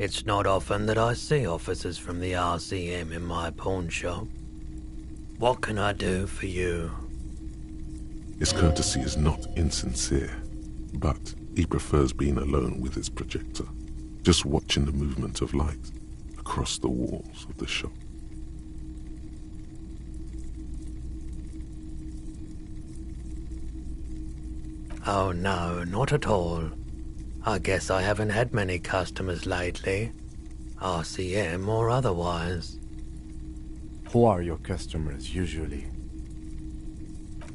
It's not often that I see officers from the RCM in my pawn shop. What can I do for you? His courtesy is not insincere, but he prefers being alone with his projector, just watching the movement of light across the walls of the shop. Oh no, not at all. I guess I haven't had many customers lately, RCM or otherwise. Who are your customers usually?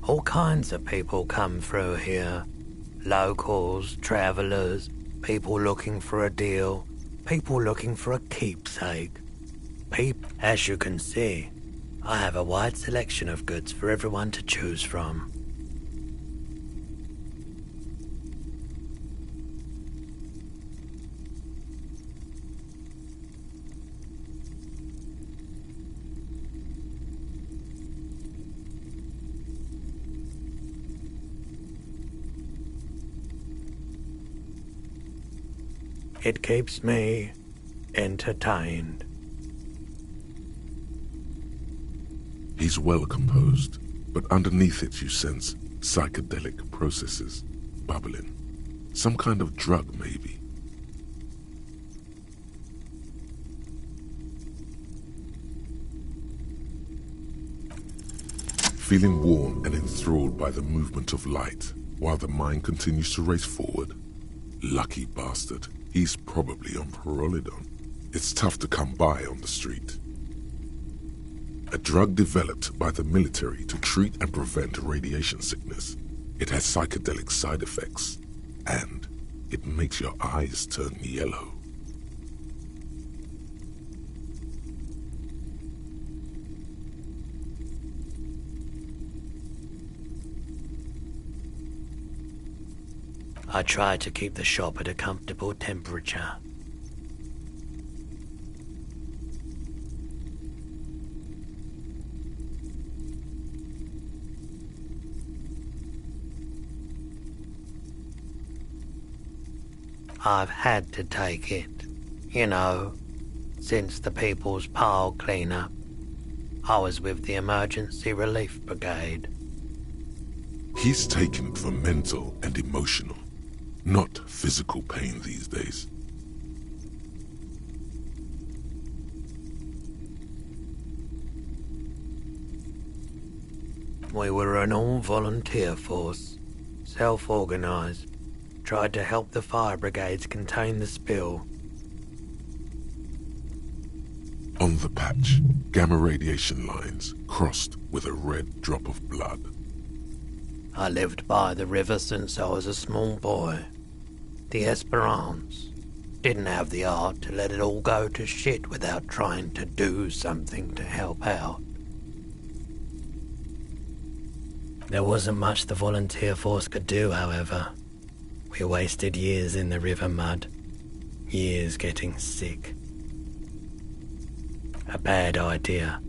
All kinds of people come through here. Locals, travelers, people looking for a deal, people looking for a keepsake. As you can see, I have a wide selection of goods for everyone to choose from. It keeps me entertained. He's well composed, but underneath it you sense psychedelic processes bubbling. Some kind of drug, maybe. Feeling warm and enthralled by the movement of light, while the mind continues to race forward. Lucky bastard. He's probably on Parolidon. It's tough to come by on the street. A drug developed by the military to treat and prevent radiation sickness. It has psychedelic side effects, and it makes your eyes turn yellow. I try to keep the shop at a comfortable temperature. I've had to take it, since the People's Pile cleanup. I was with the Emergency Relief Brigade. He's taken it for mental and emotional, not physical pain these days. We were an all-volunteer force, self-organized, tried to help the fire brigades contain the spill. On the patch, gamma radiation lines crossed with a red drop of blood. I lived by the river since I was a small boy. The Esperance didn't have the art to let it all go to shit without trying to do something to help out. There wasn't much the volunteer force could do, however. We wasted years in the river mud, years getting sick. A bad idea.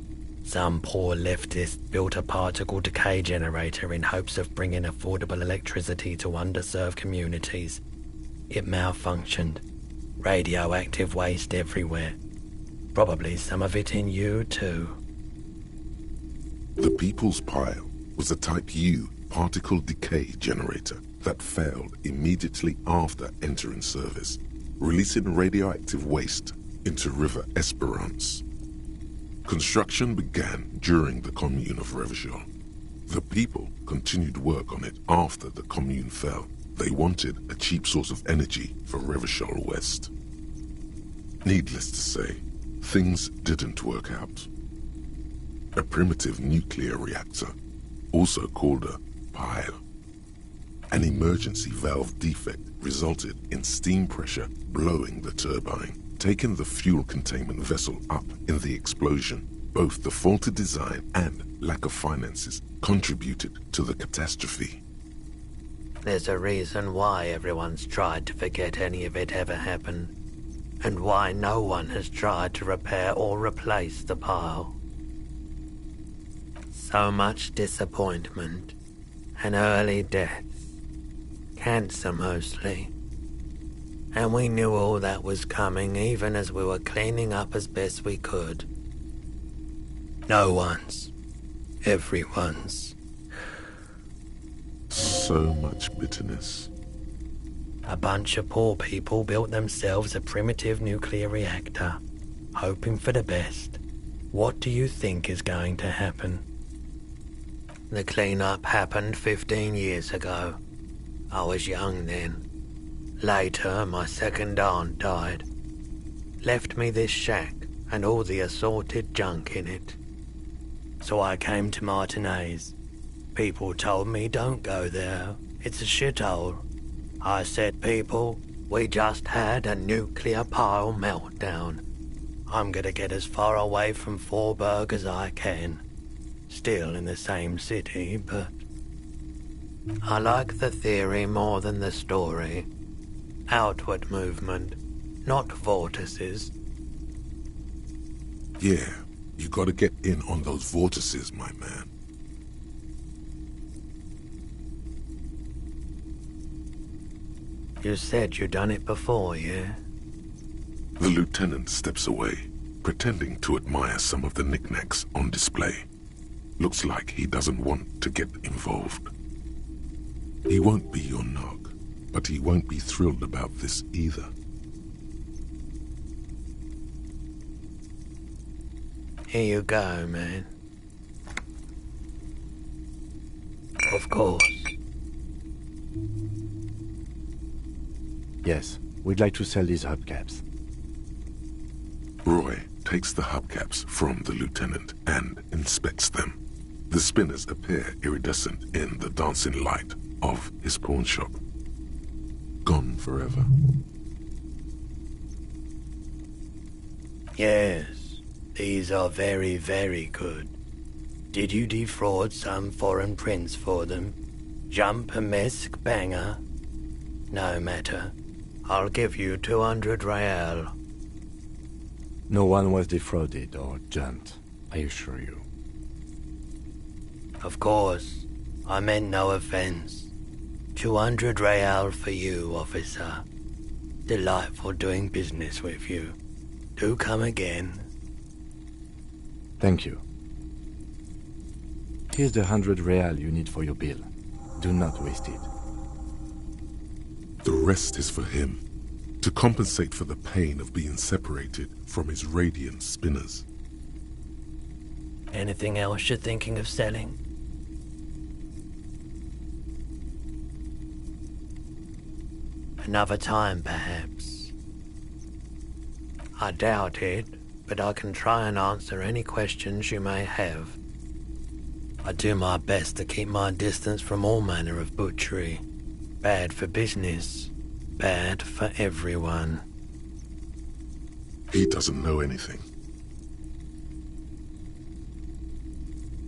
Some poor leftist built a particle decay generator in hopes of bringing affordable electricity to underserved communities. It malfunctioned. Radioactive waste everywhere. Probably some of it in you too. The People's Pile was a Type U particle decay generator that failed immediately after entering service, releasing radioactive waste into River Esperance. Construction began during the Commune of Revachol. The people continued work on it after the Commune fell. They wanted a cheap source of energy for Revachol West. Needless to say, things didn't work out. A primitive nuclear reactor, also called a pile. An emergency valve defect resulted in steam pressure blowing the turbine, taking the fuel containment vessel up in the explosion. Both the faulty design and lack of finances contributed to the catastrophe. There's a reason why everyone's tried to forget any of it ever happened, and why no one has tried to repair or replace the pile. So much disappointment and early deaths. Cancer mostly. And we knew all that was coming even as we were cleaning up as best we could. No one's. Everyone's. So much bitterness. A bunch of poor people built themselves a primitive nuclear reactor, hoping for the best. What do you think is going to happen? The cleanup happened 15 years ago. I was young then. Later, my second aunt died. Left me this shack and all the assorted junk in it. So I came to Martinez. People told me don't go there. It's a shithole. I said, people, we just had a nuclear pile meltdown. I'm gonna get as far away from Forberg as I can. Still in the same city, but I like the theory more than the story. Outward movement, not vortices. Yeah, you gotta get in on those vortices, my man. You said you'd done it before, yeah? The lieutenant steps away, pretending to admire some of the knickknacks on display. Looks like he doesn't want to get involved. He won't be your nog, but he won't be thrilled about this either. Here you go, man. Of course. Yes, we'd like to sell these hubcaps. Roy takes the hubcaps from the lieutenant and inspects them. The spinners appear iridescent in the dancing light of his pawn shop. Gone forever. Yes, these are very, very good. Did you defraud some foreign prince for them? Jump a mesk banger? No matter. I'll give you 200 real. No one was defrauded or jumped, I assure you. Of course, I meant no offense. 200 real for you, officer. Delightful doing business with you. Do come again. Thank you. Here's the 100 real you need for your bill. Do not waste it. The rest is for him, to compensate for the pain of being separated from his radiant spinners. Anything else you're thinking of selling? Another time, perhaps. I doubt it, but I can try and answer any questions you may have. I do my best to keep my distance from all manner of butchery. Bad for business, bad for everyone. He doesn't know anything.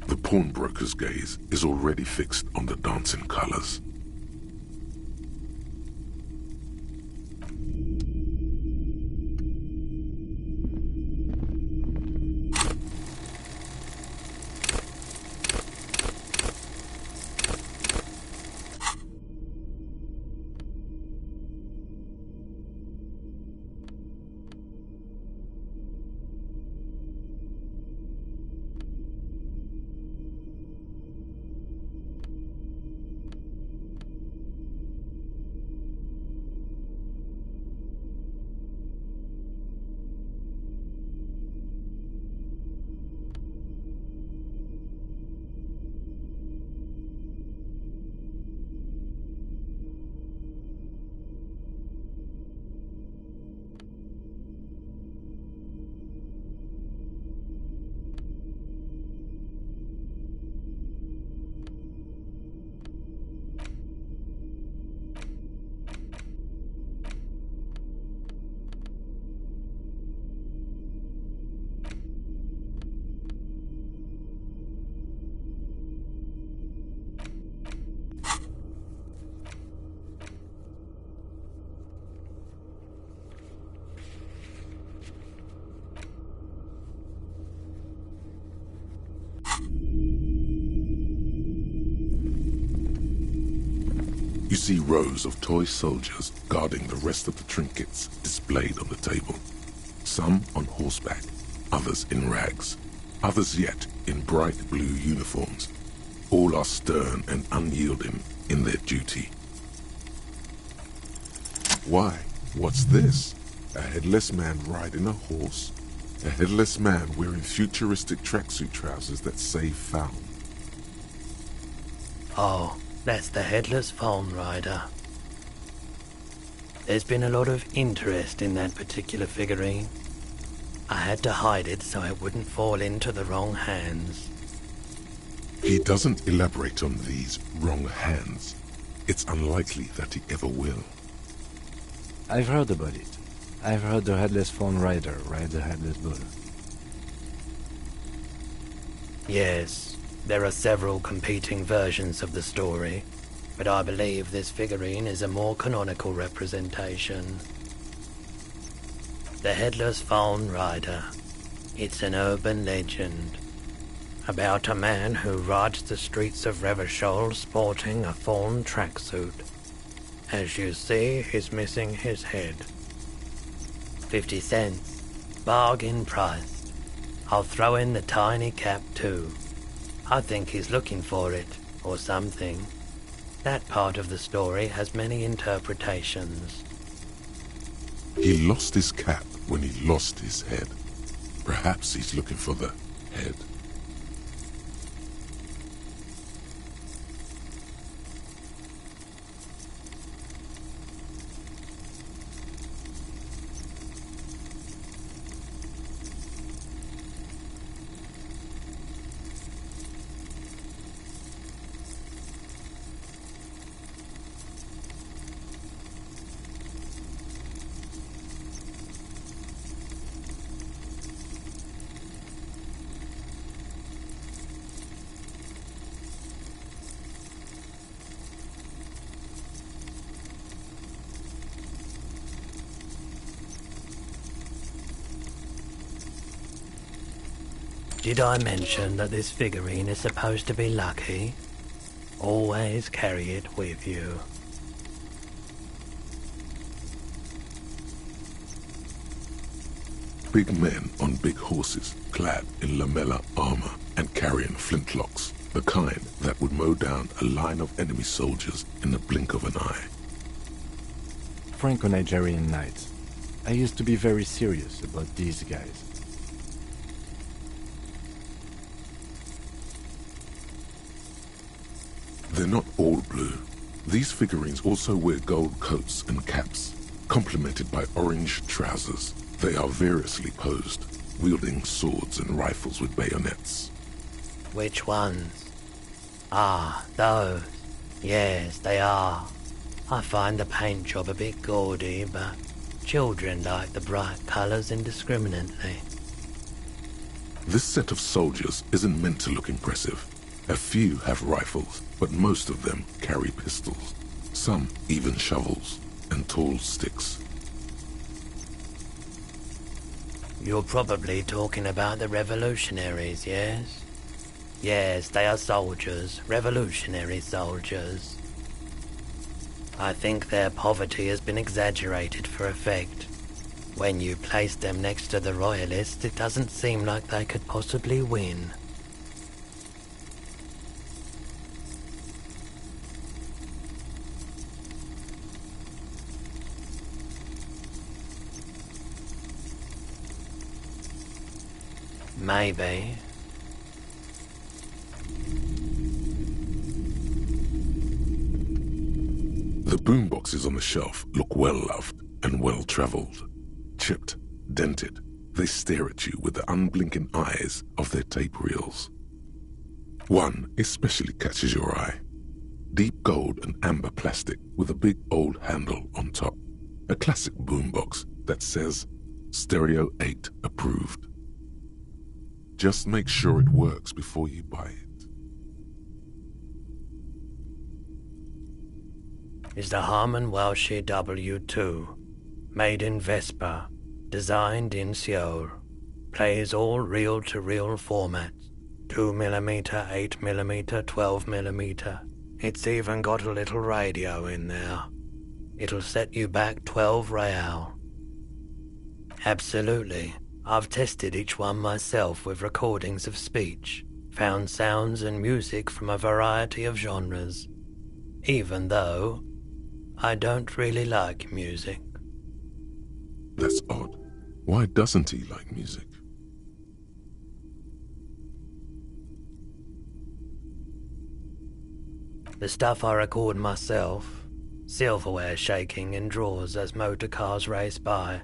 The pawnbroker's gaze is already fixed on the dancing colors. You see rows of toy soldiers guarding the rest of the trinkets displayed on the table. Some on horseback, others in rags, others yet in bright blue uniforms. All are stern and unyielding in their duty. Why, what's this? A headless man riding a horse? A headless man wearing futuristic tracksuit trousers that say found. Oh, that's the headless phone rider. There's been a lot of interest in that particular figurine. I had to hide it so it wouldn't fall into the wrong hands. He doesn't elaborate on these wrong hands. It's unlikely that he ever will. I've heard about it. I've heard the headless phone rider ride the headless bull. Yes, there are several competing versions of the story, but I believe this figurine is a more canonical representation. The Headless Phone Rider. It's an urban legend about a man who rides the streets of Revachol sporting a fawn tracksuit. As you see, he's missing his head. 50 cents. Bargain priced. I'll throw in the tiny cap too. I think he's looking for it, or something. That part of the story has many interpretations. He lost his cap when he lost his head. Perhaps he's looking for the head. Did I mention that this figurine is supposed to be lucky? Always carry it with you. Big men on big horses, clad in lamella armor and carrying flintlocks, the kind that would mow down a line of enemy soldiers in the blink of an eye. Franco-Nigerian knights. I used to be very serious about these guys. They're not all blue. These figurines also wear gold coats and caps, complemented by orange trousers. They are variously posed, wielding swords and rifles with bayonets. Which ones? Ah, those. Yes, they are. I find the paint job a bit gaudy, but children like the bright colors indiscriminately. This set of soldiers isn't meant to look impressive. A few have rifles, but most of them carry pistols. Some even shovels and tall sticks. You're probably talking about the revolutionaries, yes? Yes, they are soldiers, revolutionary soldiers. I think their poverty has been exaggerated for effect. When you place them next to the royalists, it doesn't seem like they could possibly win. Maybe. The boomboxes on the shelf look well-loved and well-traveled. Chipped, dented, they stare at you with the unblinking eyes of their tape reels. One especially catches your eye. Deep gold and amber plastic with a big old handle on top. A classic boombox that says, Stereo 8 approved. Just make sure it works before you buy it. Is the Harman Welsh W2, made in Vespa, designed in Seoul, plays all reel-to-reel formats, 2mm, 8mm, 12mm, It's even got a little radio in there. It'll set you back 12 real. Absolutely. I've tested each one myself with recordings of speech, found sounds and music from a variety of genres, even though I don't really like music. That's odd. Why doesn't he like music? The stuff I record myself, silverware shaking in drawers as motor cars race by,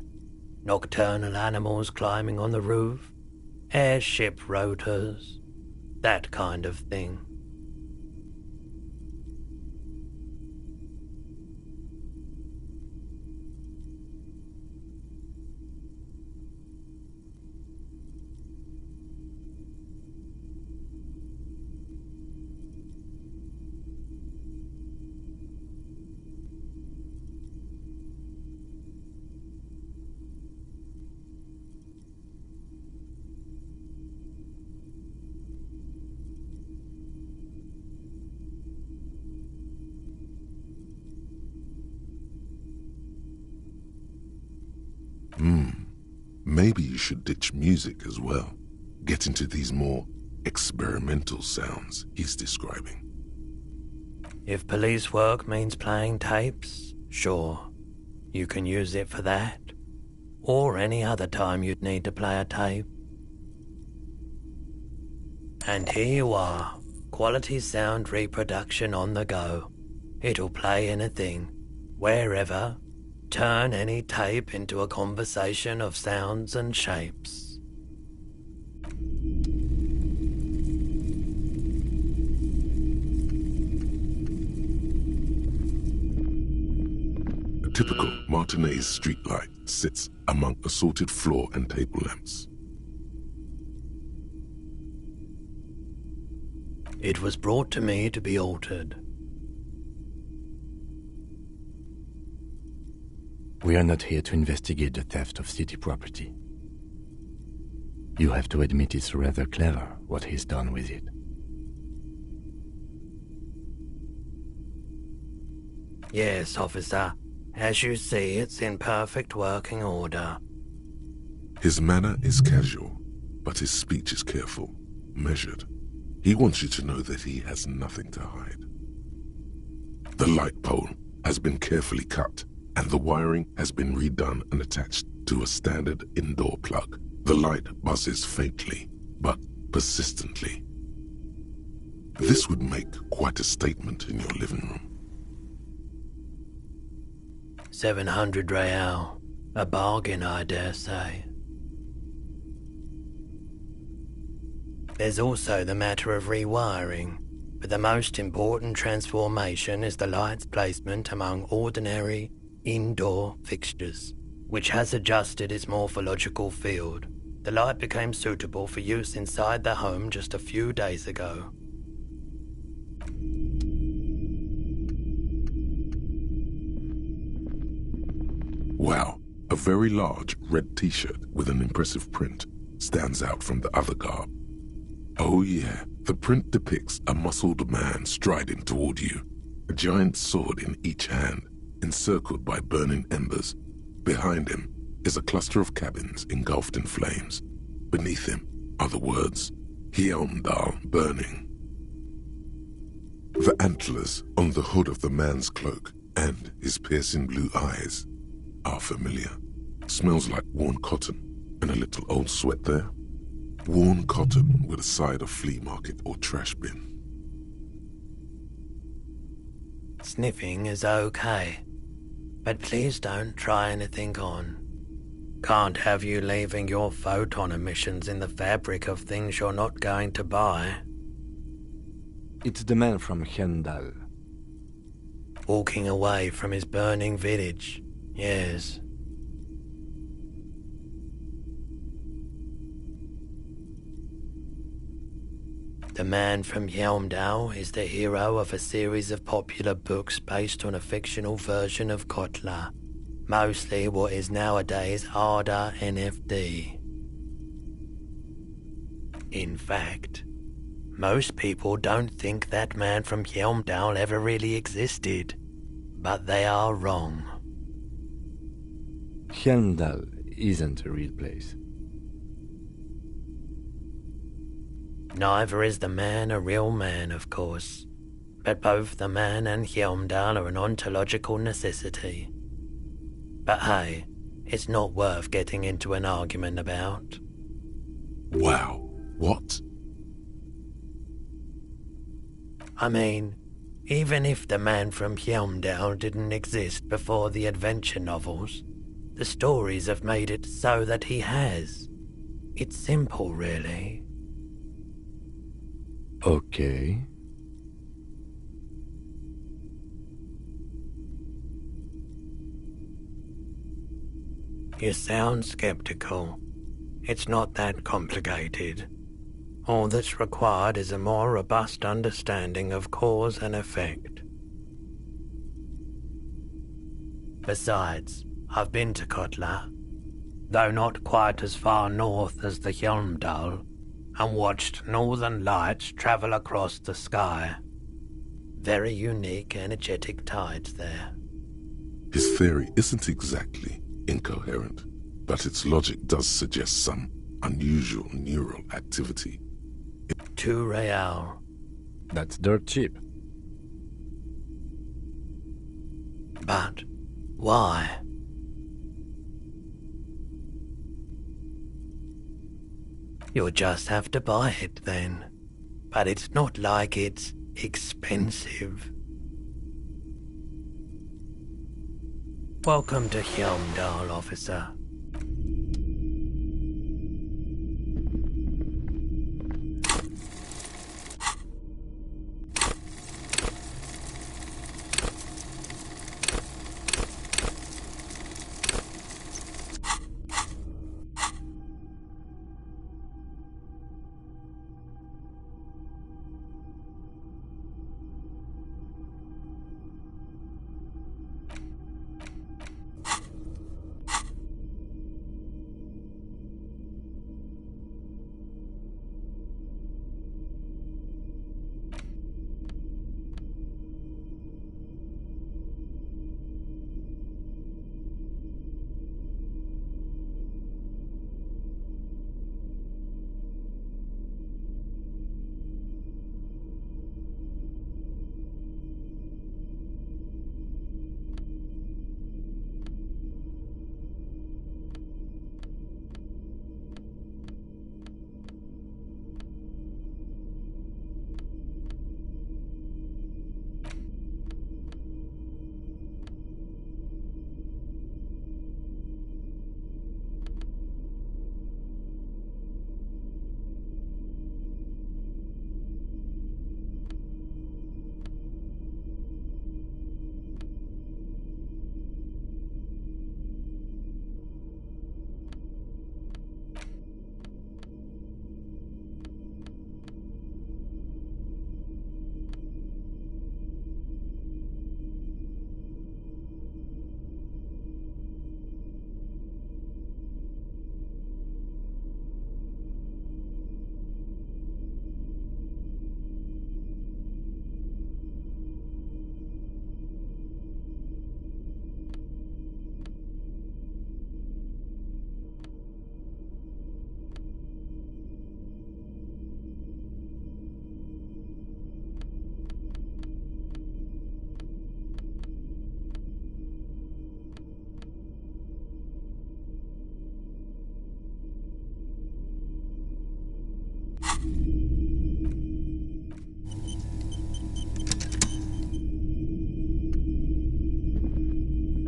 nocturnal animals climbing on the roof, airship rotors, that kind of thing. Maybe you should ditch music as well. Get into these more experimental sounds he's describing. If police work means playing tapes, sure, you can use it for that, or any other time you'd need to play a tape. And here you are, quality sound reproduction on the go. It'll play anything, wherever. Turn any tape into a conversation of sounds and shapes. A typical Martinez streetlight sits among assorted floor and table lamps. It was brought to me to be altered. We are not here to investigate the theft of city property. You have to admit it's rather clever what he's done with it. Yes, officer. As you see, it's in perfect working order. His manner is casual, but his speech is careful, measured. He wants you to know that he has nothing to hide. The light pole has been carefully cut, and the wiring has been redone and attached to a standard indoor plug. The light buzzes faintly, but persistently. This would make quite a statement in your living room. 700 real. A bargain, I dare say. There's also the matter of rewiring, but the most important transformation is the light's placement among ordinary indoor fixtures, which has adjusted its morphological field. The light became suitable for use inside the home just a few days ago. Wow, a very large red t-shirt with an impressive print stands out from the other garb. Oh yeah, the print depicts a muscled man striding toward you, a giant sword in each hand, encircled by burning embers. Behind him is a cluster of cabins engulfed in flames. Beneath him are the words, Hyundai burning. The antlers on the hood of the man's cloak and his piercing blue eyes are familiar. Smells like worn cotton and a little old sweat there. Worn cotton with a side of flea market or trash bin. Sniffing is okay, but please don't try anything on. Can't have you leaving your photon emissions in the fabric of things you're not going to buy. It's the man from Hyundai. Walking away from his burning village, yes. The man from Yelmdal is the hero of a series of popular books based on a fictional version of Kotler, mostly what is nowadays ARDA NFD. In fact, Most people don't think that man from Hjelmdal ever really existed, but they are wrong. Hjelmdal isn't a real place. Neither is the man a real man, of course, but both the man and Hjelmdal are an ontological necessity. But hey, it's not worth getting into an argument about. Wow. What? I mean, even if the man from Hjelmdal didn't exist before the adventure novels, the stories have made it so that he has. It's simple, really. Okay. You sound skeptical. It's not that complicated. All that's required is a more robust understanding of cause and effect. Besides, I've been to Kotla, though not quite as far north as the Hjelmdal, and watched northern lights travel across the sky. Very unique, energetic tides there. His theory isn't exactly incoherent, but its logic does suggest some unusual neural activity. 2 real. That's dirt cheap. But why? You'll just have to buy it then. But it's not like it's expensive. Welcome to Hjelmdal, officer.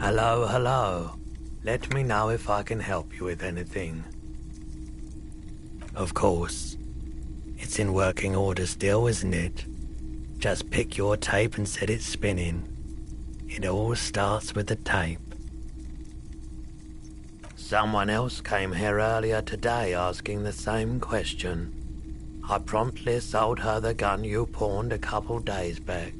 Hello, hello. Let me know if I can help you with anything. Of course. It's in working order still, isn't it? Just pick your tape and set it spinning. It all starts with the tape. Someone else came here earlier today asking the same question. I promptly sold her the gun you pawned a couple days back.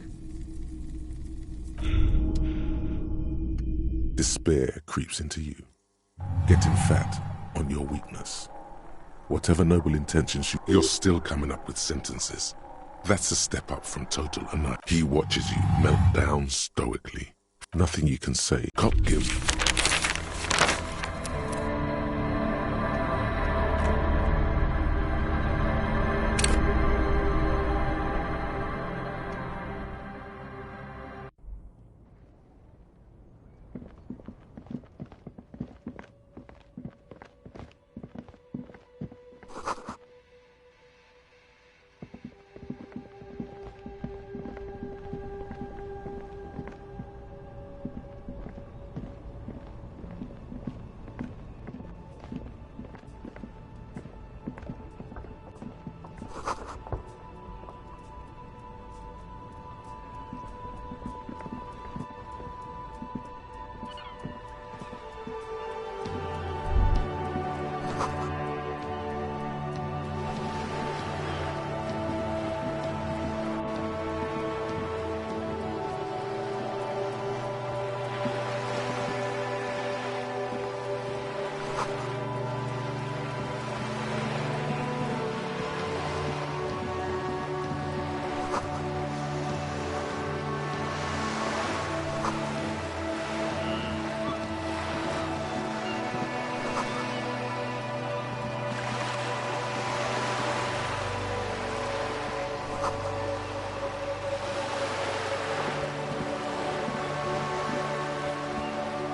Despair creeps into you, getting fat on your weakness. Whatever noble intentions you're still coming up with sentences. That's a step up from total annihilation. He watches you melt down stoically. Nothing you can say. Can't give.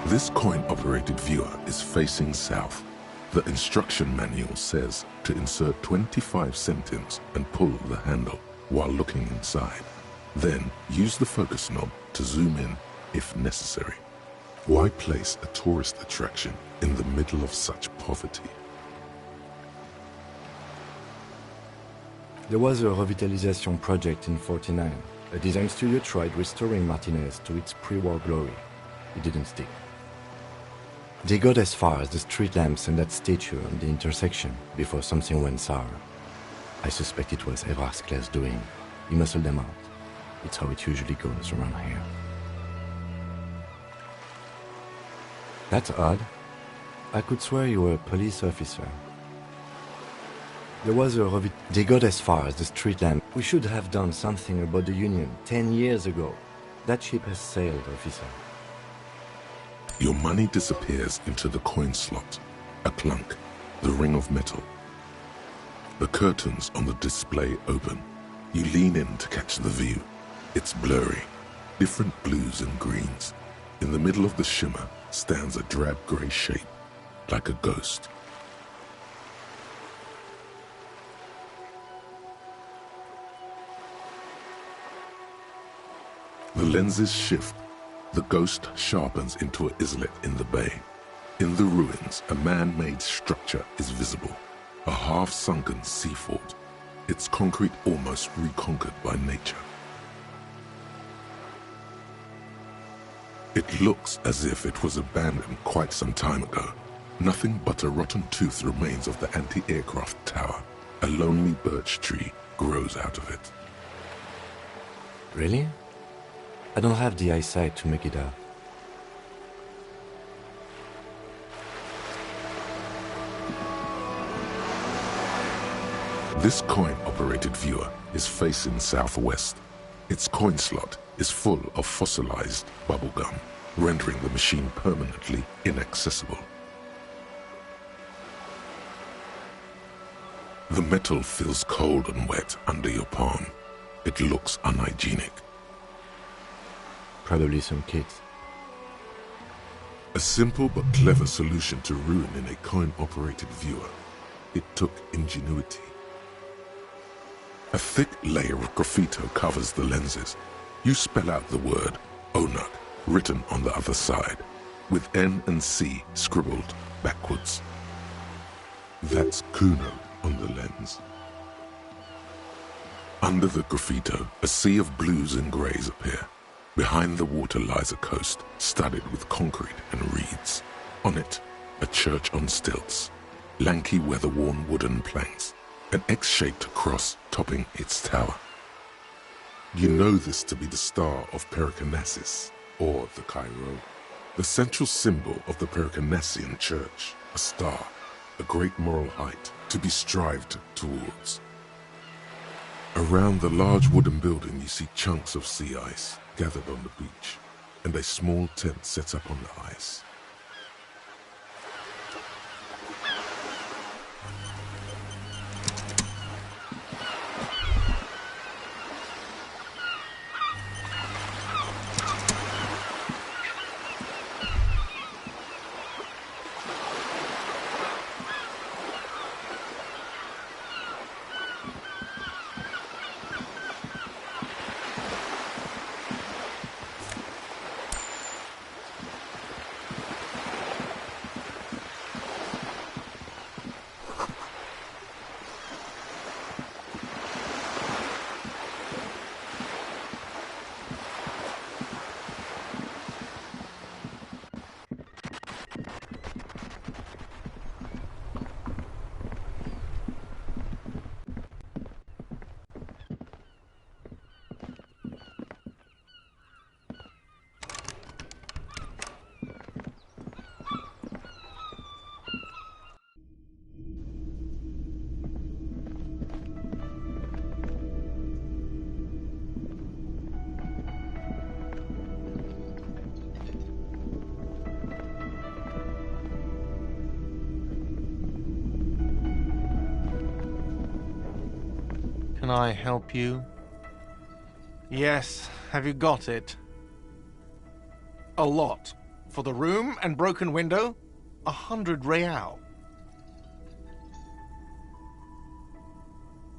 This coin-operated viewer is facing south. The instruction manual says to insert 25 centimes and pull the handle while looking inside. Then use the focus knob to zoom in if necessary. Why place a tourist attraction in the middle of such poverty? There was a revitalization project in '49. A design studio tried restoring Martinez to its pre-war glory. It didn't stick. They got as far as the street lamps and that statue on the intersection before something went sour. I suspect it was Evrard's class doing. He muscled them out. It's how it usually goes around here. That's odd. I could swear you were a police officer. There was a They got as far as the street lamp. We should have done something about the Union 10 years ago. That ship has sailed, officer. Your money disappears into the coin slot, a clunk, the ring of metal. The curtains on the display open. You lean in to catch the view. It's blurry, different blues and greens. In the middle of the shimmer stands a drab grey shape, like a ghost. The lenses shift. The ghost sharpens into an islet in the bay. In the ruins, a man-made structure is visible, a half-sunken sea fort, its concrete almost reconquered by nature. It looks as if it was abandoned quite some time ago. Nothing but a rotten tooth remains of the anti-aircraft tower. A lonely birch tree grows out of it. Really? I don't have the eyesight to make it out. This coin-operated viewer is facing southwest. Its coin slot is full of fossilized bubblegum, rendering the machine permanently inaccessible. The metal feels cold and wet under your palm. It looks unhygienic. Probably some kids. A simple but clever solution to ruin in a coin-operated viewer. It took ingenuity. A thick layer of graffito covers the lenses. You spell out the word Onuk written on the other side, with N and C scribbled backwards. That's Kuno on the lens. Under the graffito, a sea of blues and greys appear. Behind the water lies a coast studded with concrete and reeds. On it, a church on stilts, lanky weather-worn wooden planks, an X-shaped cross topping its tower. You know this to be the star of Pericarnassus, or the Cairo, the central symbol of the Pericarnassian church, a star. a great moral height to be strived towards. Around the large wooden building you see chunks of sea ice gathered on the beach, and a small tent set up on the ice. Can I help you? Yes, have you got it? A lot. For the room and broken window, 100 real.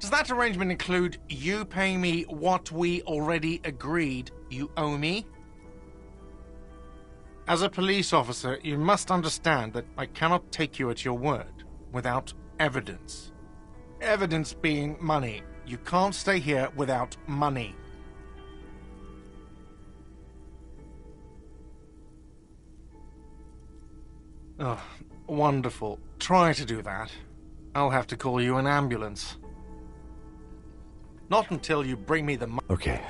Does that arrangement include you paying me what we already agreed you owe me? As a police officer, you must understand that I cannot take you at your word without evidence. Evidence being money. You can't stay here without money. Oh, wonderful. Try to do that. I'll have to call you an ambulance. Not until you bring me the money. Okay.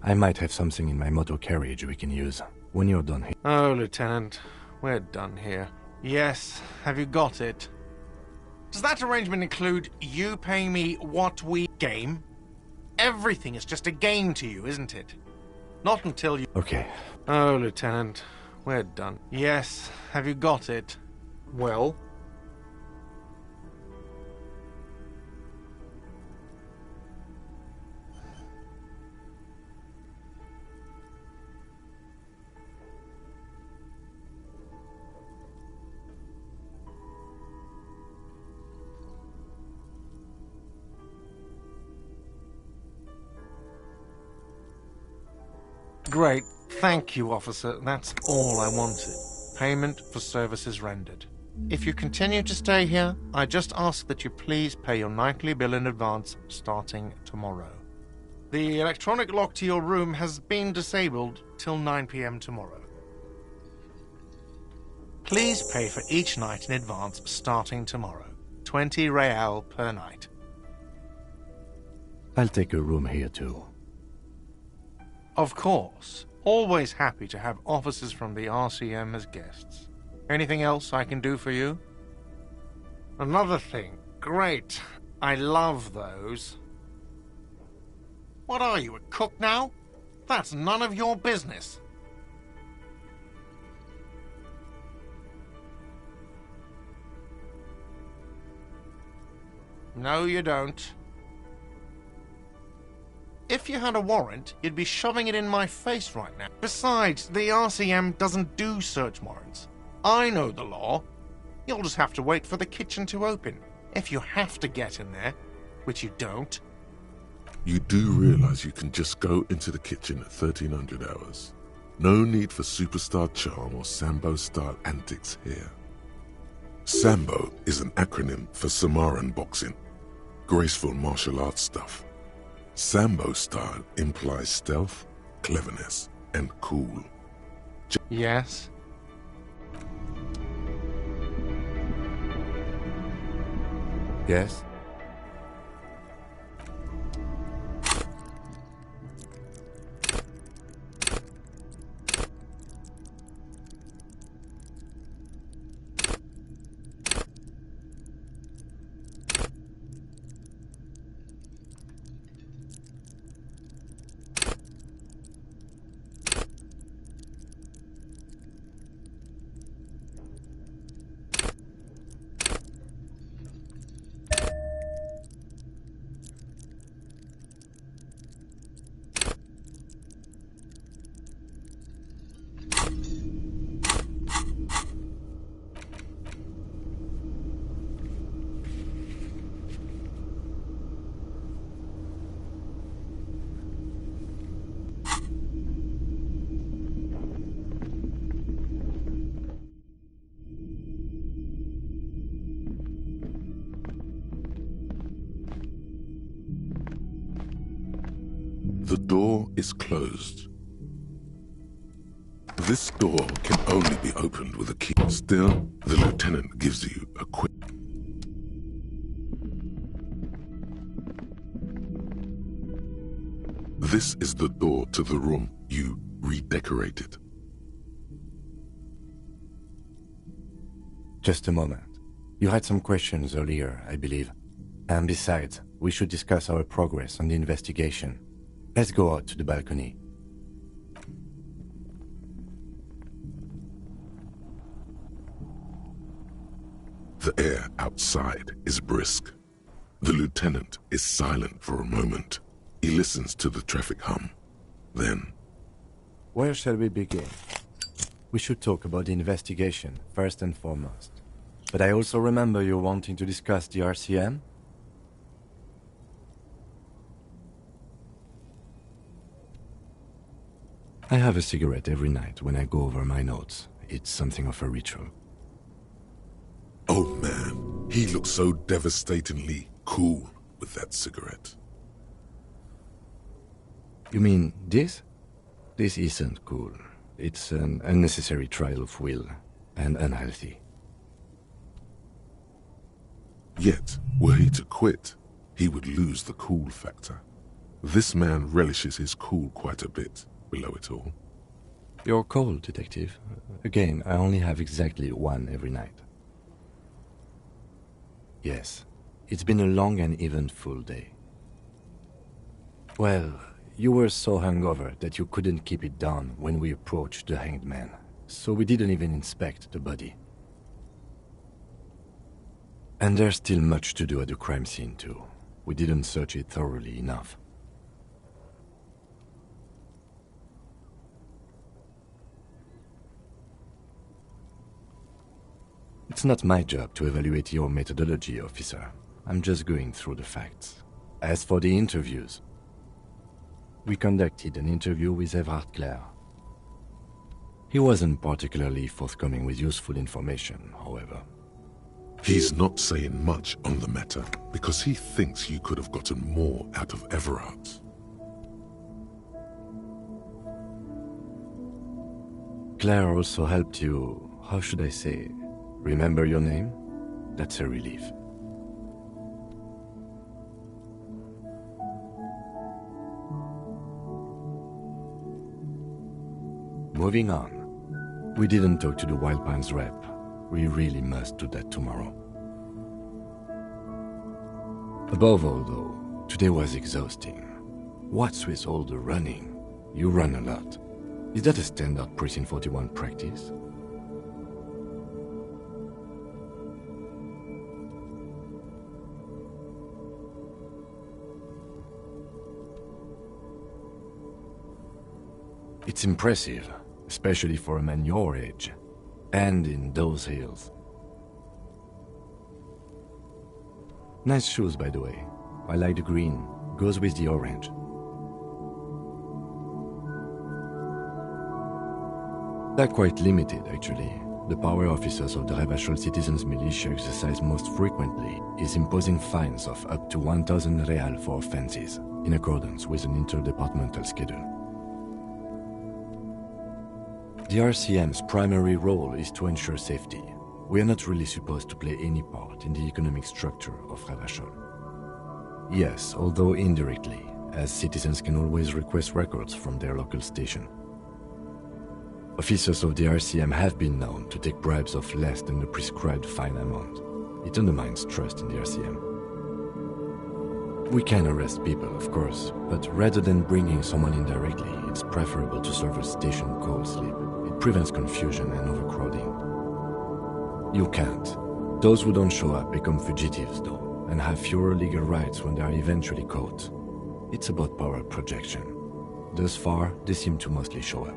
I might have something in my motor carriage we can use when you're done here. Oh, Lieutenant, we're done here. Yes, have you got it? Does that arrangement include you paying me what we... game? Everything is just a game to you, isn't it? Not until you... Okay. Oh, Lieutenant, we're done. Yes, have you got it? Well? Great. Thank you, officer. That's all I wanted. Payment for services rendered. If you continue to stay here, I just ask that you please pay your nightly bill in advance starting tomorrow. The electronic lock to your room has been disabled till 9 p.m. tomorrow. Please pay for each night in advance starting tomorrow. 20 real per night. I'll take a room here too. Of course. Always happy to have officers from the RCM as guests. Anything else I can do for you? Another thing. Great. I love those. What are you, a cook now? That's none of your business. No, you don't. If you had a warrant, you'd be shoving it in my face right now. Besides, the RCM doesn't do search warrants. I know the law. You'll just have to wait for the kitchen to open. If you have to get in there, which you don't. You do realize you can just go into the kitchen at 1300 hours. No need for superstar charm or Sambo-style antics here. Sambo is an acronym for Samoan boxing. Graceful martial arts stuff. Sambo style implies stealth, cleverness, and cool. Yes? Yes? The door is closed. This door can only be opened with a key. Still, the lieutenant gives you a quick... This is the door to the room you redecorated. Just a moment. You had some questions earlier, I believe. And besides, we should discuss our progress on the investigation. Let's go out to the balcony. The air outside is brisk. The lieutenant is silent for a moment. He listens to the traffic hum. Then... Where shall we begin? We should talk about the investigation, first and foremost. But I also remember you wanting to discuss the RCM? I have a cigarette every night when I go over my notes. It's something of a ritual. Oh man, he looks so devastatingly cool with that cigarette. You mean this? This isn't cool. It's an unnecessary trial of will, and unhealthy. Yet, were he to quit, he would lose the cool factor. This man relishes his cool quite a bit below it all. You're cold, Detective. Again, I only have exactly one every night. Yes, it's been a long and eventful day. Well, you were so hungover that you couldn't keep it down when we approached the hanged man, so we didn't even inspect the body. And there's still much to do at the crime scene too. We didn't search it thoroughly enough. It's not my job to evaluate your methodology, officer. I'm just going through the facts. As for the interviews, we conducted an interview with Everard Clare. He wasn't particularly forthcoming with useful information, however. He's not saying much on the matter because he thinks you could have gotten more out of Everard. Claire also helped you, how should I say, remember your name? That's a relief. Moving on. We didn't talk to the Wild Pines rep. We really must do that tomorrow. Above all, though, today was exhausting. What's with all the running? You run a lot. Is that a standard Precinct 41 practice? It's impressive, especially for a man your age, and in those hills. Nice shoes, by the way. I like the green, goes with the orange. They're quite limited, actually. The power officers of the Ravachol Citizens Militia exercise most frequently is imposing fines of up to 1,000 real for offenses, in accordance with an interdepartmental schedule. The RCM's primary role is to ensure safety. We are not really supposed to play any part in the economic structure of Ravachol. Yes, although indirectly, as citizens can always request records from their local station. Officers of the RCM have been known to take bribes of less than the prescribed fine amount. It undermines trust in the RCM. We can arrest people, of course, but rather than bringing someone in directly, it's preferable to serve a station call slip. It prevents confusion and overcrowding. You can't. Those who don't show up become fugitives, though, and have fewer legal rights when they are eventually caught. It's about power projection. Thus far, they seem to mostly show up.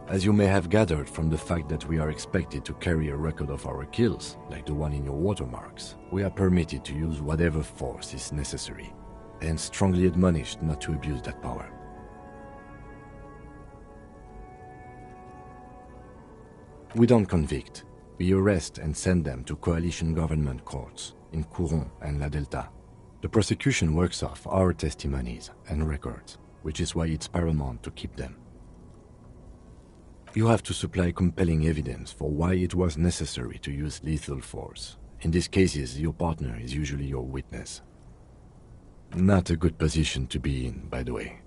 As you may have gathered from the fact that we are expected to carry a record of our kills, like the one in your watermarks, we are permitted to use whatever force is necessary, and strongly admonished not to abuse that power. We don't convict. We arrest and send them to coalition government courts in Couronne and La Delta. The prosecution works off our testimonies and records, which is why it's paramount to keep them. You have to supply compelling evidence for why it was necessary to use lethal force. In these cases, your partner is usually your witness. Not a good position to be in, by the way.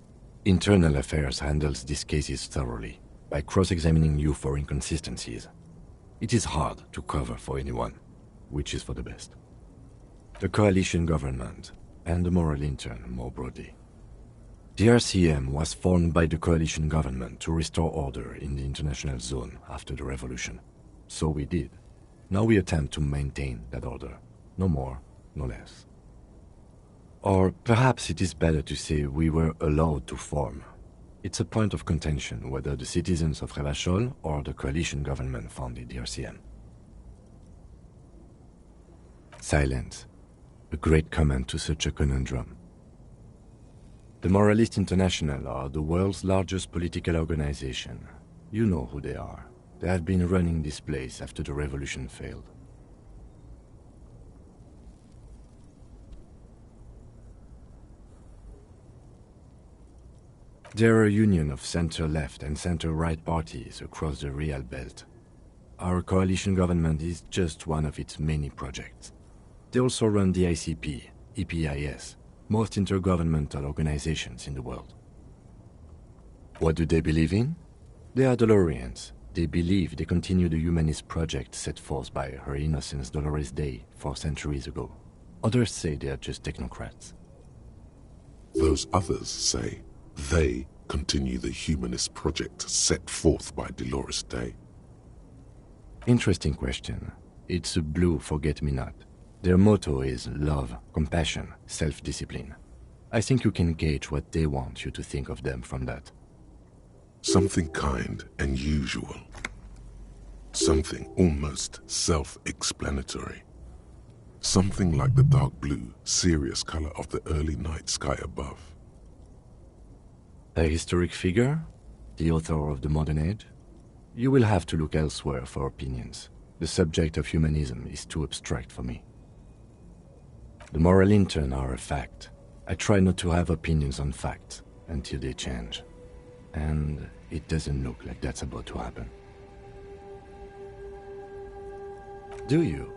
Internal Affairs handles these cases thoroughly, by cross-examining you for inconsistencies. It is hard to cover for anyone, which is for the best. The coalition government, and the moral intern more broadly. The RCM was formed by the coalition government to restore order in the international zone after the revolution. So we did. Now we attempt to maintain that order. No more, no less. Or perhaps it is better to say we were allowed to form. It's a point of contention whether the citizens of Revachol or the coalition government founded the RCM. Silence. A great comment to such a conundrum. The Moralist International are the world's largest political organization. You know who they are. They have been running this place after the revolution failed. They're a union of center-left and center-right parties across the Real Belt. Our coalition government is just one of its many projects. They also run the ICP, EPIS, most intergovernmental organizations in the world. What do they believe in? They are Dolorians. They believe they continue the humanist project set forth by Her Innocence Dolores Day 4 centuries ago. Others say they are just technocrats. Those others say they continue the humanist project set forth by Dolores Day. Interesting question. It's a blue forget-me-not. Their motto is love, compassion, self-discipline. I think you can gauge what they want you to think of them from that. Something kind and usual. Something almost self-explanatory. Something like the dark blue, serious color of the early night sky above. A historic figure? The author of the modern age? You will have to look elsewhere for opinions. The subject of humanism is too abstract for me. The moral intern are a fact. I try not to have opinions on facts until they change. And it doesn't look like that's about to happen. Do you?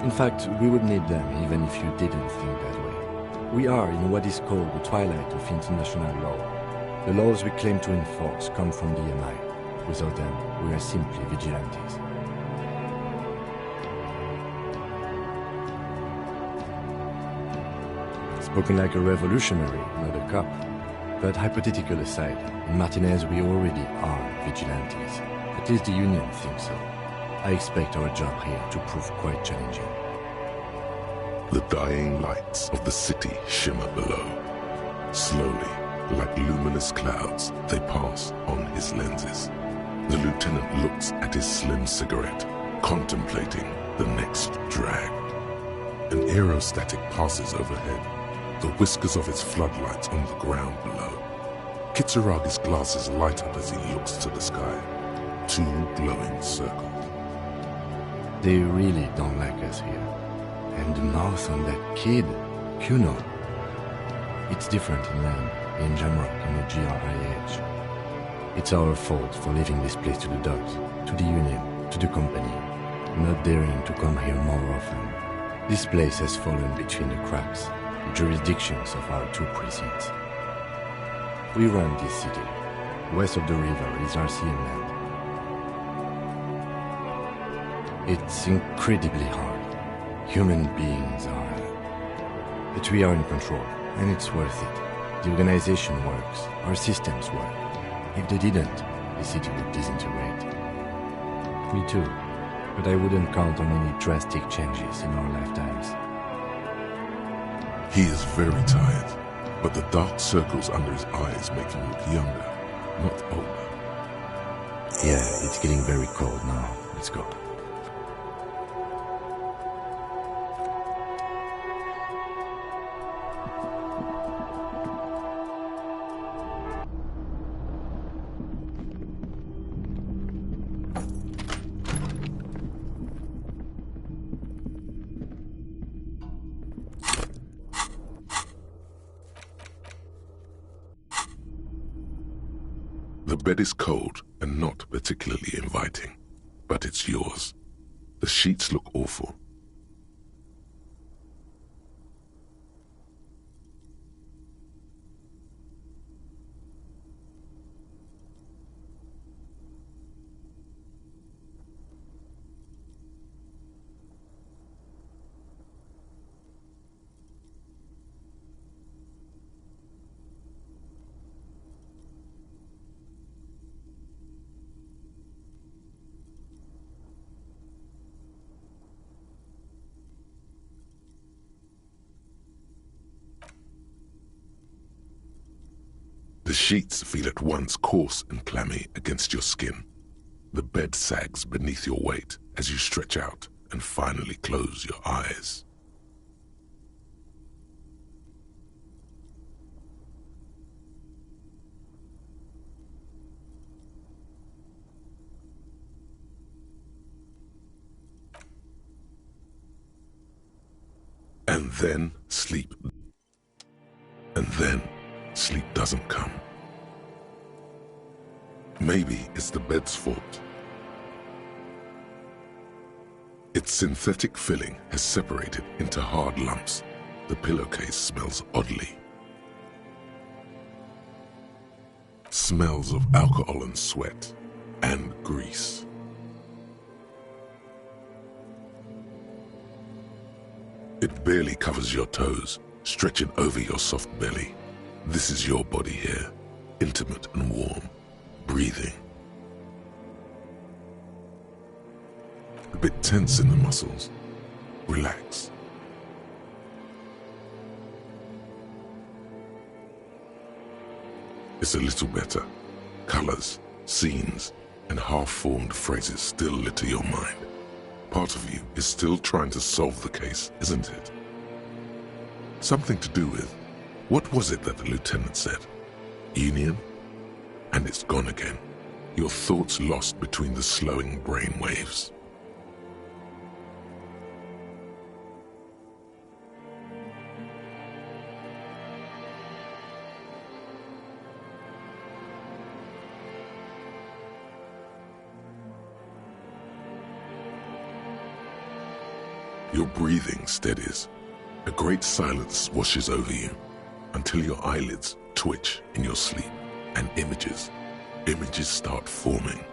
In fact, we would need them even if you didn't think that way. We are in what is called the twilight of international law. The laws we claim to enforce come from the MI. Without them, we are simply vigilantes. Spoken like a revolutionary, not a cop. But hypothetical aside, in Martinez we already are vigilantes. At least the Union thinks so. I expect our job here to prove quite challenging. The dying lights of the city shimmer below. Slowly, like luminous clouds, they pass on his lenses. The lieutenant looks at his slim cigarette, contemplating the next drag. An aerostatic passes overhead, the whiskers of its floodlights on the ground below. Kitsuragi's glasses light up as he looks to the sky. 2 glowing circles. They really don't like us here. And the mouth on that kid, Kuno. It's different in land, in Jamrock, in the GRIH. It's our fault for leaving this place to the dogs, to the Union, to the company, not daring to come here more often. This place has fallen between the cracks, the jurisdictions of our 2 precincts. We run this city. West of the river is RCM land. It's incredibly hard. Human beings are. But we are in control, and it's worth it. The organization works, our systems work. If they didn't, the city would disintegrate. Me too, but I wouldn't count on any drastic changes in our lifetimes. He is very tired, but the dark circles under his eyes make him look younger. not older. Yeah, it's getting very cold now. Let's go. The bed is cold and not particularly inviting, but it's yours. The sheets look awful. The sheets feel at once coarse and clammy against your skin. The bed sags beneath your weight as you stretch out and finally close your eyes. And then sleep. And then sleep doesn't come. Maybe it's the bed's fault. Its synthetic filling has separated into hard lumps. The pillowcase smells oddly. Smells of alcohol and sweat and grease. It barely covers your toes, stretching over your soft belly. This is your body here, intimate and warm, breathing. A bit tense in the muscles. Relax. It's a little better. Colors, scenes, and half-formed phrases still litter your mind. Part of you is still trying to solve the case, isn't it? Something to do with, what was it that the lieutenant said? Union? And it's gone again. Your thoughts lost between the slowing brain waves. Your breathing steadies. A great silence washes over you until your eyelids twitch in your sleep and images start forming.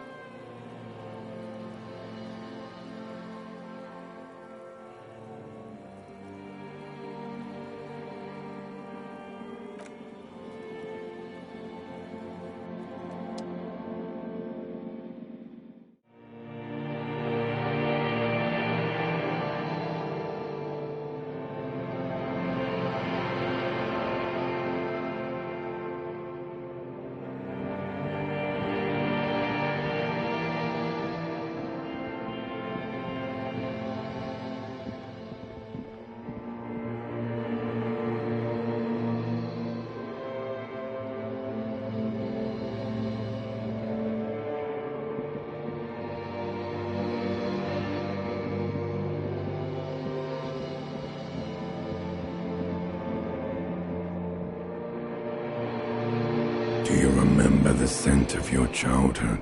Do you remember the scent of your childhood?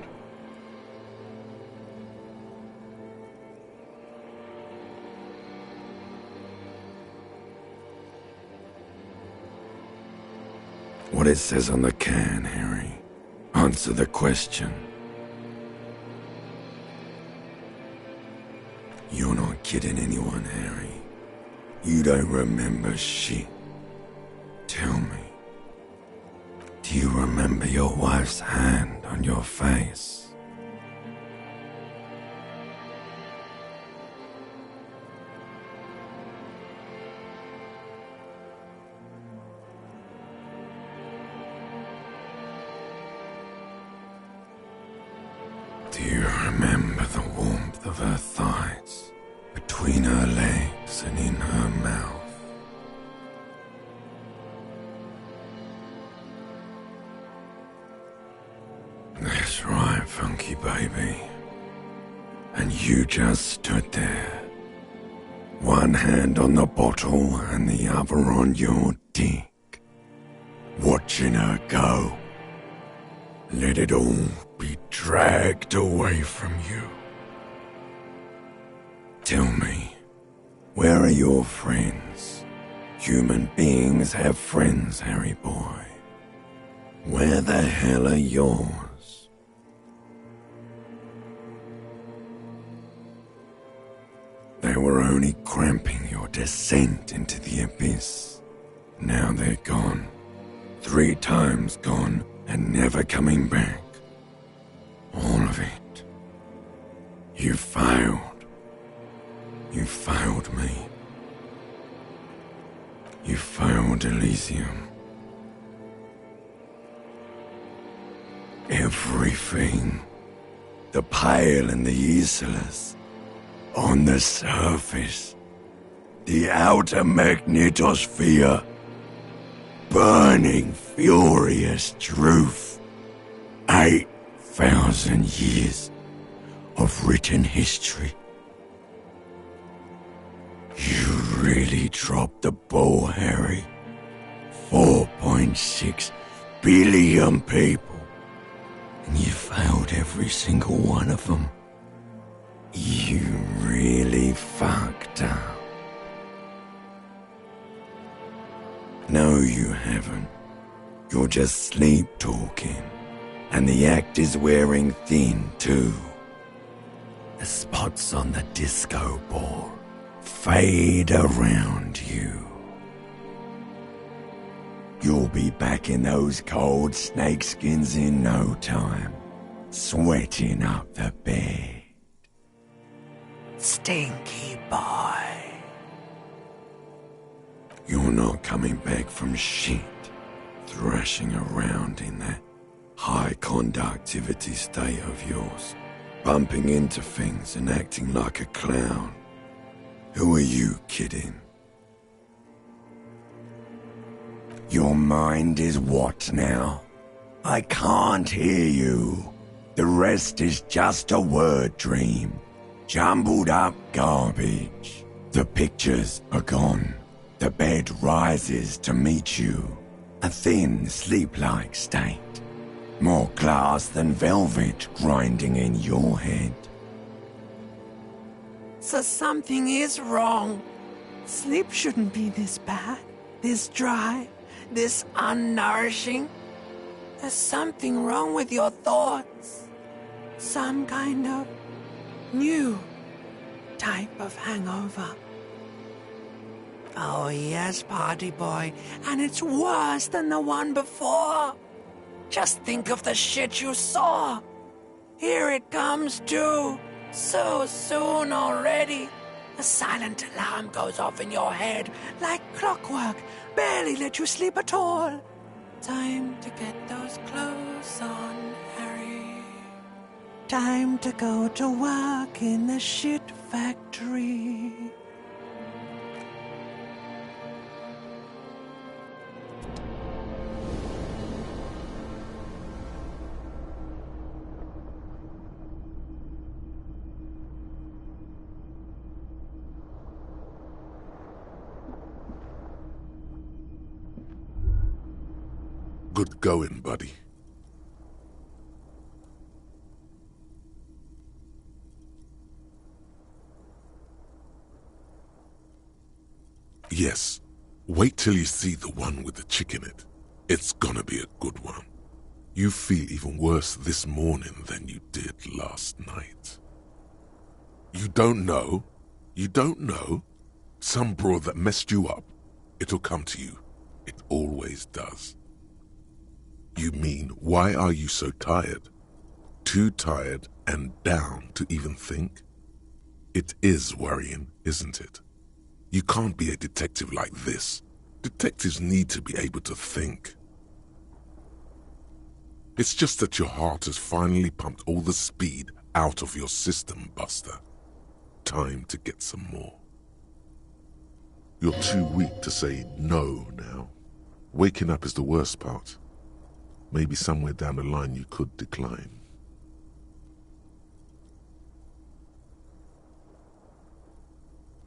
What it says on the can, Harry. Answer the question. You're not kidding anyone, Harry. You don't remember shit. Tell me. Do you remember your wife's hand on your face? Do you remember the warmth of her thighs, between her legs and in her mouth? That's right, funky baby. And you just stood there, one hand on the bottle and the other on your dick, watching her go. Let it all be dragged away from you. Tell me, where are your friends? Human beings have friends, Harry boy. Where the hell are yours? They were only cramping your descent into the abyss. Now they're gone. 3 times gone and never coming back. All of it. You failed. You failed me. You failed Elysium. Everything. The Pale and the Useless. On the surface. The outer magnetosphere. Burning, furious truth. 8,000 years of written history. You really dropped the ball, Harry. 4.6 billion people. And you failed every single one of them. You really fucked up. No, you haven't. You're just sleep talking. And the act is wearing thin, too. The spots on the disco ball fade around you. You'll be back in those cold snakeskins in no time, sweating up the bed. Stinky boy. You're not coming back from shit, thrashing around in that high conductivity state of yours, bumping into things and acting like a clown. Who are you kidding? Your mind is what now? I can't hear you. The rest is just a word dream. Jumbled up garbage. The pictures are gone. The bed rises to meet you. A thin, sleep-like state. More glass than velvet grinding in your head. So something is wrong. Sleep shouldn't be this bad, this dry, this unnourishing. There's something wrong with your thoughts. Some kind of new type of hangover. Oh yes, party boy, and it's worse than the one before. Just think of the shit you saw. Here it comes too. So soon already. A silent alarm goes off in your head like clockwork. Barely let you sleep at all. Time to get those clothes on, Harry. Time to go to work in the shit factory. Good going, buddy. Yes, wait till you see the one with the chick in it. It's gonna be a good one. You feel even worse this morning than you did last night. You don't know? You don't know? Some broad that messed you up. It'll come to you. It always does. You mean, why are you so tired? Too tired and down to even think? It is worrying, isn't it? You can't be a detective like this. Detectives need to be able to think. It's just that your heart has finally pumped all the speed out of your system, Buster. Time to get some more. You're too weak to say no now. Waking up is the worst part. Maybe somewhere down the line you could decline.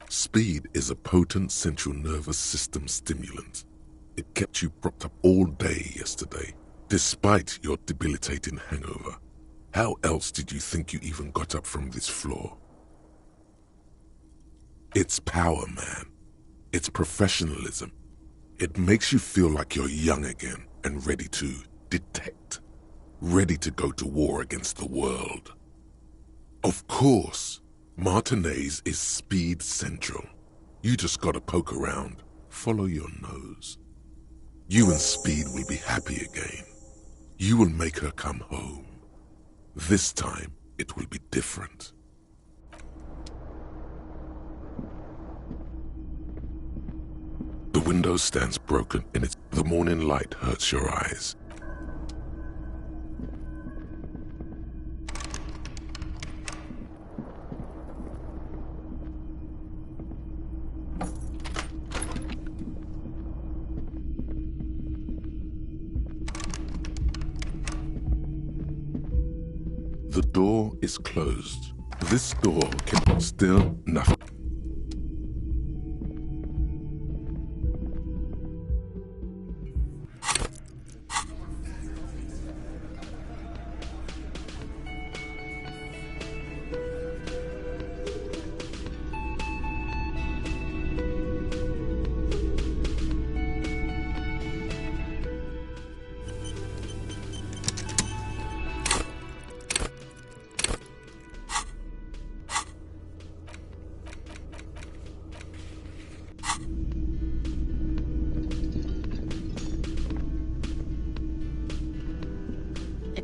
Speed is a potent central nervous system stimulant. It kept you propped up all day yesterday, despite your debilitating hangover. How else did you think you even got up from this floor? It's power, man. It's professionalism. It makes you feel like you're young again and ready to detect. Ready to go to war against the world. Of course, Martinez is speed central. You just gotta poke around, follow your nose. You and Speed will be happy again. You will make her come home. This time, it will be different. The window stands broken and the morning light hurts your eyes. The door is closed. This door can still nothing.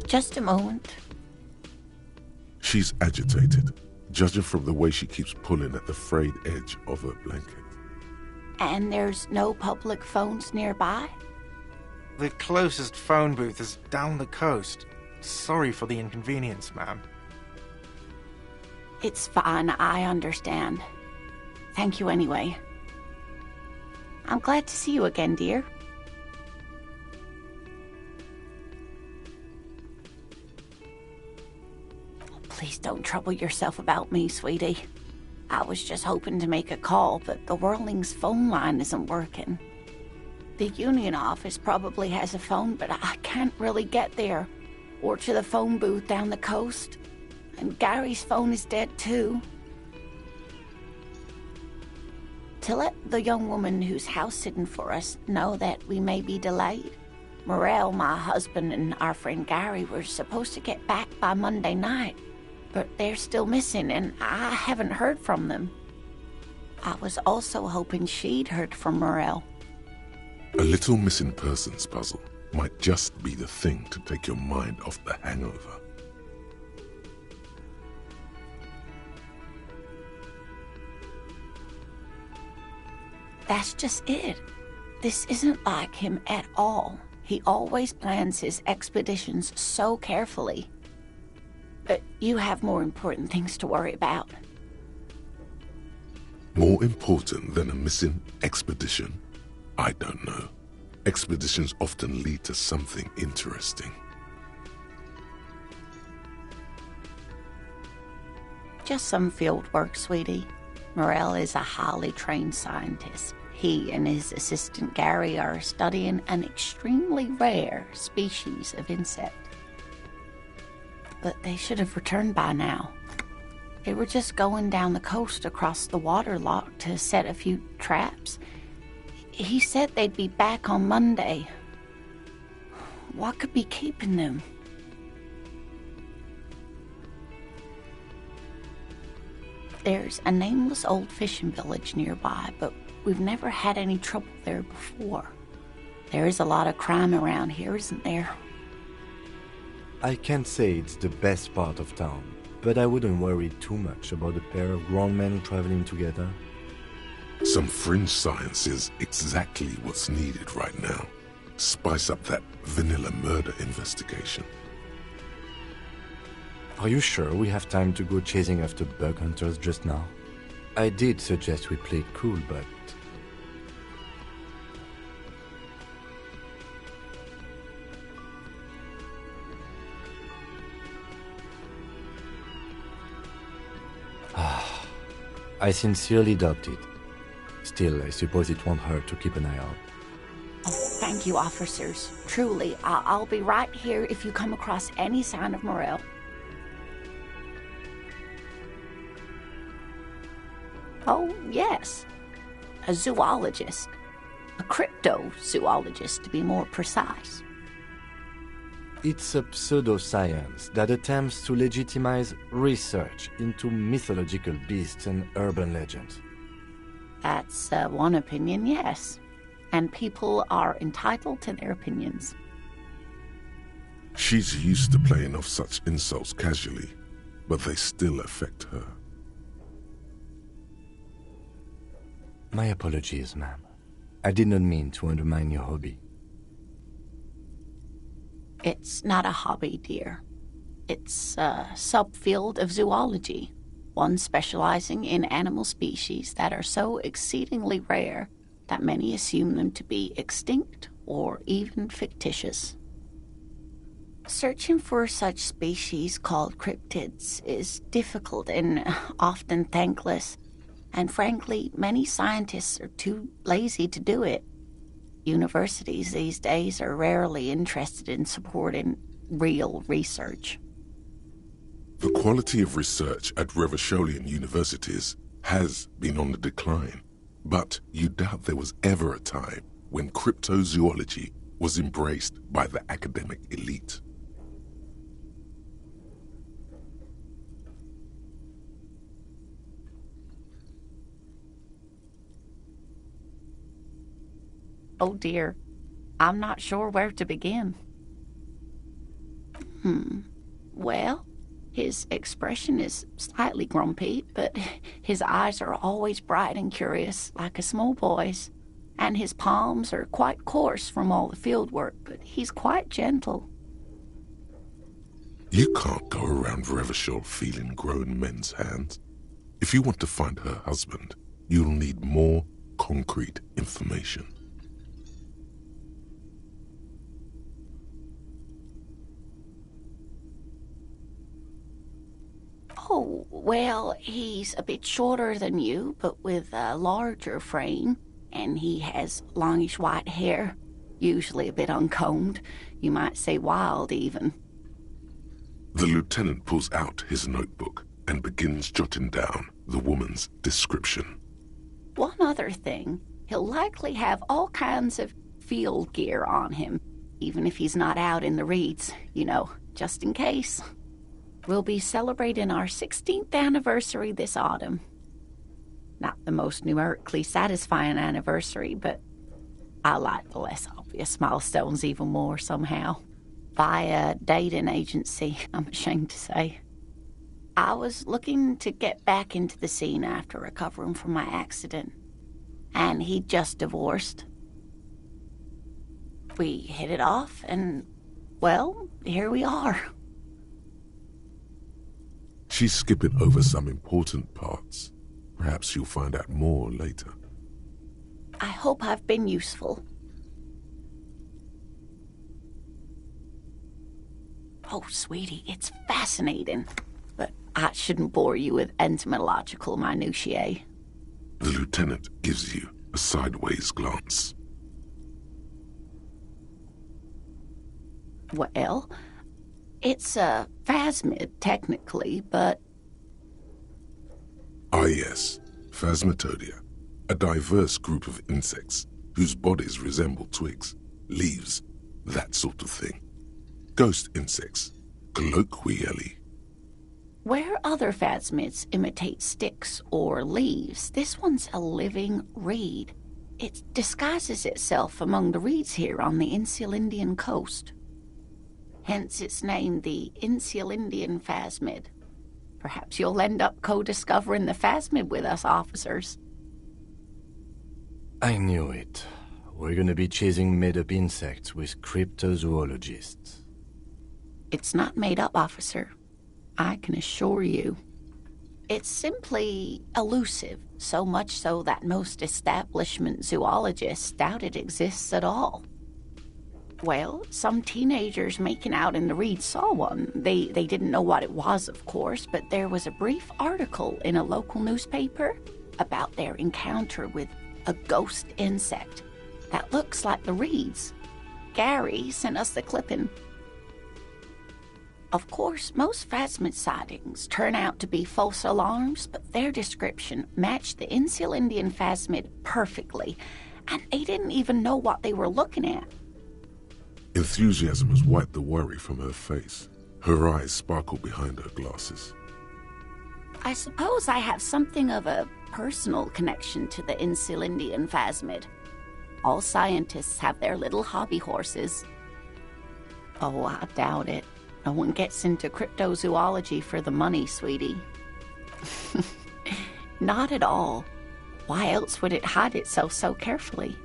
Just a moment. She's agitated, judging from the way she keeps pulling at the frayed edge of her blanket. And there's no public phones nearby? The closest phone booth is down the coast. Sorry for the inconvenience, ma'am. It's fine, I understand. Thank you anyway. I'm glad to see you again, dear. Please don't trouble yourself about me, sweetie. I was just hoping to make a call, but the Whirling's phone line isn't working. The union office probably has a phone, but I can't really get there, or to the phone booth down the coast. And Gary's phone is dead too. To let the young woman who's house-sitting for us know that we may be delayed. Morel, my husband, and our friend Gary were supposed to get back by Monday night. But they're still missing, and I haven't heard from them. I was also hoping she'd heard from Morel. A little missing persons puzzle might just be the thing to take your mind off the hangover. That's just it. This isn't like him at all. He always plans his expeditions so carefully. But you have more important things to worry about. More important than a missing expedition? I don't know. Expeditions often lead to something interesting. Just some field work, sweetie. Morel is a highly trained scientist. He and his assistant Gary are studying an extremely rare species of insect. But they should have returned by now. They were just going down the coast across the water lock to set a few traps. He said they'd be back on Monday. What could be keeping them? There's a nameless old fishing village nearby, but we've never had any trouble there before. There is a lot of crime around here, isn't there? I can't say it's the best part of town, but I wouldn't worry too much about a pair of grown men traveling together. Some fringe science is exactly what's needed right now. Spice up that vanilla murder investigation. Are you sure we have time to go chasing after bug hunters just now? I did suggest we play it cool, but... I sincerely doubt it. Still, I suppose it won't hurt to keep an eye out. Oh, thank you, officers. Truly, I'll be right here if you come across any sign of Morel. Oh, yes. A zoologist. A cryptozoologist, to be more precise. It's a pseudoscience that attempts to legitimize research into mythological beasts and urban legends. That's one opinion, yes. And people are entitled to their opinions. She's used to playing off such insults casually, but they still affect her. My apologies, ma'am. I did not mean to undermine your hobby. It's not a hobby, dear. It's a subfield of zoology, one specializing in animal species that are so exceedingly rare that many assume them to be extinct or even fictitious. Searching for such species called cryptids is difficult and often thankless, and frankly, many scientists are too lazy to do it. Universities these days are rarely interested in supporting real research. The quality of research at Revacholian universities has been on the decline, but you doubt there was ever a time when cryptozoology was embraced by the academic elite. Oh dear, I'm not sure where to begin. Well, his expression is slightly grumpy, but his eyes are always bright and curious, like a small boy's. And his palms are quite coarse from all the field work, but he's quite gentle. You can't go around Revachol feeling grown men's hands. If you want to find her husband, you'll need more concrete information. Oh, well, he's a bit shorter than you, but with a larger frame, and he has longish white hair, usually a bit uncombed. You might say wild, even. The lieutenant pulls out his notebook and begins jotting down the woman's description. One other thing, he'll likely have all kinds of field gear on him, even if he's not out in the reeds, just in case. We'll be celebrating our 16th anniversary this autumn. Not the most numerically satisfying anniversary, but I like the less obvious milestones even more somehow. Via dating agency, I'm ashamed to say. I was looking to get back into the scene after recovering from my accident, and he'd just divorced. We hit it off, and, well, here we are. She's skipping over some important parts. Perhaps you'll find out more later. I hope I've been useful. Oh, sweetie, it's fascinating. But I shouldn't bore you with entomological minutiae. The lieutenant gives you a sideways glance. Well, it's a phasmid, technically, but... Ah yes, Phasmatodia, a diverse group of insects whose bodies resemble twigs, leaves, that sort of thing. Ghost insects, colloquially. Where other phasmids imitate sticks or leaves, this one's a living reed. It disguises itself among the reeds here on the Insulindian coast. Hence its name, the Insulindian phasmid. Perhaps you'll end up co-discovering the phasmid with us, officers. I knew it. We're gonna be chasing made-up insects with cryptozoologists. It's not made up, officer. I can assure you. It's simply elusive, so much so that most establishment zoologists doubt it exists at all. Well, some teenagers making out in the reeds saw one. They didn't know what it was, of course, but there was a brief article in a local newspaper about their encounter with a ghost insect that looks like the reeds. Gary sent us the clipping. Of course, most phasmid sightings turn out to be false alarms, but their description matched the Insul Indian phasmid perfectly, and they didn't even know what they were looking at. Enthusiasm has wiped the worry from her face. Her eyes sparkle behind her glasses. I suppose I have something of a personal connection to the Insul Indian phasmid. All scientists have their little hobby horses. Oh, I doubt it. No one gets into cryptozoology for the money, sweetie. Not at all. Why else would it hide itself so carefully?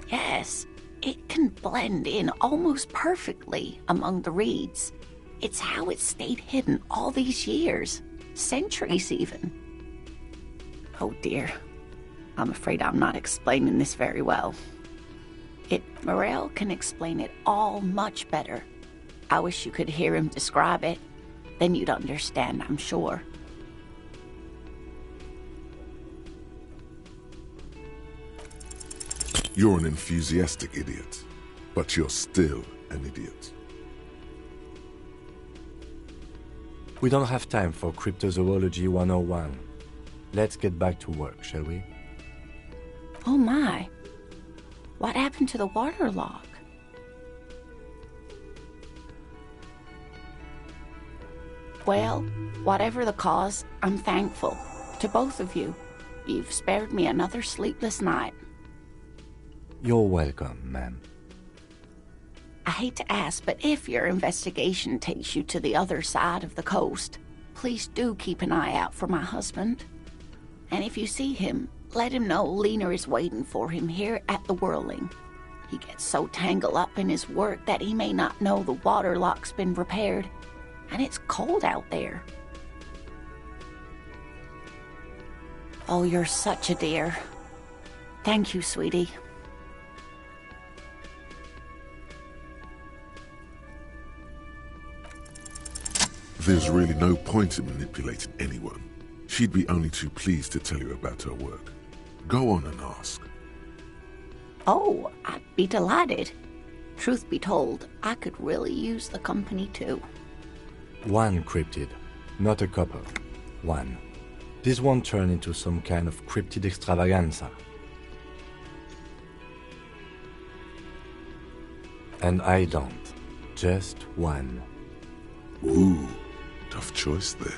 Yes, it can blend in almost perfectly among the reeds. It's how it stayed hidden all these years, centuries even. Oh dear, I'm afraid I'm not explaining this very well. Morel can explain it all much better. I wish you could hear him describe it. Then you'd understand, I'm sure. You're an enthusiastic idiot, but you're still an idiot. We don't have time for Cryptozoology 101. Let's get back to work, shall we? Oh my. What happened to the water lock? Well, whatever the cause, I'm thankful. To both of you. You've spared me another sleepless night. You're welcome, ma'am. I hate to ask, but if your investigation takes you to the other side of the coast, please do keep an eye out for my husband. And if you see him, let him know Lena is waiting for him here at the Whirling. He gets so tangled up in his work that he may not know the water lock's been repaired, and it's cold out there. Oh, you're such a dear. Thank you, sweetie. There's really no point in manipulating anyone. She'd be only too pleased to tell you about her work. Go on and ask. Oh, I'd be delighted. Truth be told, I could really use the company too. One cryptid, not a couple. One. This won't turn into some kind of cryptid extravaganza. And I don't. Just one. Ooh, tough choice there.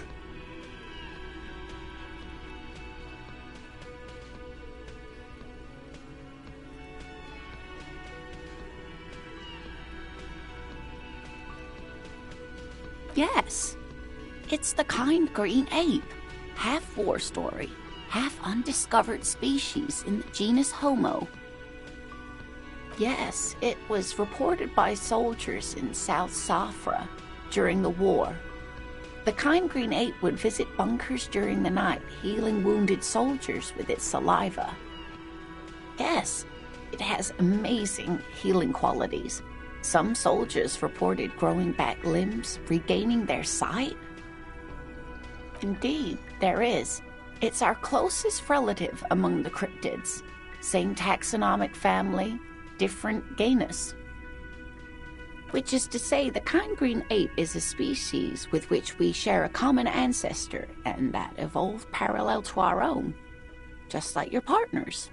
Yes, it's the kind green ape. Half war story, half undiscovered species in the genus Homo. Yes, it was reported by soldiers in South Safra during the war. The kind green ape would visit bunkers during the night, healing wounded soldiers with its saliva. Yes, it has amazing healing qualities. Some soldiers reported growing back limbs, regaining their sight. Indeed, there is. It's our closest relative among the cryptids. Same taxonomic family, different genus. Which is to say, the kind green ape is a species with which we share a common ancestor and that evolved parallel to our own, just like your partners.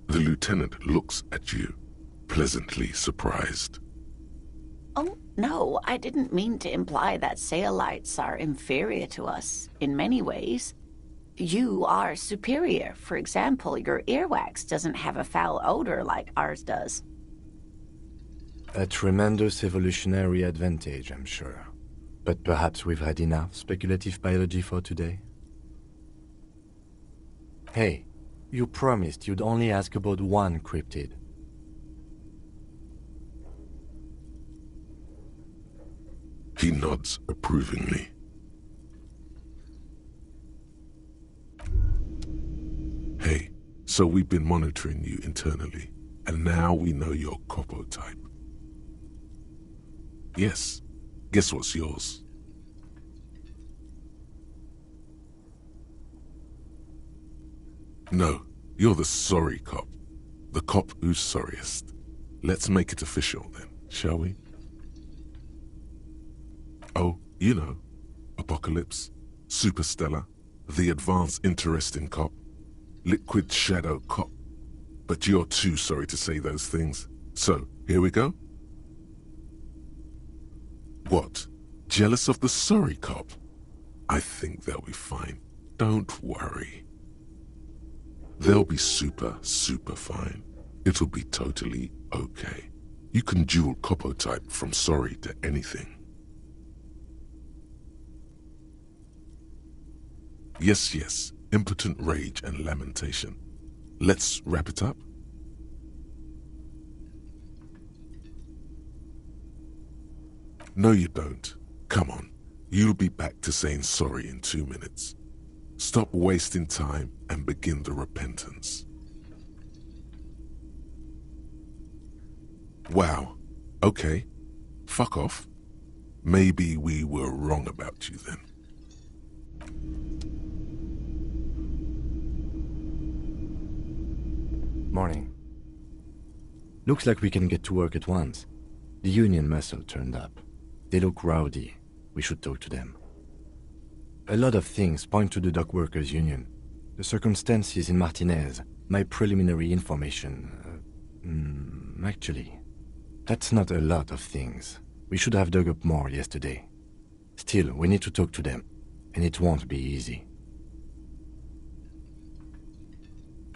The lieutenant looks at you, pleasantly surprised. Oh, no, I didn't mean to imply that Saelites are inferior to us in many ways. You are superior. For example, your earwax doesn't have a foul odor like ours does. A tremendous evolutionary advantage, I'm sure. But perhaps we've had enough speculative biology for today? Hey, you promised you'd only ask about one cryptid. He nods approvingly. Hey, so we've been monitoring you internally, and now we know your Copo type. Yes, guess what's yours? No, you're the sorry cop. The cop who's sorriest. Let's make it official then, shall we? Oh, you know, Apocalypse, Superstellar, the advanced interesting cop, Liquid Shadow cop. But you're too sorry to say those things. So, here we go? What? Jealous of the sorry cop? I think they'll be fine. Don't worry. They'll be super fine. It'll be totally okay. You can dual Copo type from sorry to anything. Yes, impotent rage and lamentation. Let's wrap it up. No, you don't. Come on. You'll be back to saying sorry in 2 minutes. Stop wasting time and begin the repentance. Wow. Okay. Fuck off. Maybe we were wrong about you then. Morning. Looks like we can get to work at once. The Union muscle turned up. They look rowdy. We should talk to them. A lot of things point to the dock workers' union. The circumstances in Martinez, my preliminary information. Actually, that's not a lot of things. We should have dug up more yesterday. Still, we need to talk to them, and it won't be easy.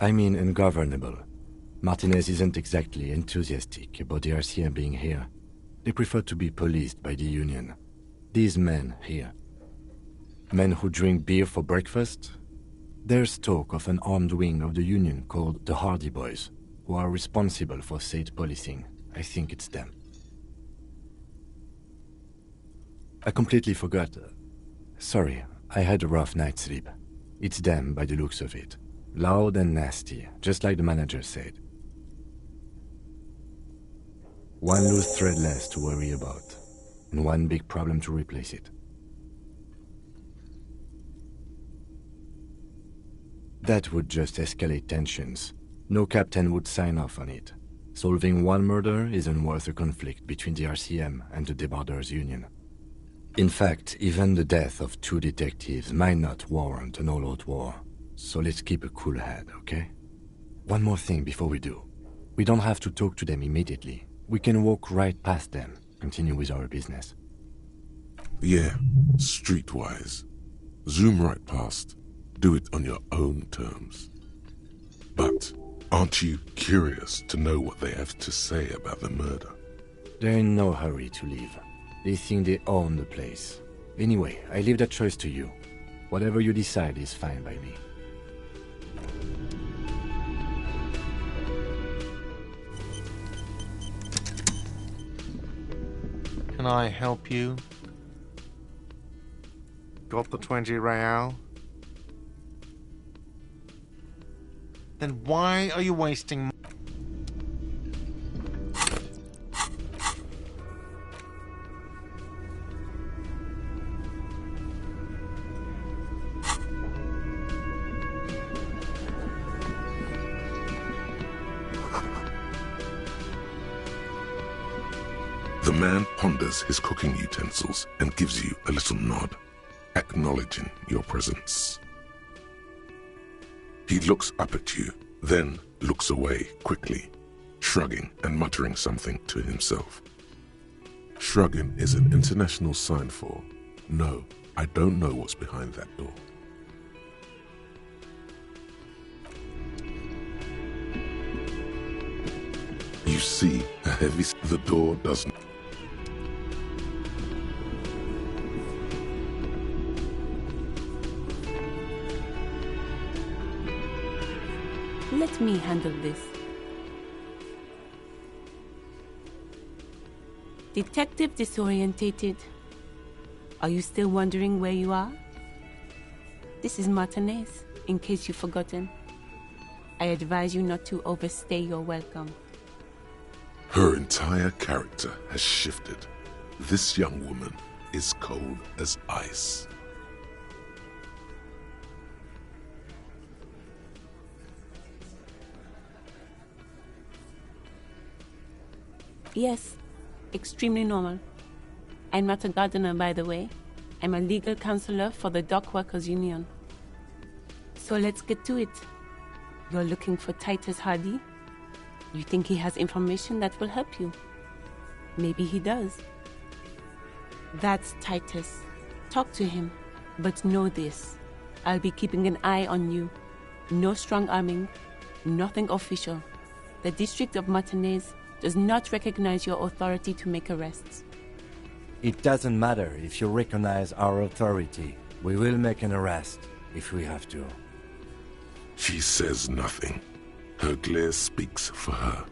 I mean ungovernable. Martinez isn't exactly enthusiastic about the RCM being here. They prefer to be policed by the Union. These men here. Men who drink beer for breakfast? There's talk of an armed wing of the Union called the Hardy Boys, who are responsible for state policing. I think it's them. I completely forgot. Sorry, I had a rough night's sleep. It's them by the looks of it. Loud and nasty, just like the manager said. One loose thread less to worry about, and one big problem to replace it. That would just escalate tensions. No captain would sign off on it. Solving one murder isn't worth a conflict between the RCM and the Debarders' Union. In fact, even the death of 2 detectives might not warrant an all-out war. So let's keep a cool head, okay? One more thing before we do. We don't have to talk to them immediately. We can walk right past them, continue with our business. Yeah, streetwise. Zoom right past. Do it on your own terms. But aren't you curious to know what they have to say about the murder? They're in no hurry to leave. They think they own the place. Anyway, I leave that choice to you. Whatever you decide is fine by me. Can I help you? Got the 20 real? Then why are you wasting? The man ponders his cooking utensils and gives you a little nod, acknowledging your presence. He looks up at you, then looks away quickly, shrugging and muttering something to himself. Shrugging is an international sign for, no, I don't know what's behind that door. You see a heavy... The door doesn't... let me handle this. Detective Disorientated, are you still wondering where you are? This is Martinez, in case you've forgotten. I advise you not to overstay your welcome. Her entire character has shifted. This young woman is cold as ice. Yes, extremely normal. I'm not a gardener, by the way. I'm a legal counselor for the Dock Workers Union. So let's get to it. You're looking for Titus Hardy? You think he has information that will help you? Maybe he does. That's Titus. Talk to him. But know this. I'll be keeping an eye on you. No strong arming. Nothing official. The District of Martinez does not recognize your authority to make arrests. It doesn't matter if you recognize our authority. We will make an arrest if we have to. She says nothing. Her glare speaks for her.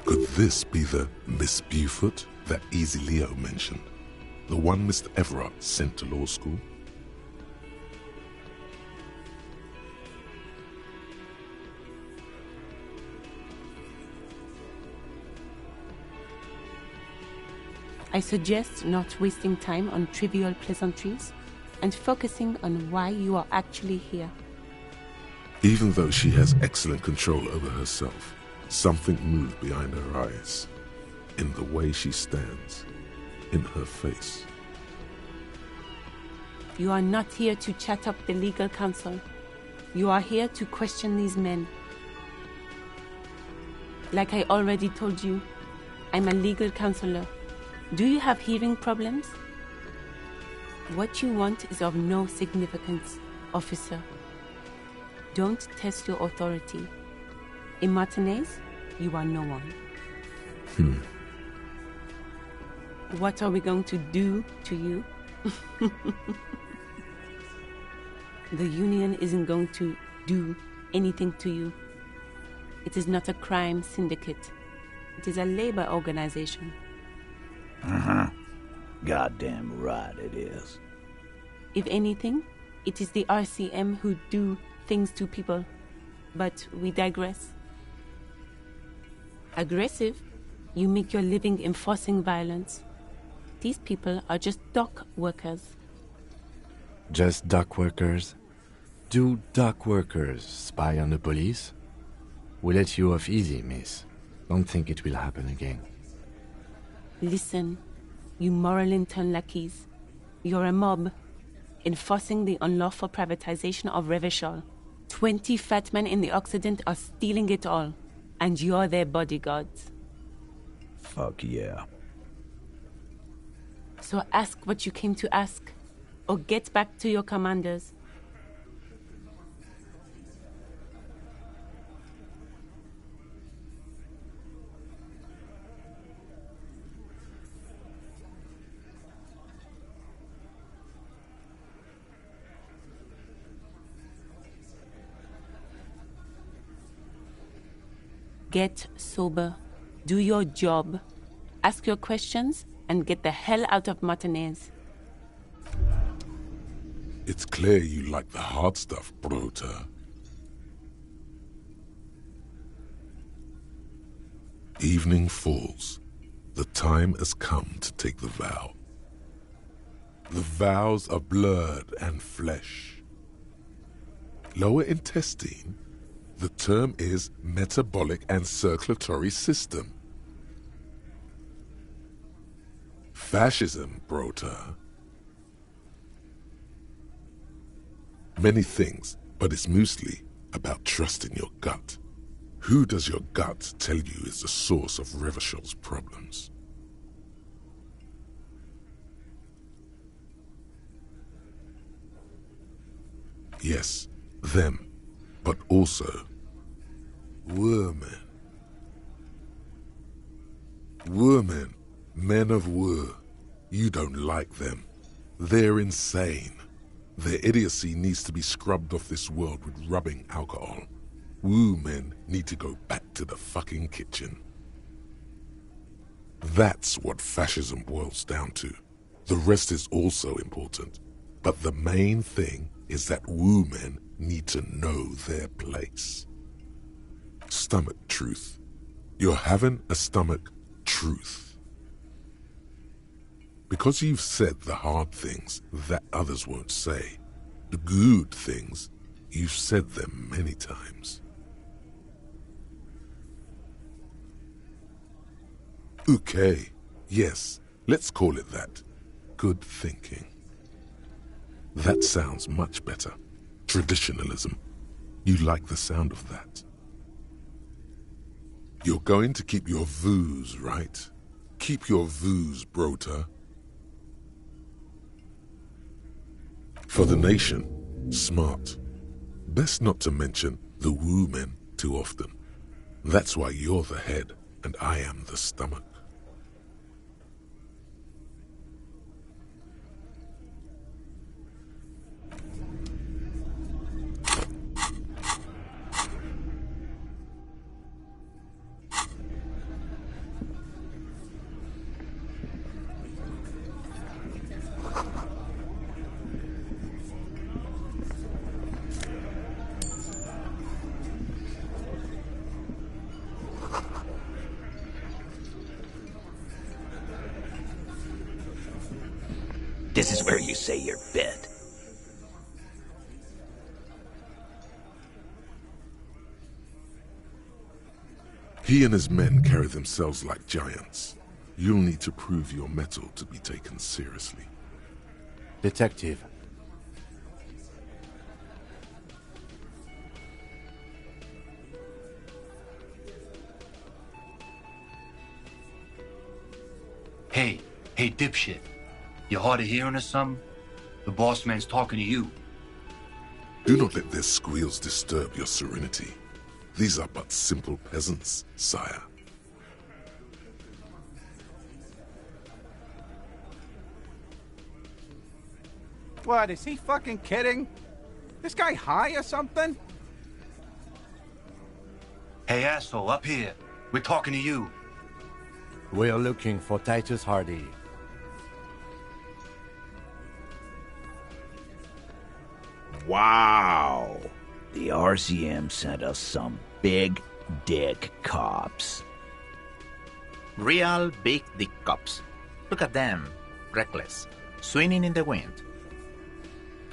Could this be the Miss Beaufort that Easy Leo mentioned? The one Mr. Everard sent to law school? I suggest not wasting time on trivial pleasantries and focusing on why you are actually here. Even though she has excellent control over herself, something moved behind her eyes, in the way she stands, in her face. You are not here to chat up the legal counsel. You are here to question these men. Like I already told you, I'm a legal counselor. Do you have hearing problems? What you want is of no significance, officer. Don't test your authority. In Martinez, you are no one. What are we going to do to you? The union isn't going to do anything to you. It is not a crime syndicate. It is a labor organization. Goddamn right it is. If anything, it is the RCM who do things to people. But we digress. Aggressive, you make your living enforcing violence. These people are just dock workers. Just dock workers? Do dock workers spy on the police? We let you off easy, miss. Don't think it will happen again. Listen, you moral intern lackeys. You're a mob, enforcing the unlawful privatization of Revachol. 20 fat men in the Occident are stealing it all, and you're their bodyguards. Fuck yeah. So ask what you came to ask, or get back to your commanders. Get sober. Do your job. Ask your questions and get the hell out of Martinez. It's clear you like the hard stuff, Brota. Evening falls. The time has come to take the vow. The vows are blood and flesh. Lower intestine? The term is metabolic and circulatory system. Fascism, Brota. Many things, but it's mostly about trusting your gut. Who does your gut tell you is the source of Revachol's problems? Yes, them, but also women. Women, men of war. You don't like them. They're insane. Their idiocy needs to be scrubbed off this world with rubbing alcohol. Woo men need to go back to the fucking kitchen. That's what fascism boils down to. The rest is also important. But the main thing is that woo men need to know their place. Stomach truth. You're having a stomach truth. Because you've said the hard things that others won't say, the good things, you've said them many times. Okay, yes, let's call it that. Good thinking. That sounds much better. Traditionalism. You like the sound of that. You're going to keep your vooz, right? Keep your vooz, Brota. For the nation, smart. Best not to mention the woo men too often. That's why you're the head and I am the stomach. This is where you say your bid. He and his men carry themselves like giants. You'll need to prove your mettle to be taken seriously. Detective. Hey, dipshit. You hard of hearing or something? The boss man's talking to you. Do not let their squeals disturb your serenity. These are but simple peasants, sire. What, is he fucking kidding? This guy high or something? Hey, asshole, up here. We're talking to you. We're looking for Titus Hardy. Wow. The RCM sent us some big dick cops. Real big dick cops. Look at them. Reckless. Swinging in the wind.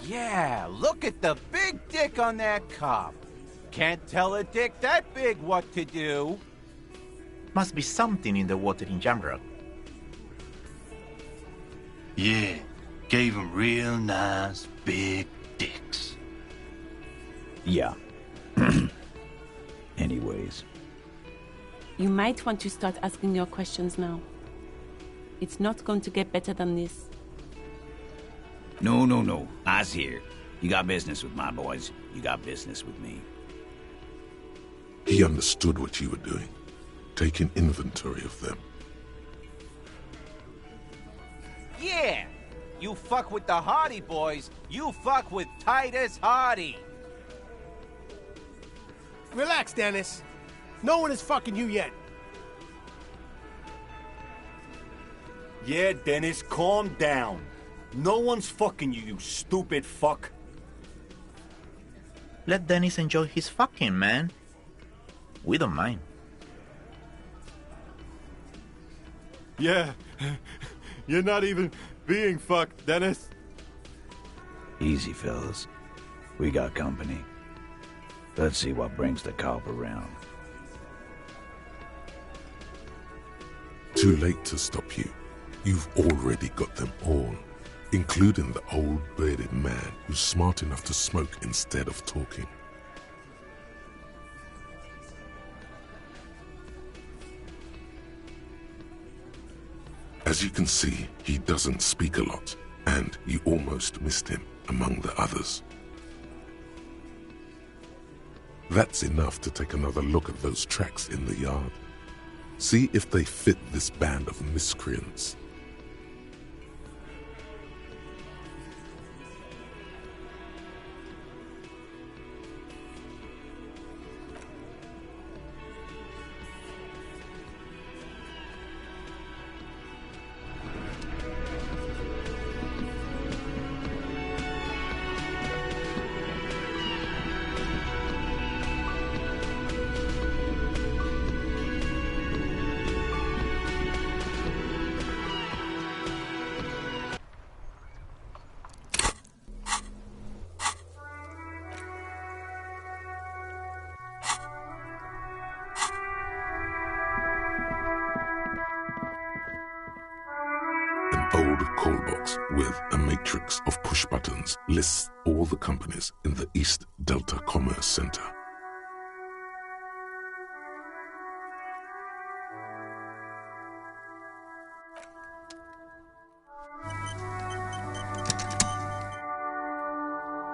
Yeah, look at the big dick on that cop. Can't tell a dick that big what to do. Must be something in the water in Jamrock. Yeah, gave him real nice big dicks. Yeah. Anyways. You might want to start asking your questions now. It's not going to get better than this. No. I's here. You got business with my boys. You got business with me. He understood what you were doing, taking inventory of them. Yeah! You fuck with the Hardy boys, you fuck with Titus Hardy. Relax, Dennis. No one is fucking you yet. Yeah, Dennis, calm down. No one's fucking you, you stupid fuck. Let Dennis enjoy his fucking, man. We don't mind. Yeah, you're not even being fucked, Dennis. Easy, fellas. We got company. Let's see what brings the cop around. Too late to stop you. You've already got them all, including the old bearded man who's smart enough to smoke instead of talking. As you can see, he doesn't speak a lot, and you almost missed him among the others. That's enough to take another look at those tracks in the yard. See if they fit this band of miscreants. old call box with a matrix of push buttons lists all the companies in the East Delta Commerce Center.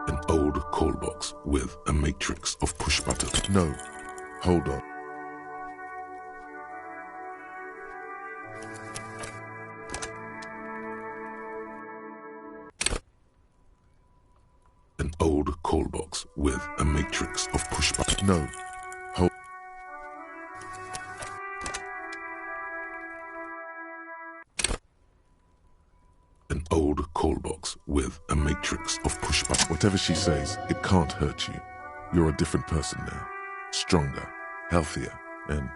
An old call box with a matrix of push buttons. No, hold on. An old call box with a matrix of push buttons. No, hold. An old call box with a matrix of push buttons. Whatever she says, it can't hurt you. You're a different person now. Stronger, healthier, and...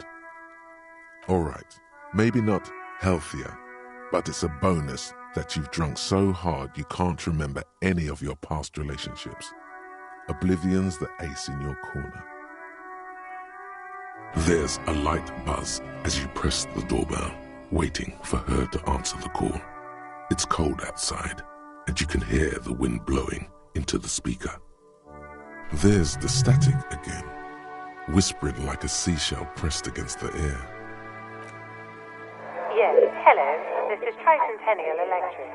Alright, maybe not healthier, but it's a bonus that you've drunk so hard you can't remember any of your past relationships. Oblivion's the ace in your corner. There's a light buzz as you press the doorbell, waiting for her to answer the call. It's cold outside, and you can hear the wind blowing into the speaker. There's the static again, whispering like a seashell pressed against the air. Yes, hello. This is Tricentennial Electric.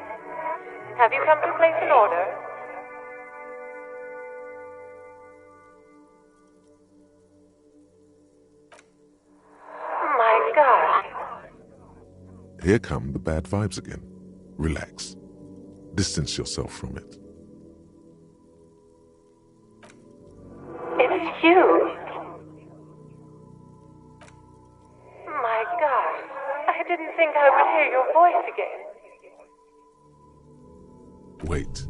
Have you come to place an order? My God. Here come the bad vibes again. Relax. Distance yourself from it. It's you. My God. I didn't think I would hear your voice again. Wait,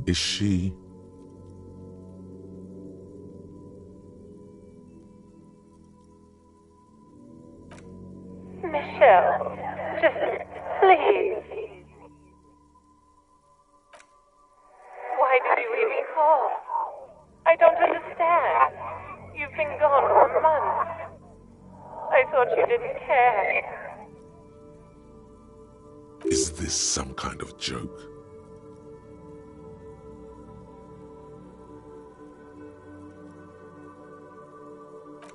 is she... Michelle, just please. Why did you even call? I don't understand. You've been gone for months. I thought you didn't care. Is this some kind of joke?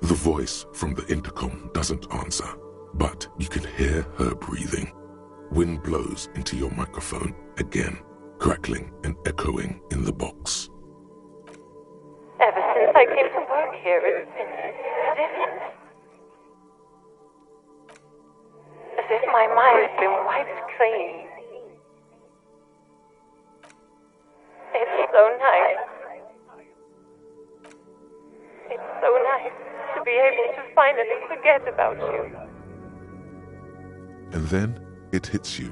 The voice from the intercom doesn't answer, but you can hear her breathing. Wind blows into your microphone again, crackling and echoing in the box. Ever since I came to work here, it's been different. As if my mind's been wiped clean. It's so nice. It's so nice to be able to finally forget about you. And then it hits you.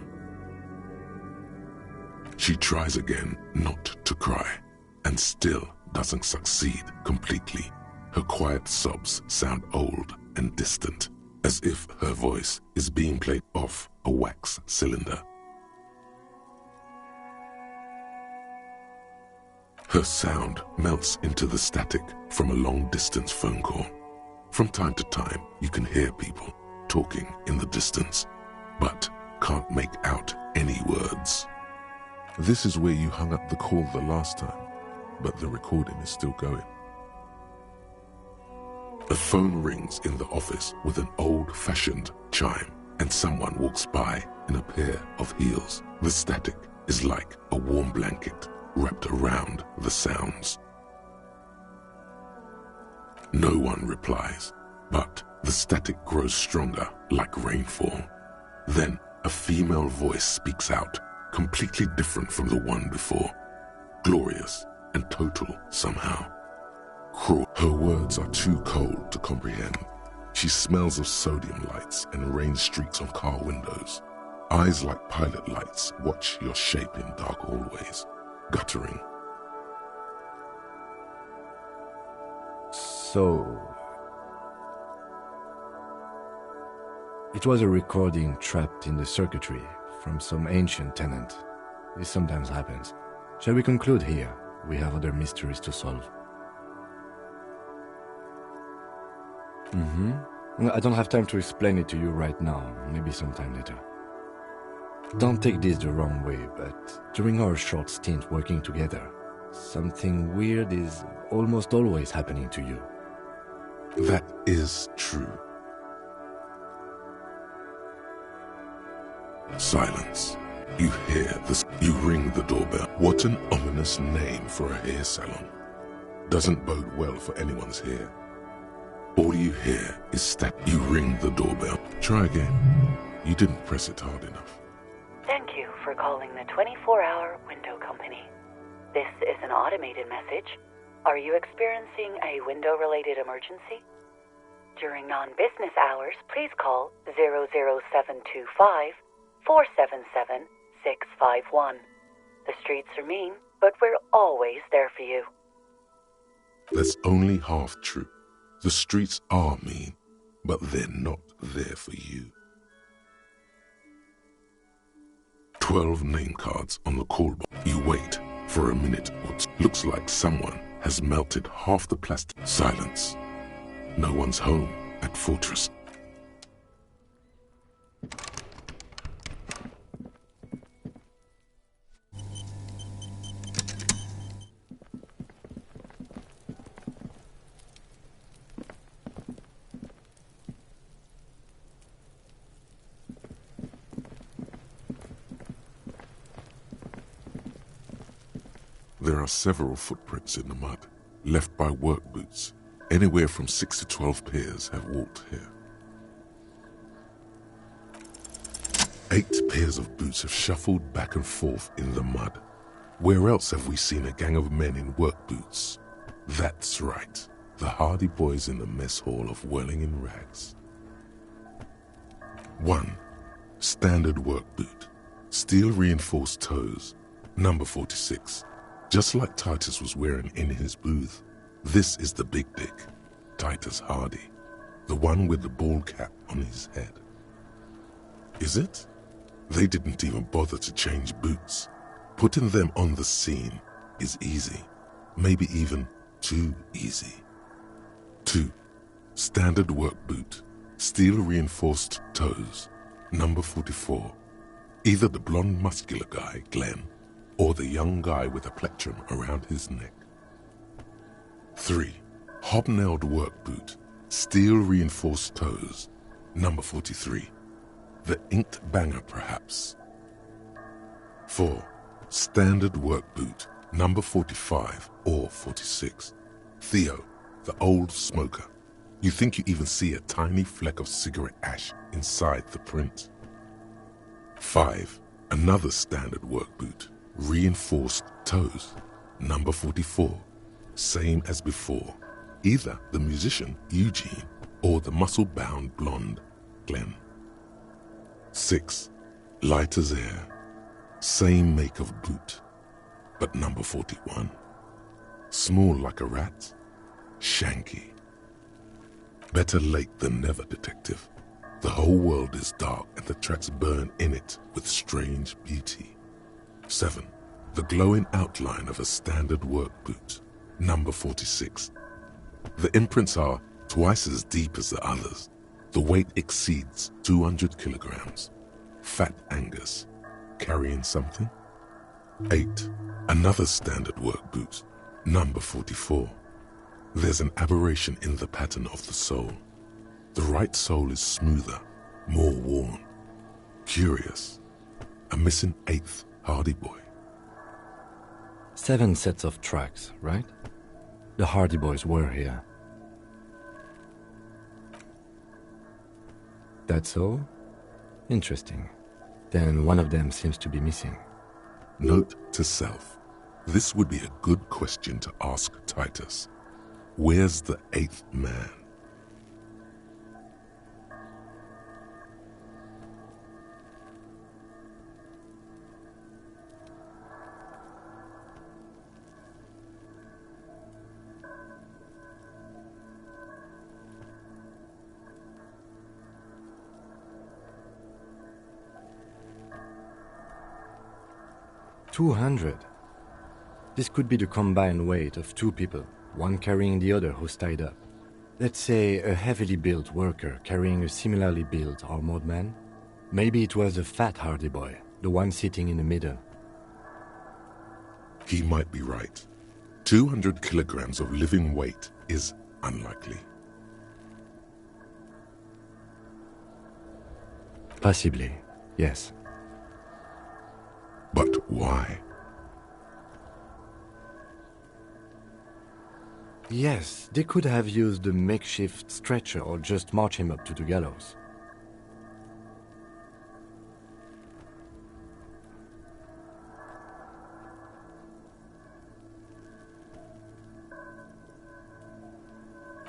She tries again not to cry, and still doesn't succeed completely. Her quiet sobs sound old and distant, as if her voice is being played off a wax cylinder. Her sound melts into the static from a long-distance phone call. From time to time, you can hear people talking in the distance, but can't make out any words. This is where you hung up the call the last time, but the recording is still going. A phone rings in the office with an old-fashioned chime, and someone walks by in a pair of heels. The static is like a warm blanket wrapped around the sounds. No one replies, but the static grows stronger like rainfall. Then a female voice speaks out, completely different from the one before. Glorious and total somehow. Cruel. Her words are too cold to comprehend. She smells of sodium lights and rain streaks on car windows. Eyes like pilot lights watch your shape in dark hallways, guttering. So... it was a recording trapped in the circuitry from some ancient tenant. This sometimes happens. Shall we conclude here? We have other mysteries to solve. I don't have time to explain it to you right now. Maybe sometime later. Don't take this the wrong way, but during our short stint working together, something weird is almost always happening to you. That is true. Silence. You hear this. You ring the doorbell. What an ominous name for a hair salon. Doesn't bode well for anyone's hair. All you hear is step. You ring the doorbell. Try again. You didn't press it hard enough. Thank you for calling the 24-hour window company. This is an automated message. Are you experiencing a window-related emergency? During non-business hours, please call 00725 477 651. The streets are mean, but we're always there for you. That's only half true. The streets are mean, but they're not there for you. 12 name cards on the call box. You wait for a minute or two. Looks like someone has melted half the plastic. Silence. No one's home at Fortress. There are several footprints in the mud, left by work boots. Anywhere from 6 to 12 pairs have walked here. 8 pairs of boots have shuffled back and forth in the mud. Where else have we seen a gang of men in work boots? That's right, the hardy boys in the mess hall of whirling in rags. 1. Standard work boot. Steel reinforced toes. Number 46. Just like Titus was wearing in his booth. This is the big dick, Titus Hardy, the one with the ball cap on his head. Is it? They didn't even bother to change boots. Putting them on the scene is easy, maybe even too easy. 2. Standard work boot, steel reinforced toes, number 44. Either the blonde muscular guy, Glenn, or the young guy with a plectrum around his neck. 3. Hobnailed work boot, steel reinforced toes, number 43. The inked banger, perhaps. 4. Standard work boot, number 45 or 46. Theo, the old smoker. You think you even see a tiny fleck of cigarette ash inside the print. 5. Another standard work boot, reinforced toes, number 44. Same as before, either the musician, Eugene, or the muscle-bound blonde, Glenn. 6. Light as air, same make of boot, but number 41. Small like a rat, shanky. Better late than never, detective. The whole world is dark and the tracks burn in it with strange beauty. 7. The glowing outline of a standard work boot, number 46. The imprints are twice as deep as the others. The weight exceeds 200 kilograms. Fat Angus, carrying something. 8. Another standard work boot, number 44. There's an aberration in the pattern of the sole. The right sole is smoother, more worn. Curious. A missing 8th Hardy boy. 7 sets of tracks, right? The Hardy Boys were here. That's all? Interesting. Then one of them seems to be missing. Note to self. This would be a good question to ask Titus. Where's the 8th man? $200. This could be the combined weight of 2 people, one carrying the other who's tied up. Let's say a heavily built worker carrying a similarly built armored man. Maybe it was a fat Hardy boy, the one sitting in the middle. He might be right. 200 kilograms of living weight is unlikely. Possibly, yes. But why? Yes, they could have used a makeshift stretcher or just march him up to the gallows.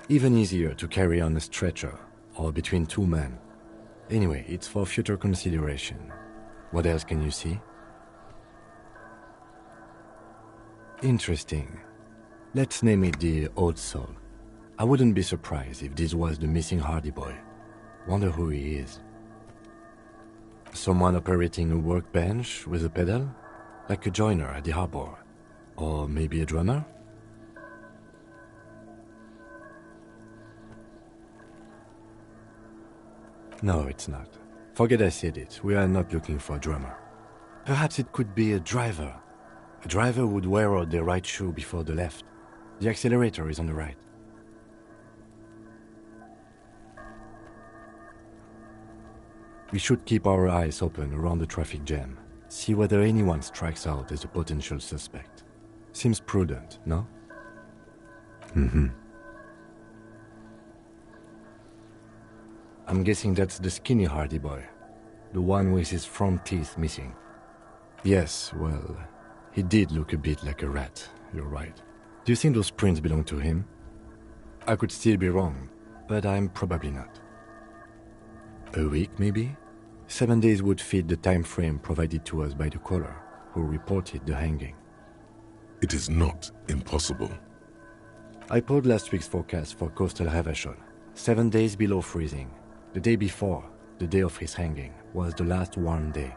Even easier to carry on a stretcher, or between two men. Anyway, it's for future consideration. What else can you see? Interesting. Let's name it the Old Soul. I wouldn't be surprised if this was the missing Hardy boy. Wonder who he is. Someone operating a workbench with a pedal? Like a joiner at the harbor. Or maybe a drummer? No, it's not. Forget I said it. We are not looking for a drummer. Perhaps it could be a driver. A driver would wear out their right shoe before the left. The accelerator is on the right. We should keep our eyes open around the traffic jam. See whether anyone strikes out as a potential suspect. Seems prudent, no? Mm-hmm. I'm guessing that's the skinny Hardy boy. The one with his front teeth missing. Yes, well, he did look a bit like a rat, you're right. Do you think those prints belong to him? I could still be wrong, but I'm probably not. A week, maybe? 7 days would fit the time frame provided to us by the caller, who reported the hanging. It is not impossible. I pulled last week's forecast for coastal Havashol. 7 days below freezing. The day before, the day of his hanging, was the last warm day.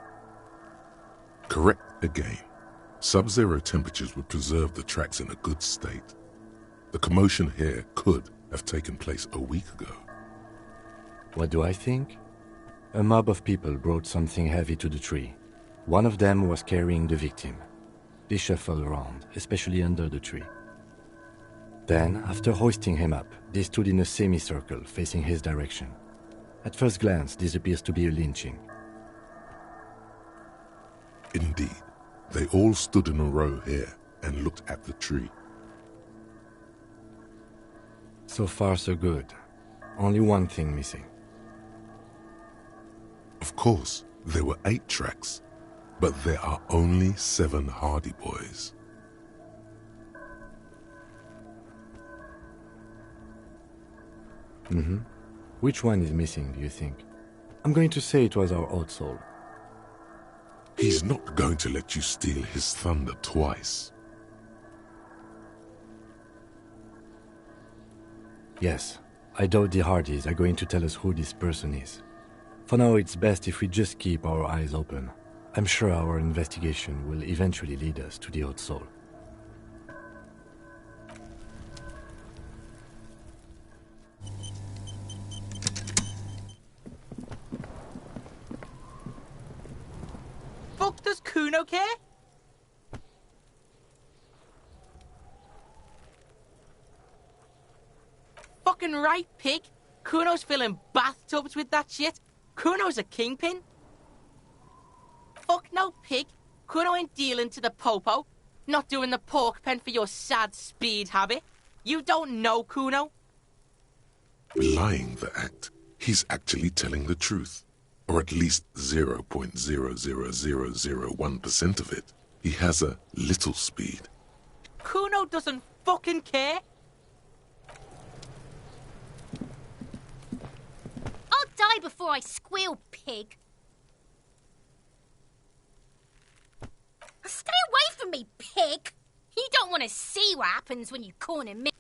Correct again. Sub-zero temperatures would preserve the tracks in a good state. The commotion here could have taken place a week ago. What do I think? A mob of people brought something heavy to the tree. One of them was carrying the victim. They shuffled around, especially under the tree. Then, after hoisting him up, they stood in a semicircle facing his direction. At first glance, this appears to be a lynching. Indeed. They all stood in a row here and looked at the tree. So far, so good. Only one thing missing. Of course, there were 8 tracks, but there are only 7 Hardy boys. Mm-hmm. Which one is missing, do you think? I'm going to say it was our Old Soul. He's not going to let you steal his thunder twice. Yes, I doubt the Hardys are going to tell us who this person is. For now, it's best if we just keep our eyes open. I'm sure our investigation will eventually lead us to the Old Soul. Fuck, does Kuno care? Fucking right, pig. Kuno's filling bathtubs with that shit. Kuno's a kingpin. Fuck no, pig. Kuno ain't dealing to the popo. Not doing the pork pen for your sad speed habit. You don't know Kuno. Belying the act, he's actually telling the truth. Or at least 0.00001% of it. He has a little speed. Kuno doesn't fucking care. I'll die before I squeal, pig. Stay away from me, pig. You don't want to see what happens when you corner me.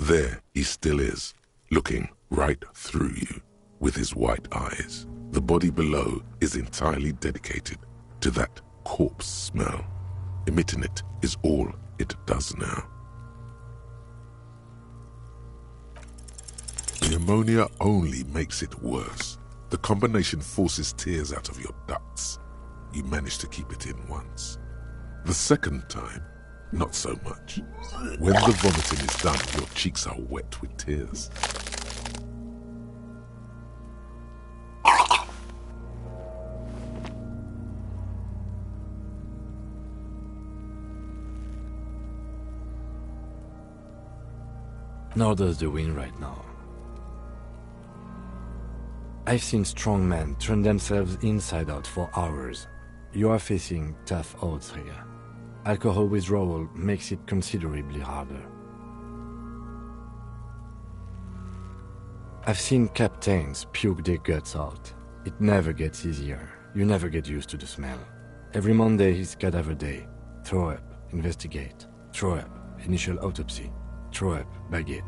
There he still is, looking right through you with his white eyes. The body below is entirely dedicated to that corpse smell. Emitting it is all it does now. The ammonia only makes it worse. The combination forces tears out of your ducts. You manage to keep it in once. The second time, not so much. When the vomiting is done, your cheeks are wet with tears. Nor does the wind right now. I've seen strong men turn themselves inside out for hours. You are facing tough odds here. Alcohol withdrawal makes it considerably harder. I've seen captains puke their guts out. It never gets easier. You never get used to the smell. Every Monday is cadaver day. Throw up, investigate. Throw up, initial autopsy. Throw up, baguette.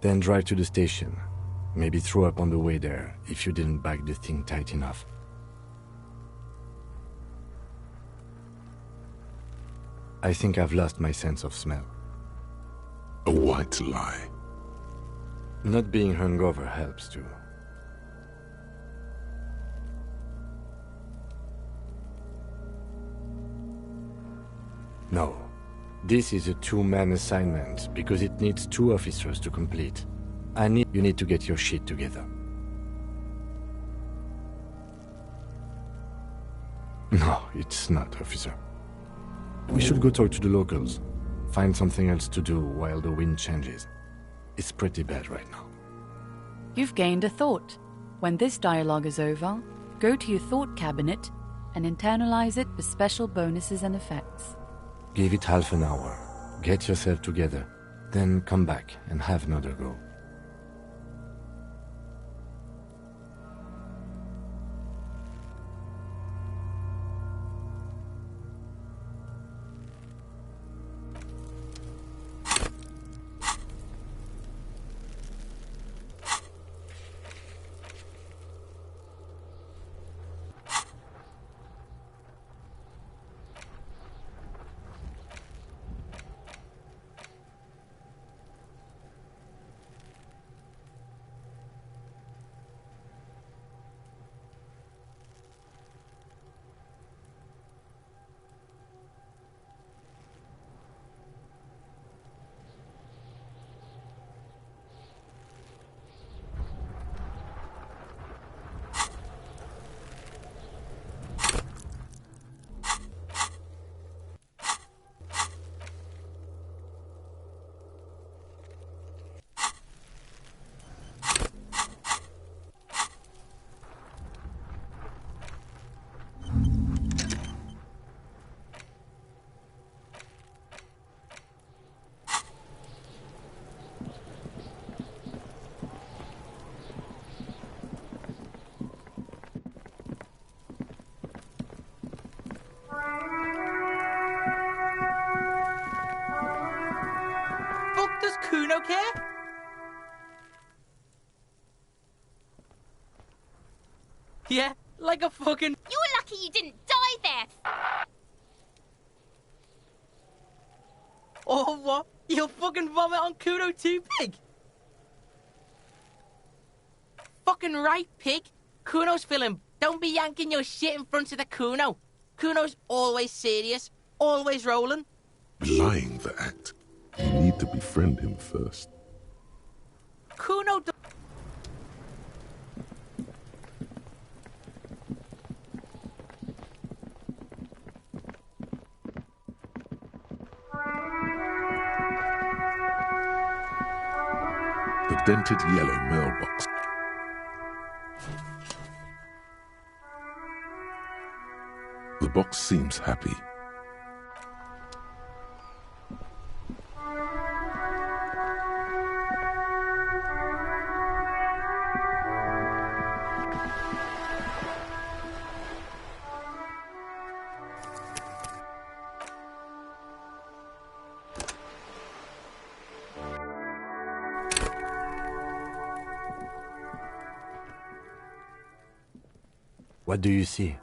Then drive to the station. Maybe throw up on the way there if you didn't bag the thing tight enough. I think I've lost my sense of smell. A white lie. Not being hungover helps too. No. This is a two-man assignment because it needs 2 officers to complete. You need to get your shit together. No, it's not, officer. We should go talk to the locals. Find something else to do while the wind changes. It's pretty bad right now. You've gained a thought. When this dialogue is over, go to your thought cabinet and internalize it with special bonuses and effects. Give it half an hour. Get yourself together. Then come back and have another go. Kuno care? Yeah, like a fucking... You're lucky you didn't die there. Oh, what? You'll fucking vomit on Kuno too, Pig? Fucking right, Pig. Kuno's feeling... Don't be yanking your shit in front of the Kuno. Kuno's always serious, always rolling. Belying the act. You need to befriend him first. Kuno... The dented yellow mailbox. The box seems happy. What do you see?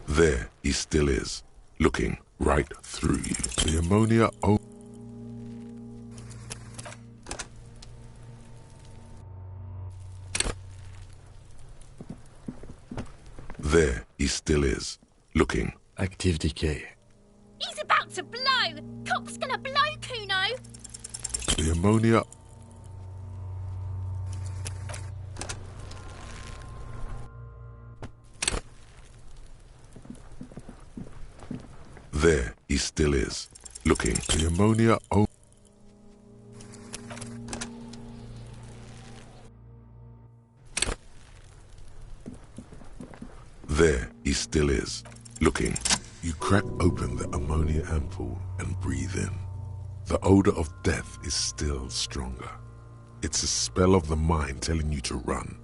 There he still is, looking right through you. The ammonia... There he still is, looking... Active decay. He's about to blow. Cock's gonna blow, Kuno. The ammonia... There he still is, looking. The ammonia... There he still is, looking. You crack open the ammonia ampoule and breathe in. The odor of death is still stronger. It's a spell of the mind telling you to run,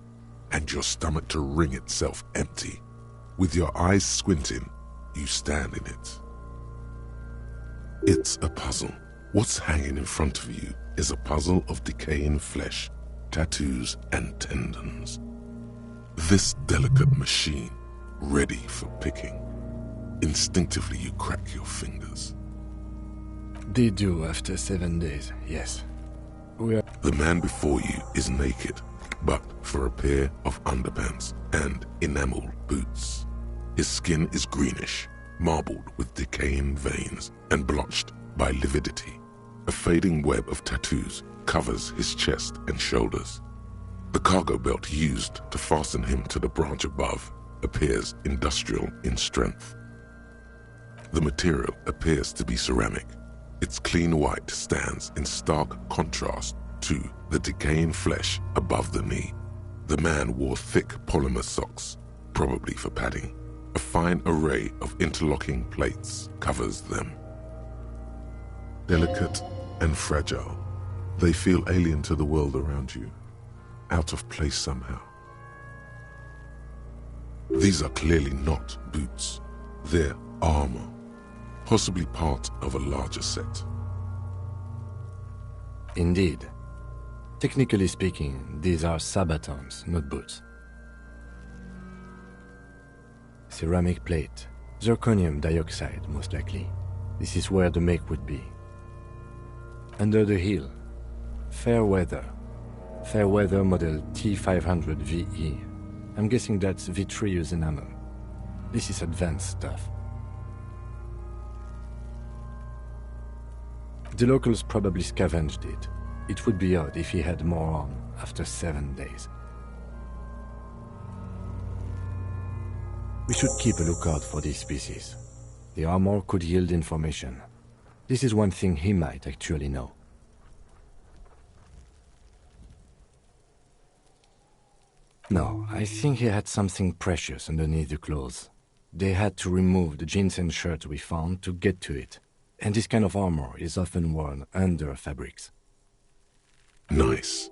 and your stomach to wring itself empty. With your eyes squinting, you stand in it. It's a puzzle. What's hanging in front of you is a puzzle of decaying flesh, tattoos, and tendons. This delicate machine, ready for picking. Instinctively, you crack your fingers. They do after 7 days, yes. The man before you is naked, but for a pair of underpants and enamel boots. His skin is greenish, marbled with decaying veins and blotched by lividity. A fading web of tattoos covers his chest and shoulders. The cargo belt used to fasten him to the branch above appears industrial in strength. The material appears to be ceramic. Its clean white stands in stark contrast to the decaying flesh above the knee. The man wore thick polymer socks, probably for padding. A fine array of interlocking plates covers them. Delicate and fragile, they feel alien to the world around you, out of place somehow. These are clearly not boots. They're armor, possibly part of a larger set. Indeed. Technically speaking, these are sabatons, not boots. Ceramic plate. Zirconium dioxide, most likely. This is where the make would be. Under the heel. Fair weather. Fair weather model T500 VE. I'm guessing that's vitreous enamel. This is advanced stuff. The locals probably scavenged it. It would be odd if he had more on after 7 days. We should keep a lookout for these species. The armor could yield information. This is one thing he might actually know. No, I think he had something precious underneath the clothes. They had to remove the jeans and shirt we found to get to it. And this kind of armor is often worn under fabrics. Nice.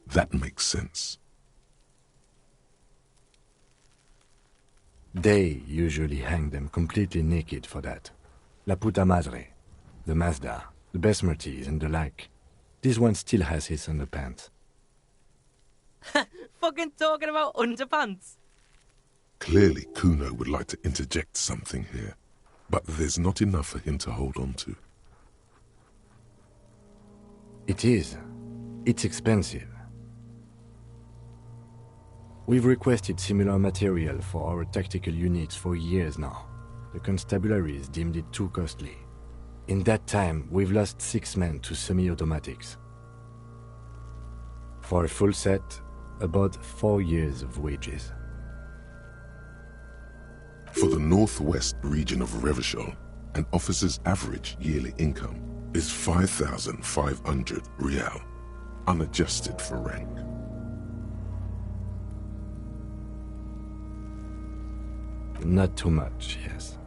That makes sense. They usually hang them completely naked for that. La puta madre, the Mazda, the Besmerties and the like. This one still has his underpants. Fucking talking about underpants. Clearly, Kuno would like to interject something here, but there's not enough for him to hold on to. It is. It's expensive. We've requested similar material for our tactical units for years now. The constabularies deemed it too costly. In that time, we've lost 6 men to semi-automatics. For a full set, about 4 years of wages. For the northwest region of Revachol, an officer's average yearly income is 5,500 real, unadjusted for rank. Not too much, yes.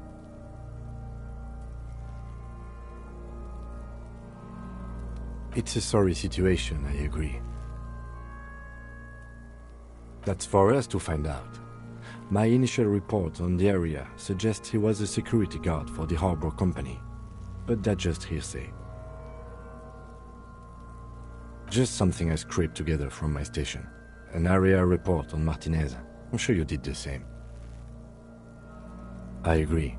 It's a sorry situation, I agree. That's for us to find out. My initial report on the area suggests he was a security guard for the harbor company, but that's just hearsay. Just something I scraped together from my station. An area report on Martinez. I'm sure you did the same. I agree.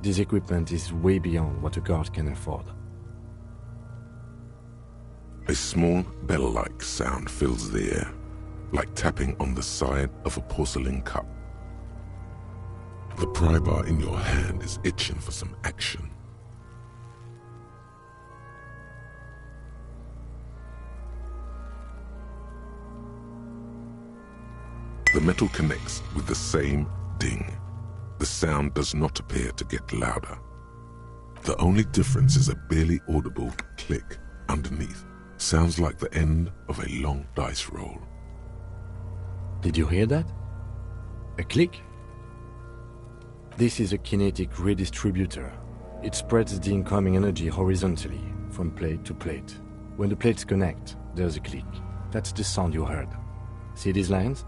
This equipment is way beyond what a guard can afford. A small bell-like sound fills the air, like tapping on the side of a porcelain cup. The pry bar in your hand is itching for some action. The metal connects with the same ding. The sound does not appear to get louder. The only difference is a barely audible click underneath. Sounds like the end of a long dice roll. Did you hear that? A click? This is a kinetic redistributor. It spreads the incoming energy horizontally, from plate to plate. When the plates connect, there's a click. That's the sound you heard. See these lines?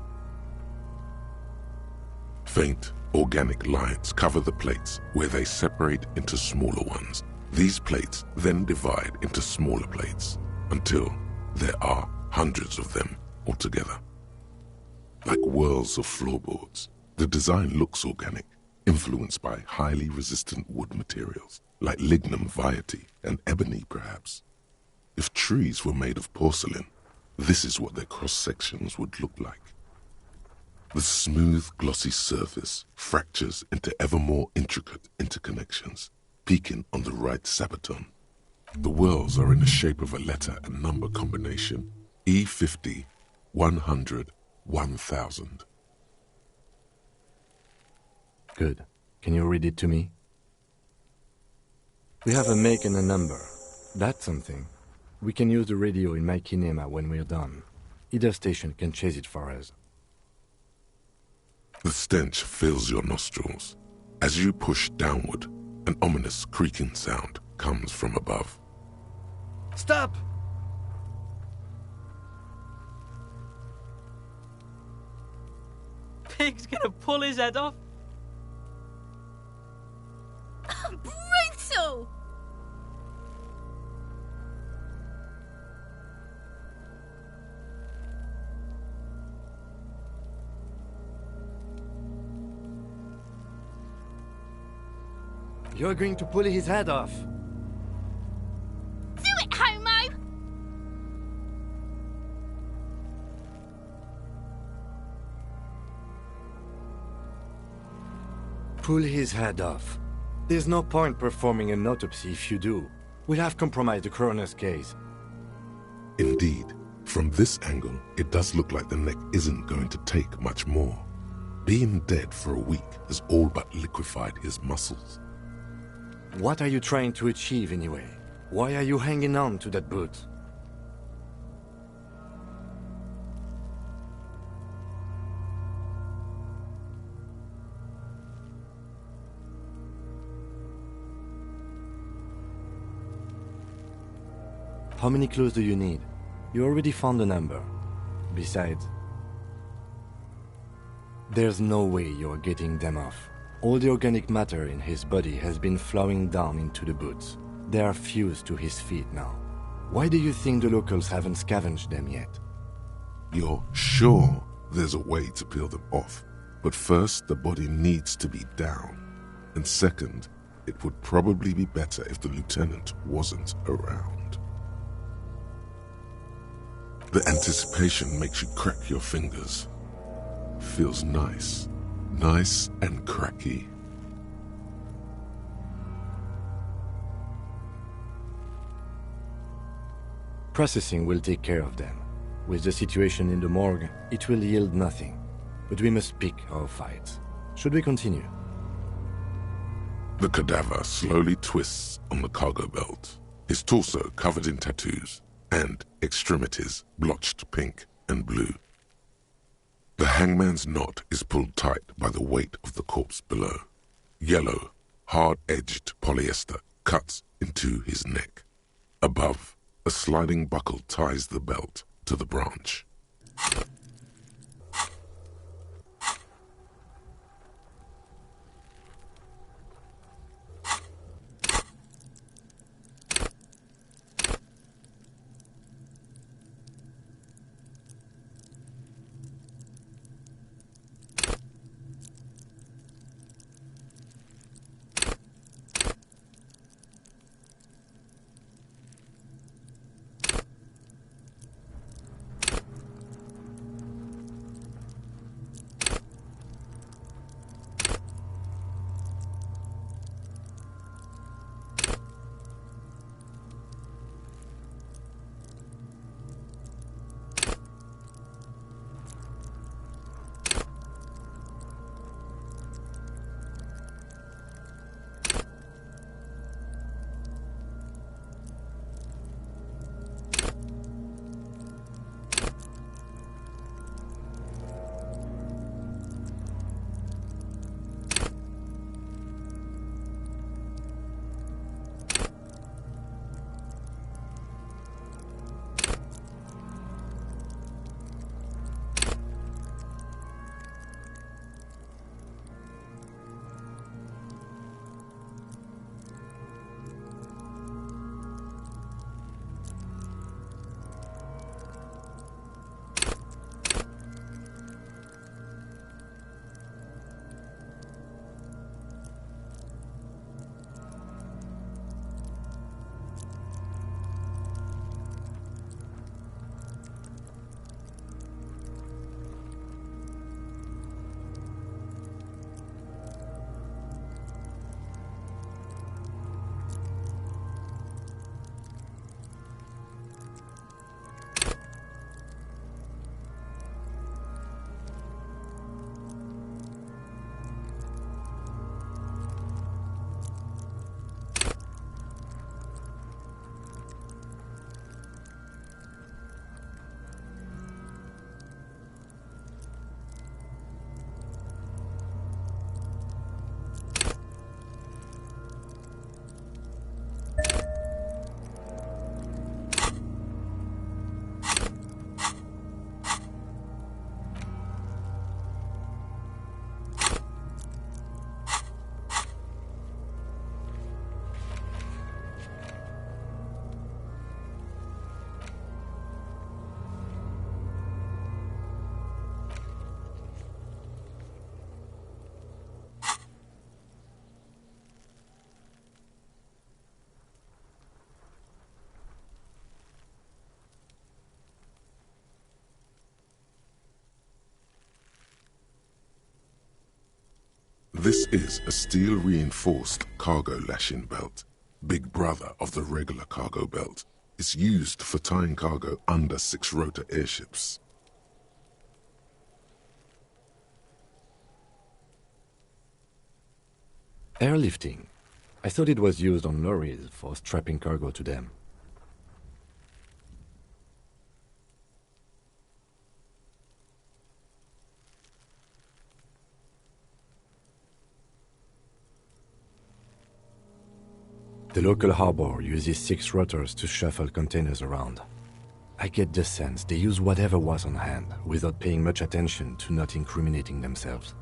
Faint, organic lines cover the plates where they separate into smaller ones. These plates then divide into smaller plates until there are hundreds of them altogether. Like whirls of floorboards, the design looks organic, influenced by highly resistant wood materials, like lignum vitae and ebony perhaps. If trees were made of porcelain, this is what their cross-sections would look like. The smooth, glossy surface fractures into ever more intricate interconnections, peaking on the right sabaton. The whirls are in the shape of a letter and number combination, E50, 100, 1000. Good. Can you read it to me? We have a make and a number. That's something. We can use the radio in my kinema when we're done. Either station can chase it for us. The stench fills your nostrils. As you push downward, an ominous creaking sound comes from above. Stop! Pig's gonna pull his head off. Brutal! You're going to pull his head off. Do it, Homo! Pull his head off. There's no point performing an autopsy if you do. We'll have compromised the coroner's case. Indeed, from this angle, it does look like the neck isn't going to take much more. Being dead for a week has all but liquefied his muscles. What are you trying to achieve anyway? Why are you hanging on to that boot? How many clues do you need? You already found the number. Besides... There's no way you're getting them off. All the organic matter in his body has been flowing down into the boots. They are fused to his feet now. Why do you think the locals haven't scavenged them yet? You're sure there's a way to peel them off, but first the body needs to be down. And second, it would probably be better if the lieutenant wasn't around. The anticipation makes you crack your fingers. Feels nice. Nice and cracky. Processing will take care of them. With the situation in the morgue, it will yield nothing. But we must pick our fights. Should we continue? The cadaver slowly twists on the cargo belt, his torso covered in tattoos, and extremities blotched pink and blue. The hangman's knot is pulled tight by the weight of the corpse below. Yellow, hard-edged polyester cuts into his neck. Above, a sliding buckle ties the belt to the branch. This is a steel-reinforced cargo lashing belt, big brother of the regular cargo belt. It's used for tying cargo under six-rotor airships. Airlifting. I thought it was used on lorries for strapping cargo to them. The local harbor uses 6 rotors to shuffle containers around. I get the sense they use whatever was on hand without paying much attention to not incriminating themselves.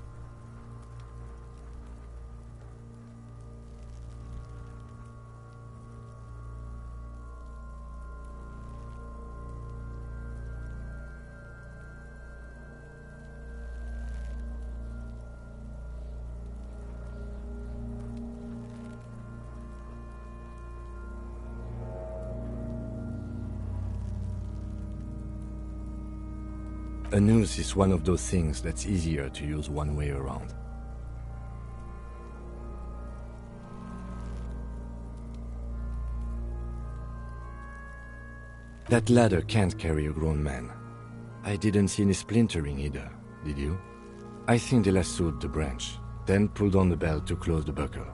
A noose is one of those things that's easier to use one way around. That ladder can't carry a grown man. I didn't see any splintering either, did you? I think they lassoed the branch, then pulled on the belt to close the buckle.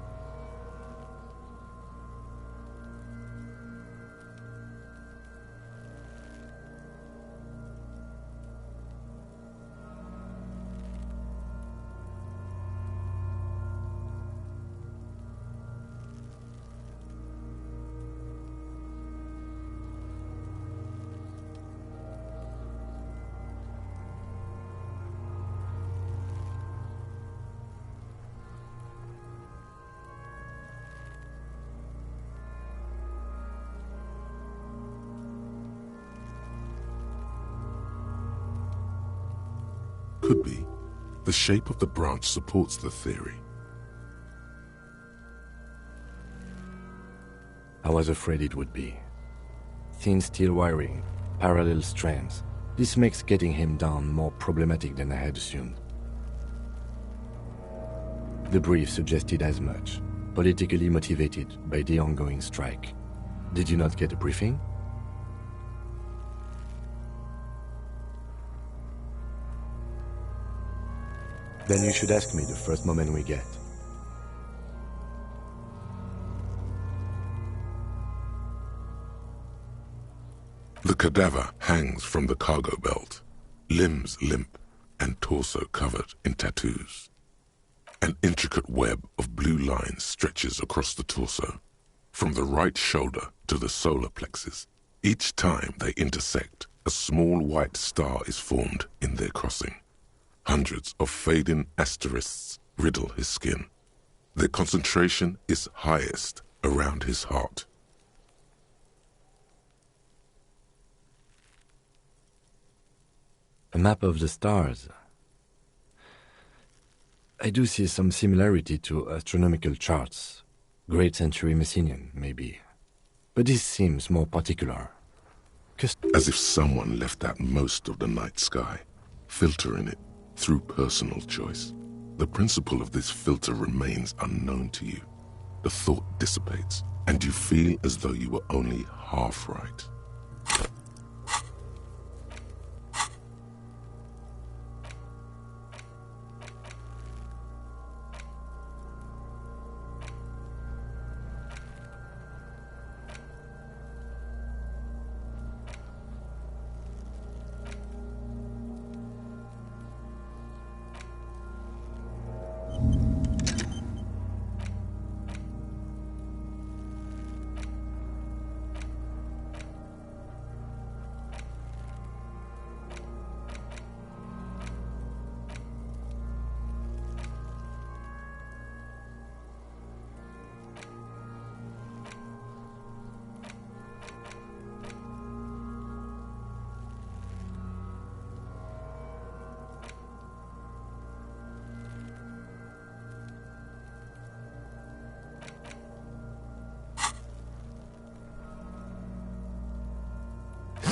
Could be. The shape of the branch supports the theory. I was afraid it would be. Thin steel wiring, parallel strands. This makes getting him down more problematic than I had assumed. The brief suggested as much, politically motivated by the ongoing strike. Did you not get a briefing? Then you should ask me the first moment we get. The cadaver hangs from the cargo belt, limbs limp and torso covered in tattoos. An intricate web of blue lines stretches across the torso, from the right shoulder to the solar plexus. Each time they intersect, a small white star is formed in their crossing. Hundreds of fading asterisks riddle his skin. Their concentration is highest around his heart. A map of the stars. I do see some similarity to astronomical charts. Great century Messinian, maybe. But this seems more particular. As if someone left out most of the night sky, filtering it through personal choice. The principle of this filter remains unknown to you. The thought dissipates, and you feel as though you were only half right.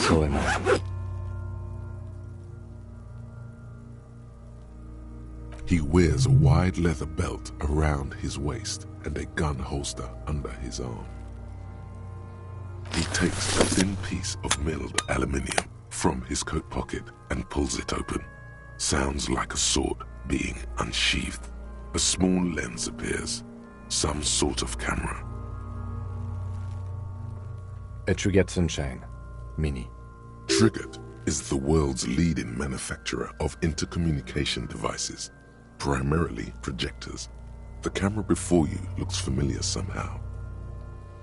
So am I. He wears a wide leather belt around his waist and a gun holster under his arm. He takes a thin piece of milled aluminium from his coat pocket and pulls it open. Sounds like a sword being unsheathed. A small lens appears, some sort of camera. A Trigat Sunshine, Mini. Trigat is the world's leading manufacturer of intercommunication devices, primarily projectors. The camera before you looks familiar somehow.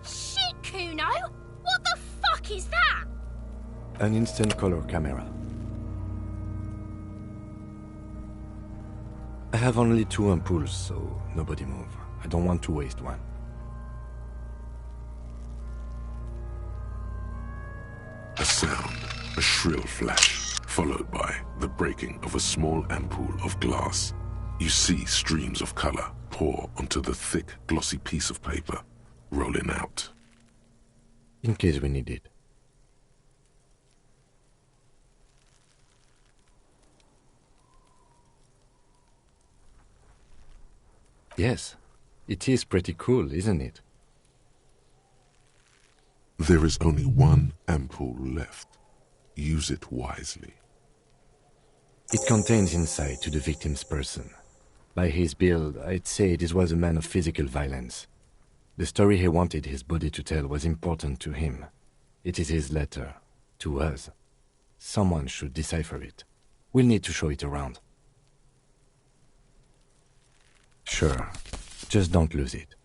Shit, Kuno! What the fuck is that? An instant color camera. I have only 2 ampoules, so nobody move. I don't want to waste one. A sound, a shrill flash, followed by the breaking of a small ampoule of glass. You see streams of color pour onto the thick, glossy piece of paper, rolling out. In case we need it. Yes, it is pretty cool, isn't it? There is only one ampoule left. Use it wisely. It contains insight to the victim's person. By his build, I'd say this was a man of physical violence. The story he wanted his body to tell was important to him. It is his letter, to us. Someone should decipher it. We'll need to show it around. Sure, just don't lose it.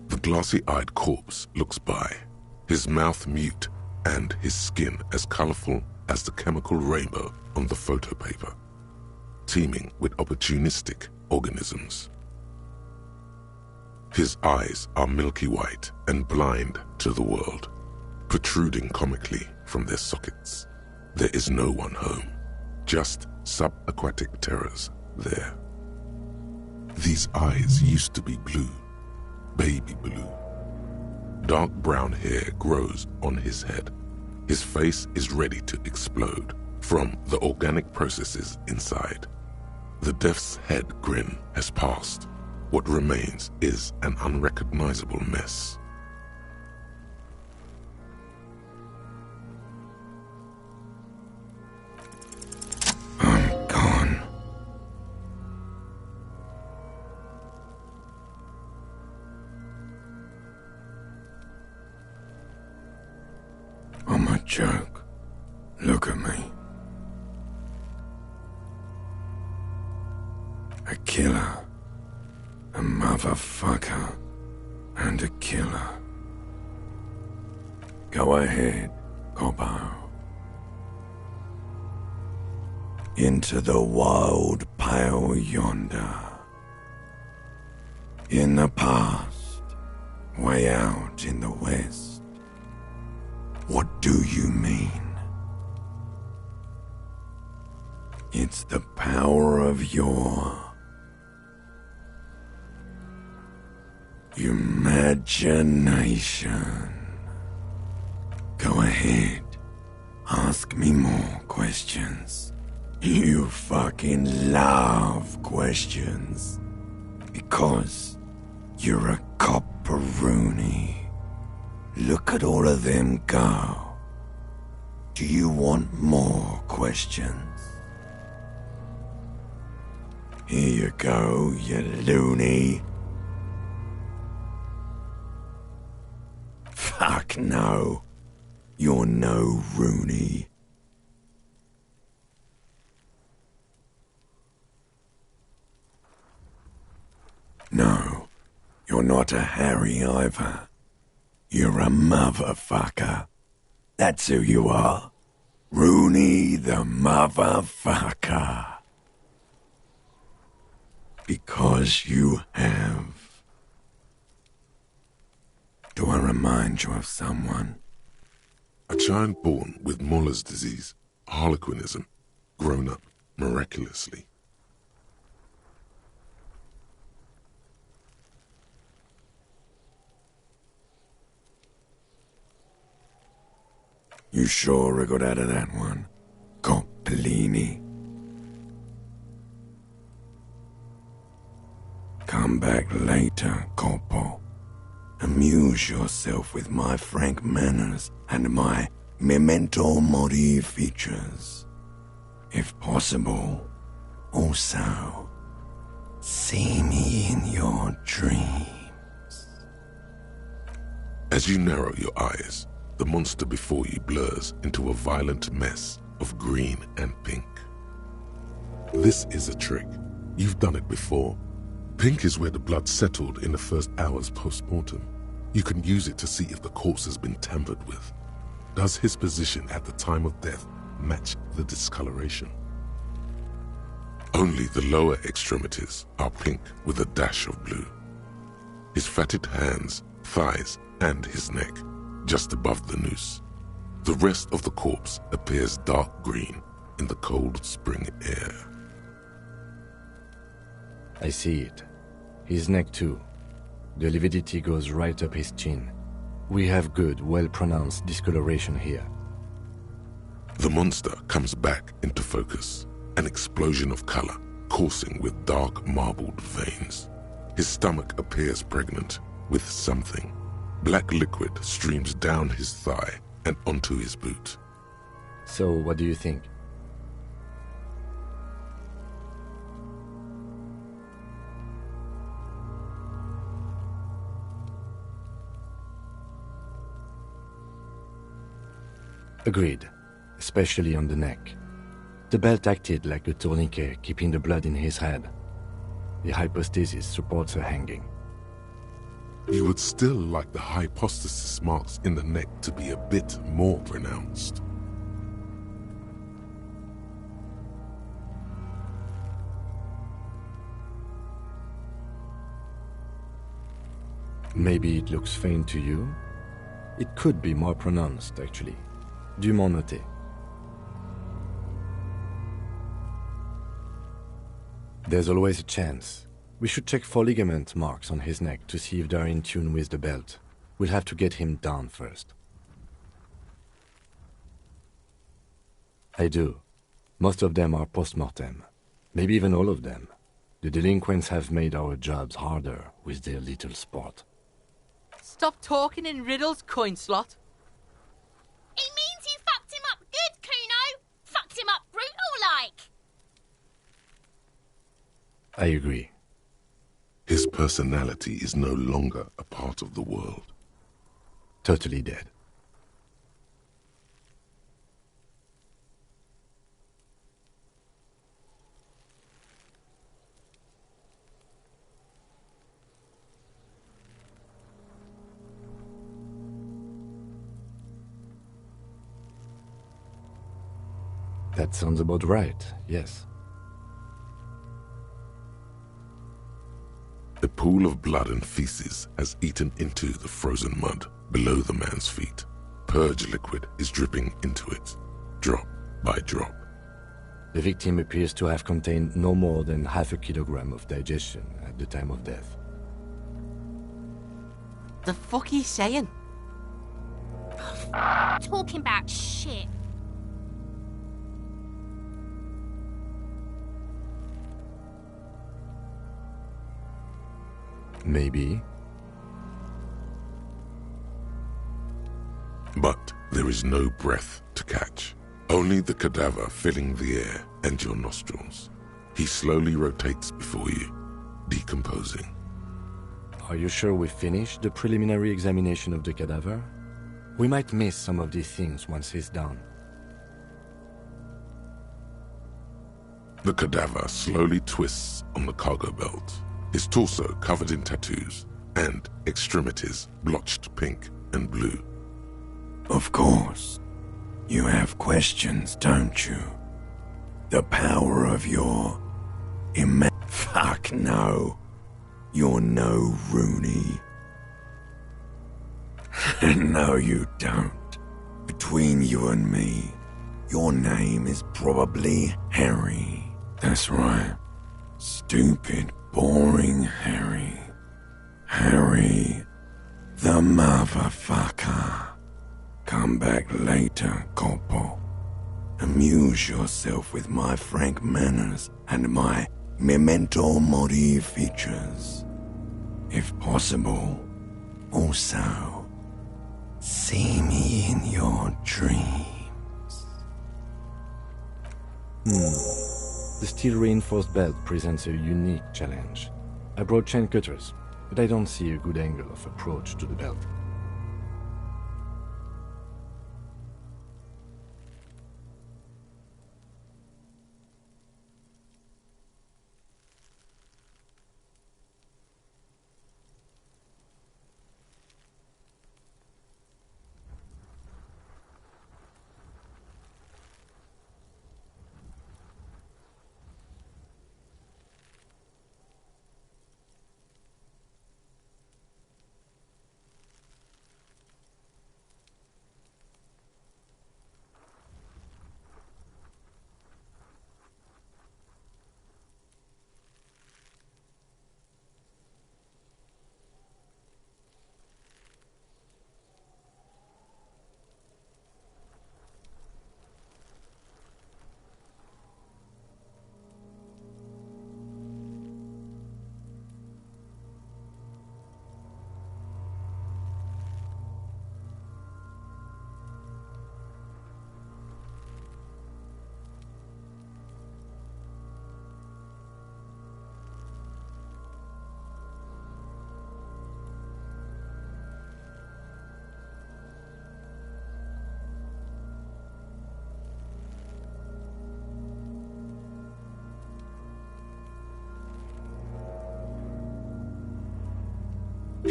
The glassy-eyed corpse looks by, his mouth mute and his skin as colorful as the chemical rainbow on the photo paper, teeming with opportunistic organisms. His eyes are milky white and blind to the world, protruding comically from their sockets. There is no one home, just subaquatic terrors there. These eyes used to be blue, baby blue. Dark brown hair grows on his head. His face is ready to explode from the organic processes inside. The death's head grin has passed. What remains is an unrecognizable mess. I'm gone. I'm a joke. Look at me. A killer. A motherfucker. And a killer. Go ahead, Gobbo. Into the wild pale yonder. In the past, way out in the west. What do you mean? It's the power of your imagination. Go ahead, ask me more questions. You fucking love questions. Because you're a copperoonie. Look at all of them go. Do you want more questions? Here you go, you loony. Fuck no. You're no Rooney. No, you're not a Harry either. You're a motherfucker. That's who you are. Rooney the motherfucker. Because you have. Do I remind you of someone? A child born with Muller's disease, harlequinism, grown up miraculously. You sure I got out of that one, Coppellini? Come back later, Coppo. Amuse yourself with my frank manners and my memento mori features. If possible, also, see me in your dreams. As you narrow your eyes, the monster before you blurs into a violent mess of green and pink. This is a trick. You've done it before. Pink is where the blood settled in the first hours post-mortem. You can use it to see if the corpse has been tampered with. Does his position at the time of death match the discoloration? Only the lower extremities are pink with a dash of blue. His fatted hands, thighs, and his neck, just above the noose. The rest of the corpse appears dark green in the cold spring air. I see it. His neck too. The lividity goes right up his chin. We have good, well-pronounced discoloration here. The monster comes back into focus, an explosion of color, coursing with dark marbled veins. His stomach appears pregnant with something. Black liquid streams down his thigh and onto his boot. So, what do you think? Agreed, especially on the neck. The belt acted like a tourniquet, keeping the blood in his head. The hypostasis supports a hanging. You would still like the hypostasis marks in the neck to be a bit more pronounced. Maybe it looks faint to you? It could be more pronounced, actually. Dûment noté. There's always a chance. We should check for ligament marks on his neck to see if they're in tune with the belt. We'll have to get him down first. I do. Most of them are post-mortem. Maybe even all of them. The delinquents have made our jobs harder with their little sport. Stop talking in riddles, coin slot. It means you fucked him up good, Kuno. Fucked him up brutal-like. I agree. His personality is no longer a part of the world. Totally dead. That sounds about right, yes. A pool of blood and feces has eaten into the frozen mud below the man's feet. Purge liquid is dripping into it, drop by drop. The victim appears to have contained no more than half a kilogram of digestion at the time of death. The fuck he's saying? Talking about shit. Maybe. But there is no breath to catch. Only the cadaver filling the air and your nostrils. He slowly rotates before you, decomposing. Are you sure we finished the preliminary examination of the cadaver? We might miss some of these things once he's done. The cadaver slowly twists on the cargo belt, his torso covered in tattoos, and extremities blotched pink and blue. Of course. You have questions, don't you? The power of your... Fuck no. You're no Rooney. No, you don't. Between you and me, your name is probably Harry. That's right. Stupid, boring Harry. Harry, the motherfucker. Come back later, Corpo. Amuse yourself with my frank manners and my memento mori features. If possible, also, see me in your dreams. The steel-reinforced belt presents a unique challenge. I brought chain cutters, but I don't see a good angle of approach to the belt.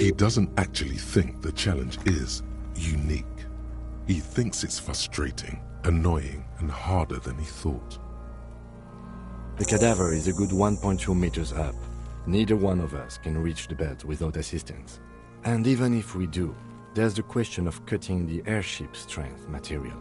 He doesn't actually think the challenge is unique. He thinks it's frustrating, annoying, and harder than he thought. The cadaver is a good 1.2 meters up. Neither one of us can reach the belt without assistance. And even if we do, there's the question of cutting the airship strength material.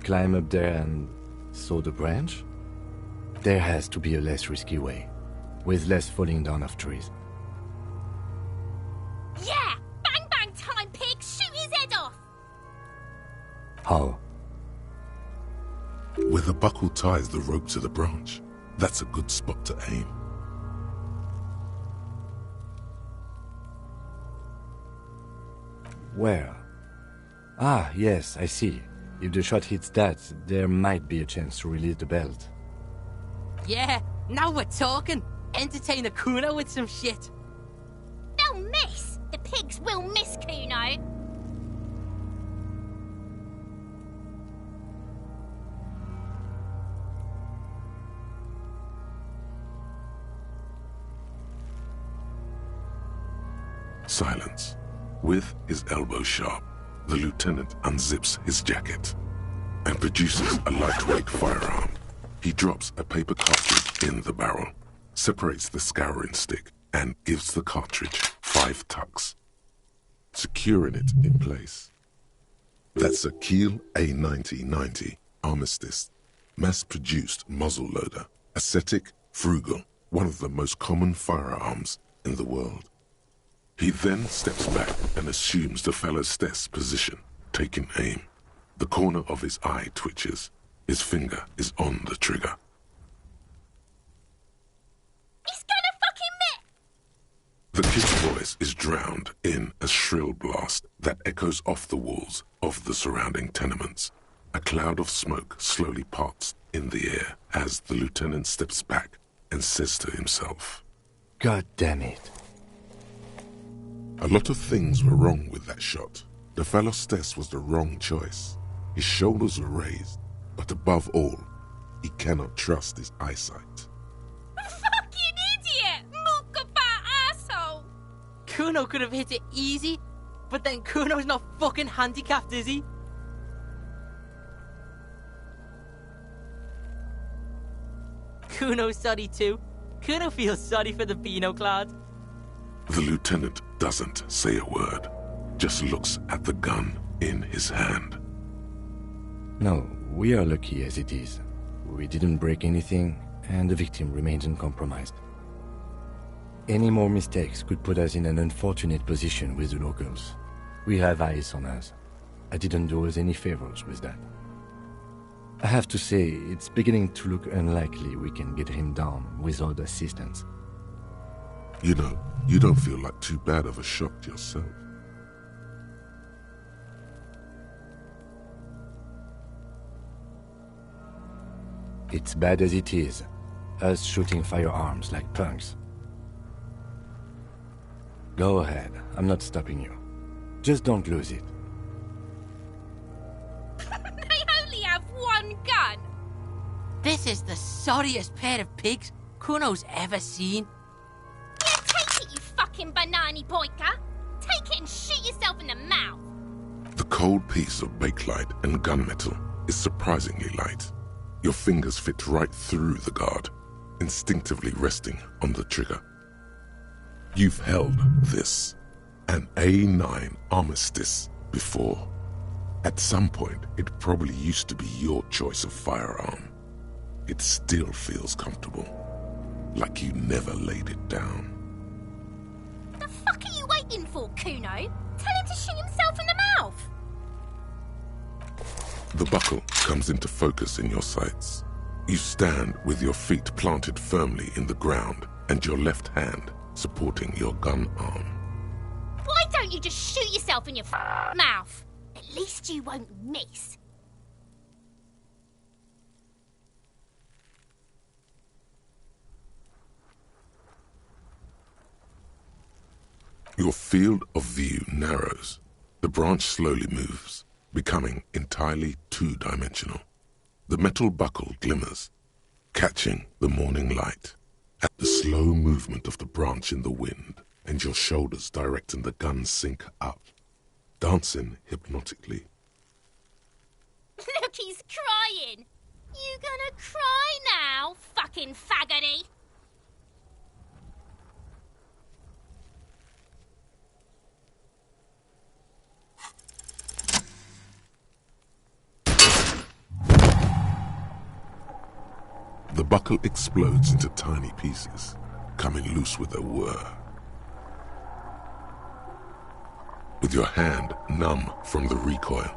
Climb up there and saw the branch? There has to be a less risky way, with less falling down of trees. Yeah! Bang bang time, pig! Shoot his head off! How? Where the buckle ties the rope to the branch, that's a good spot to aim. Where? Ah, yes, I see. If the shot hits that, there might be a chance to release the belt. Yeah, now we're talking. Entertain the Kuno with some shit. They'll miss! The pigs will miss, Kuno! Silence. With his elbow sharp, the lieutenant unzips his jacket and produces a lightweight firearm. He drops a paper cartridge in the barrel, separates the scouring stick, and gives the cartridge 5 tucks, securing it in place. That's a Kiel A9090 Armistice, mass-produced muzzle-loader, ascetic, frugal, one of the most common firearms in the world. He then steps back and assumes the fellow's Stess position, taking aim. The corner of his eye twitches. His finger is on the trigger. He's gonna fucking miss! The kid's voice is drowned in a shrill blast that echoes off the walls of the surrounding tenements. A cloud of smoke slowly parts in the air as the lieutenant steps back and says to himself, God damn it. A lot of things were wrong with that shot. The fellow Stess was the wrong choice. His shoulders were raised, but above all, he cannot trust his eyesight. Fucking idiot! Mookabat asshole! Kuno could have hit it easy, but then Kuno's not fucking handicapped, is he? Kuno's sorry too. Kuno feels sorry for the Beano Clad. The lieutenant doesn't say a word, just looks at the gun in his hand. No, we are lucky as it is. We didn't break anything, and the victim remains uncompromised. Any more mistakes could put us in an unfortunate position with the locals. We have eyes on us. I didn't do us any favors with that. I have to say, it's beginning to look unlikely we can get him down without assistance. You know, you don't feel like too bad of a shot yourself. It's bad as it is, us shooting firearms like punks. Go ahead, I'm not stopping you. Just don't lose it. They only have one gun! This is the sorriest pair of pigs Kuno's ever seen. Yeah, take it, you fucking banana boyka! Take it and shoot yourself in the mouth! The cold piece of bakelite and gunmetal is surprisingly light. Your fingers fit right through the guard, instinctively resting on the trigger. You've held this, an A9 Armistice, before. At some point, it probably used to be your choice of firearm. It still feels comfortable, like you never laid it down. The fuck are you waiting for, Kuno? Tell him to shoot himself in the mouth! The buckle comes into focus in your sights. You stand with your feet planted firmly in the ground and your left hand supporting your gun arm. Why don't you just shoot yourself in your mouth? At least you won't miss. Your field of view narrows. The branch slowly moves, becoming entirely two-dimensional. The metal buckle glimmers, catching the morning light. At the slow movement of the branch in the wind, and your shoulders directing the gun sink up, dancing hypnotically. Look, he's crying. You gonna cry now, fucking faggoty? The buckle explodes into tiny pieces, coming loose with a whir. With your hand numb from the recoil,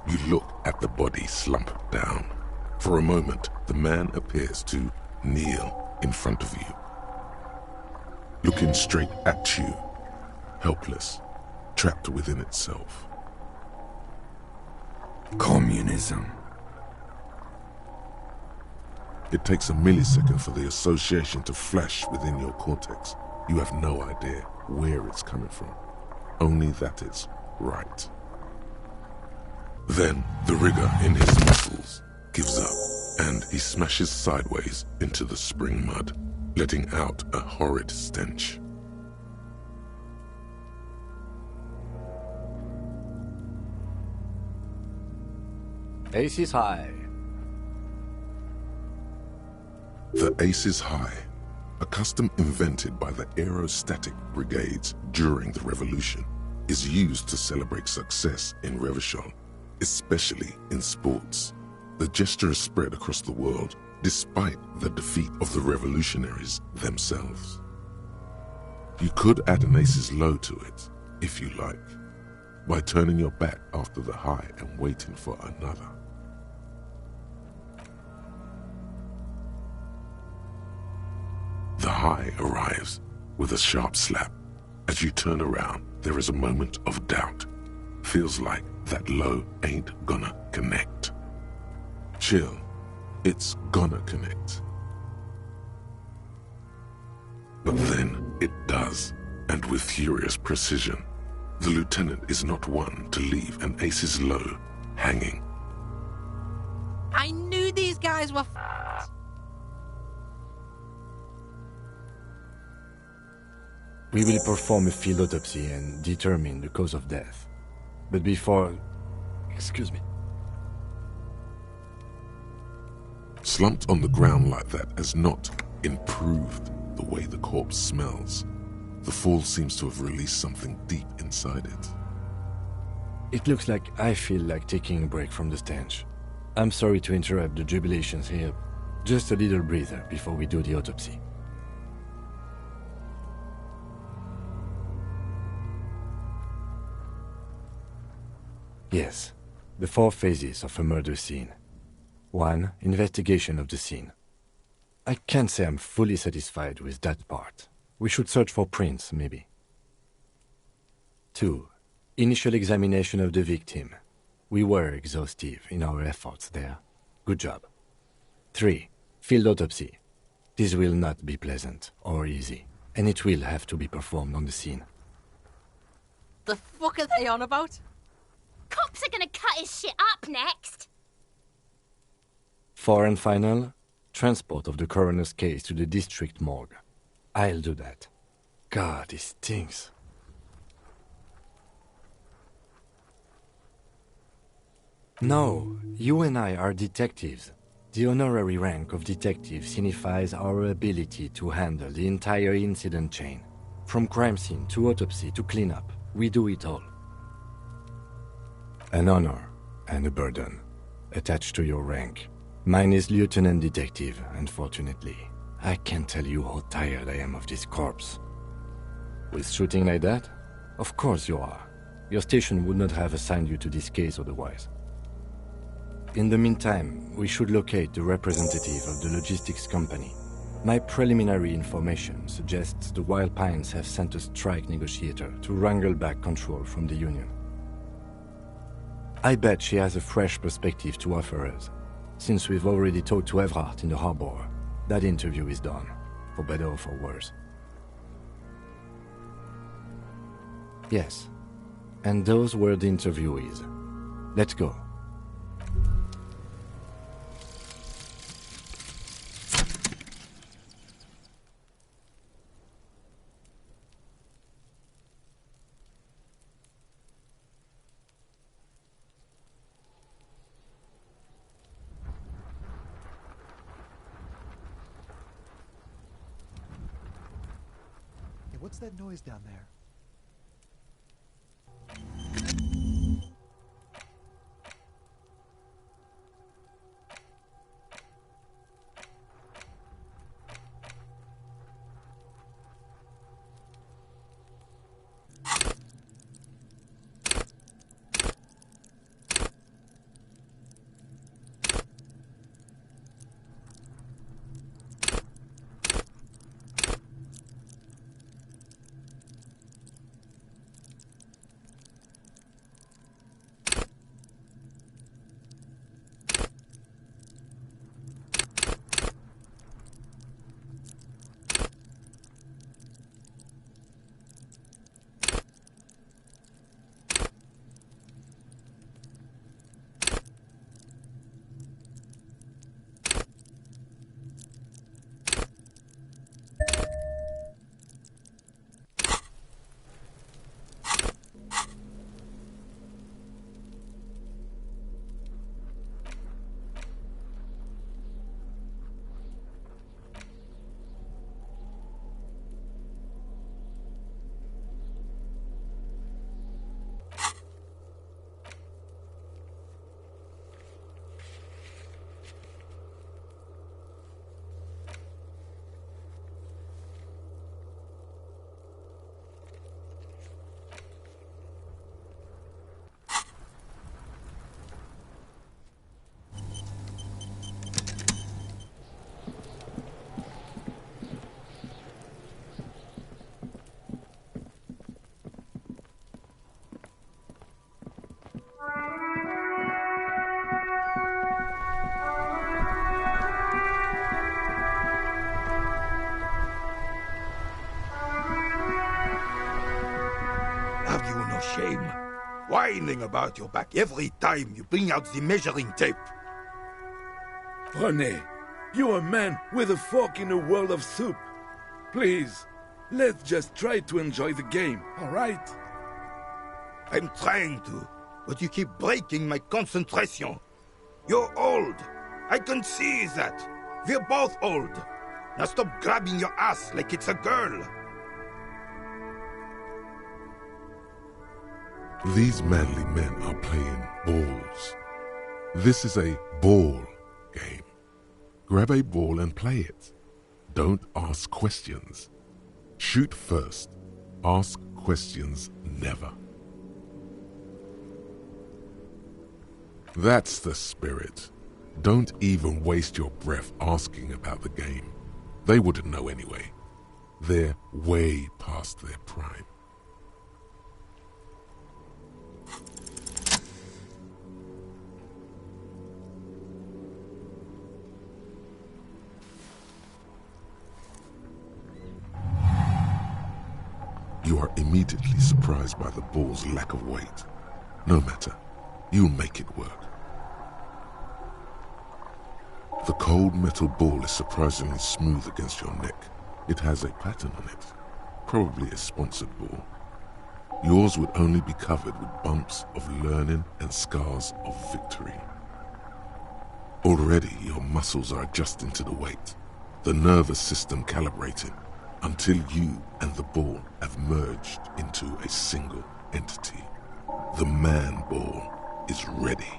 you look at the body slump down. For a moment, the man appears to kneel in front of you, looking straight at you, helpless, trapped within itself. Communism. It takes a millisecond for the association to flash within your cortex. You have no idea where it's coming from, only that it's right. Then the rigor in his muscles gives up, and he smashes sideways into the spring mud, letting out a horrid stench. Ace is high. The Ace is High, a custom invented by the aerostatic brigades during the revolution, is used to celebrate success in Revachol, especially in sports. The gesture is spread across the world, despite the defeat of the revolutionaries themselves. You could add an Ace's Low to it, if you like, by turning your back after the high and waiting for another. The high arrives with a sharp slap. As you turn around, there is a moment of doubt. Feels like that low ain't gonna connect. Chill, it's gonna connect. But then it does, and with furious precision. The lieutenant is not one to leave an Ace's Low hanging. I knew these guys were f***ed. We will perform a field autopsy and determine the cause of death. But before... Excuse me. Slumped on the ground like that has not improved the way the corpse smells. The fall seems to have released something deep inside it. It looks like I feel like taking a break from the stench. I'm sorry to interrupt the jubilations here. Just a little breather before we do the autopsy. Yes, the 4 phases of a murder scene. 1. Investigation of the scene. I can't say I'm fully satisfied with that part. We should search for prints, maybe. 2. Initial examination of the victim. We were exhaustive in our efforts there. Good job. 3. Field autopsy. This will not be pleasant or easy, and it will have to be performed on the scene. The fuck are they on about? Cops are gonna cut his shit up next. 4 and final, transport of the coroner's case to the district morgue. I'll do that. God, this stinks. No, you and I are detectives. The honorary rank of detective signifies our ability to handle the entire incident chain. From crime scene to autopsy to cleanup, we do it all. An honor and a burden attached to your rank. Mine is Lieutenant Detective, unfortunately. I can't tell you how tired I am of this corpse. With shooting like that? Of course you are. Your station would not have assigned you to this case otherwise. In the meantime, we should locate the representative of the logistics company. My preliminary information suggests the Wild Pines have sent a strike negotiator to wrangle back control from the union. I bet she has a fresh perspective to offer us. Since we've already talked to Evrart in the harbor, that interview is done, for better or for worse. Yes. And those were the interviewees. Let's go. Hey, what's that noise down there? Have you no shame? Whining about your back every time you bring out the measuring tape. René, you're a man with a fork in a world of soup. Please, let's just try to enjoy the game, alright? I'm trying to, but you keep breaking my concentration. You're old. I can see that. We're both old. Now stop grabbing your ass like it's a girl. These manly men are playing balls. This is a ball game. Grab a ball and play it. Don't ask questions. Shoot first. Ask questions never. That's the spirit. Don't even waste your breath asking about the game. They wouldn't know anyway. They're way past their prime. You are immediately surprised by the ball's lack of weight. No matter, you'll make it work. The cold metal ball is surprisingly smooth against your neck. It has a pattern on it, probably a sponsored ball. Yours would only be covered with bumps of learning and scars of victory. Already your muscles are adjusting to the weight, the nervous system calibrating, until you and the ball have merged into a single entity. The man ball is ready.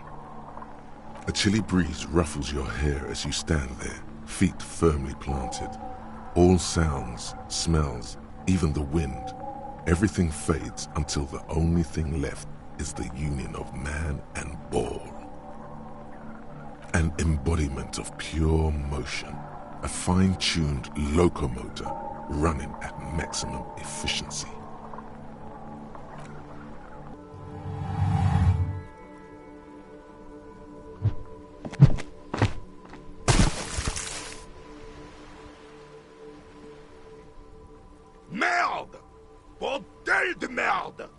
A chilly breeze ruffles your hair as you stand there, feet firmly planted. All sounds, smells, even the wind, everything fades until the only thing left is the union of man and ball. An embodiment of pure motion, a fine-tuned locomotor running at maximum efficiency. Merde! Bordel de merde!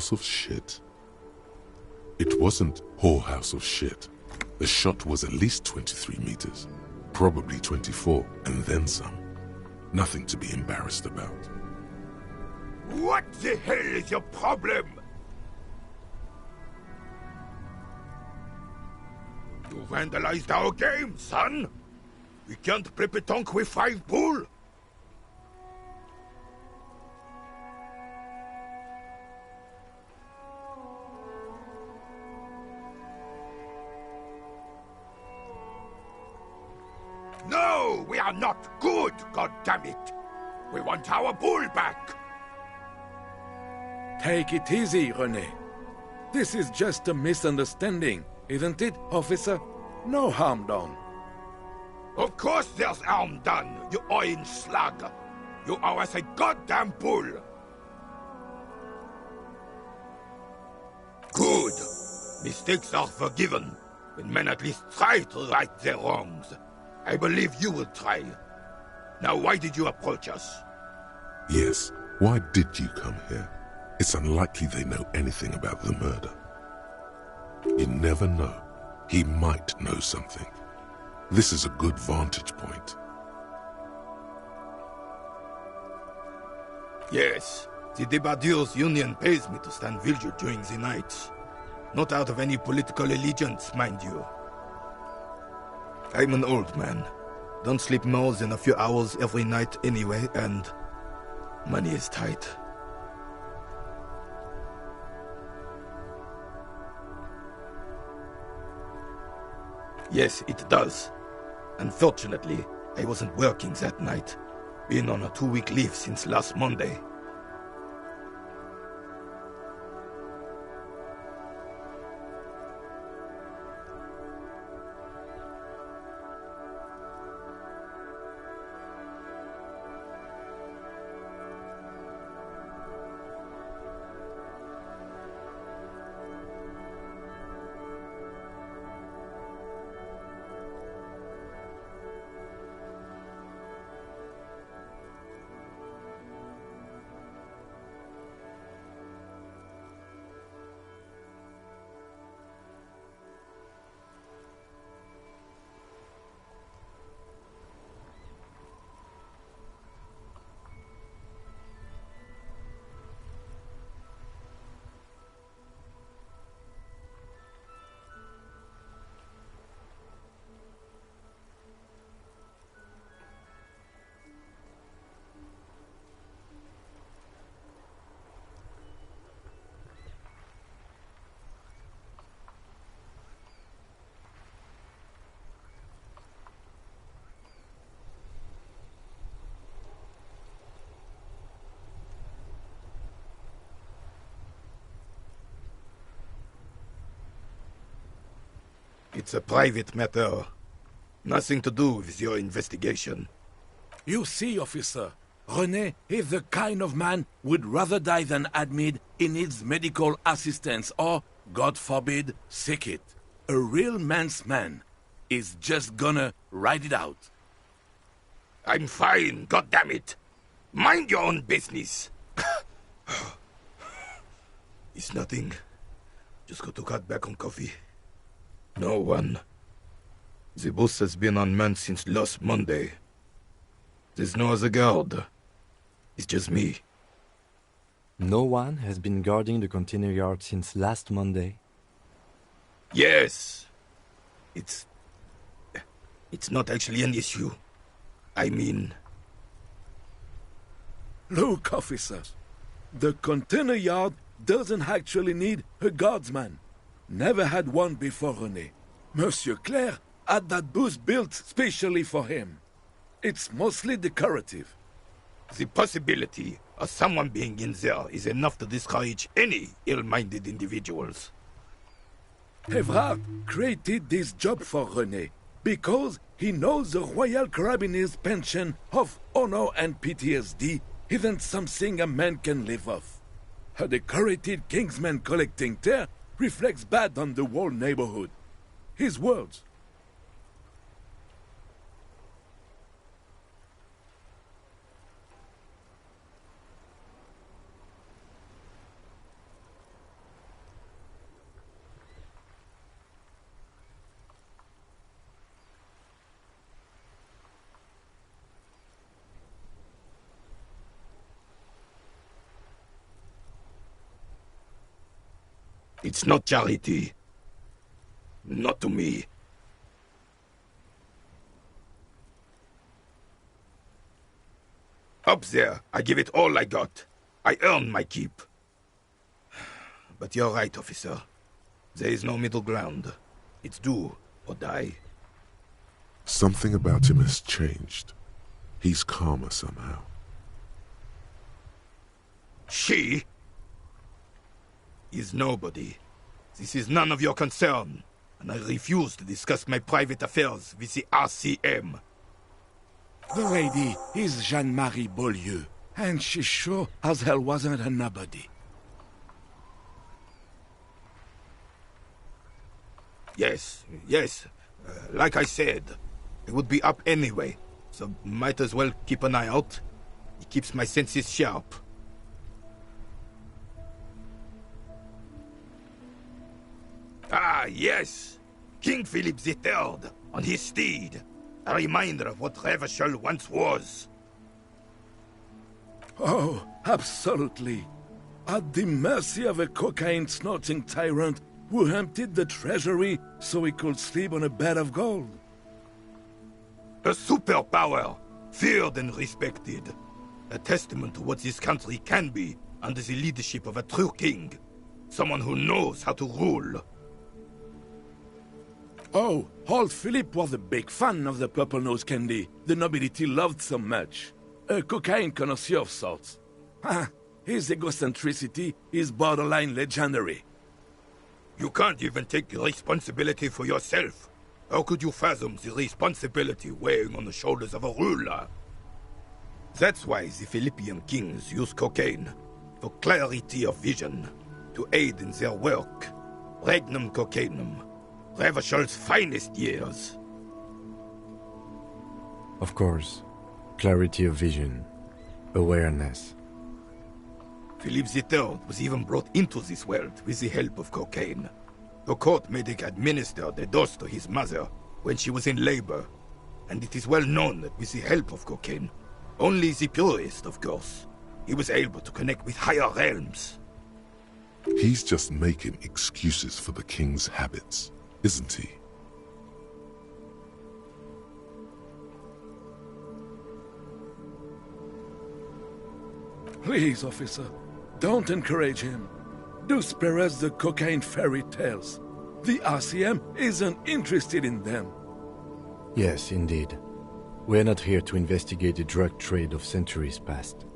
Whorehouse of shit? It wasn't whorehouse of shit. The shot was at least 23 meters, probably 24, and then some. Nothing to be embarrassed about. What the hell is your problem? You vandalized our game, son! We can't play pétanque with 5 bull! No, we are not good, goddammit! We want our bull back! Take it easy, René. This is just a misunderstanding, isn't it, officer? No harm done. Of course there's harm done, you orange slug! You owe us a goddamn bull! Good! Mistakes are forgiven, when men at least try to right their wrongs. I believe you will try. Now why did you approach us? Yes, why did you come here? It's unlikely they know anything about the murder. You never know. He might know something. This is a good vantage point. Yes, the Debardeurs Union pays me to stand vigil during the nights. Not out of any political allegiance, mind you. I'm an old man. Don't sleep more than a few hours every night anyway, and money is tight. Yes, it does. Unfortunately, I wasn't working that night. Been on a 2-week leave since last Monday. It's a private matter. Nothing to do with your investigation. You see, officer, René is the kind of man would rather die than admit he needs medical assistance or, God forbid, seek it. A real man's man is just gonna ride it out. I'm fine, goddammit. Mind your own business. It's nothing. Just got to cut back on coffee. No one. The boss has been unmanned since last Monday. There's no other guard. It's just me. No one has been guarding the container yard since last Monday? Yes. It's not actually an issue. I mean... Look, officer. The container yard doesn't actually need a guardsman. Never had one before René. Monsieur Claire had that booth built specially for him. It's mostly decorative. The possibility of someone being in there is enough to discourage any ill-minded individuals. Evrard created this job for René because he knows the Royal Carabiniers' pension of honor and PTSD isn't something a man can live off. A decorated Kingsman collecting tear reflects bad on the whole neighborhood. His words. It's not charity. Not to me. Up there, I give it all I got. I earned my keep. But you're right, officer. There is no middle ground. It's do or die. Something about him has changed. He's calmer somehow. She is nobody. This is none of your concern, and I refuse to discuss my private affairs with the RCM. The lady is Jeanne-Marie Beaulieu, and she sure as hell wasn't a nobody. Yes. Like I said, it would be up anyway, so might as well keep an eye out. It keeps my senses sharp. Ah, yes! King Philip III, on his steed. A reminder of what Revachol once was. Oh, absolutely. At the mercy of a cocaine-snorting tyrant who emptied the treasury so he could sleep on a bed of gold. A superpower, feared and respected. A testament to what this country can be under the leadership of a true king. Someone who knows how to rule. Oh, old Philip was a big fan of the purple nose candy the nobility loved so much. A cocaine connoisseur of sorts. His egocentricity is borderline legendary. You can't even take responsibility for yourself. How could you fathom the responsibility weighing on the shoulders of a ruler? That's why the Philippian kings use cocaine, for clarity of vision, to aid in their work. Regnum cocainum. Revachol's finest years. Of course. Clarity of vision. Awareness. Philip III was even brought into this world with the help of cocaine. The court made him administer the dose to his mother when she was in labor. And it is well known that with the help of cocaine, only the purest, of course, he was able to connect with higher realms. He's just making excuses for the king's habits, isn't he? Please, officer, don't encourage him. Do spare us the cocaine fairy tales. The RCM isn't interested in them. Yes, indeed. We're not here to investigate the drug trade of centuries past.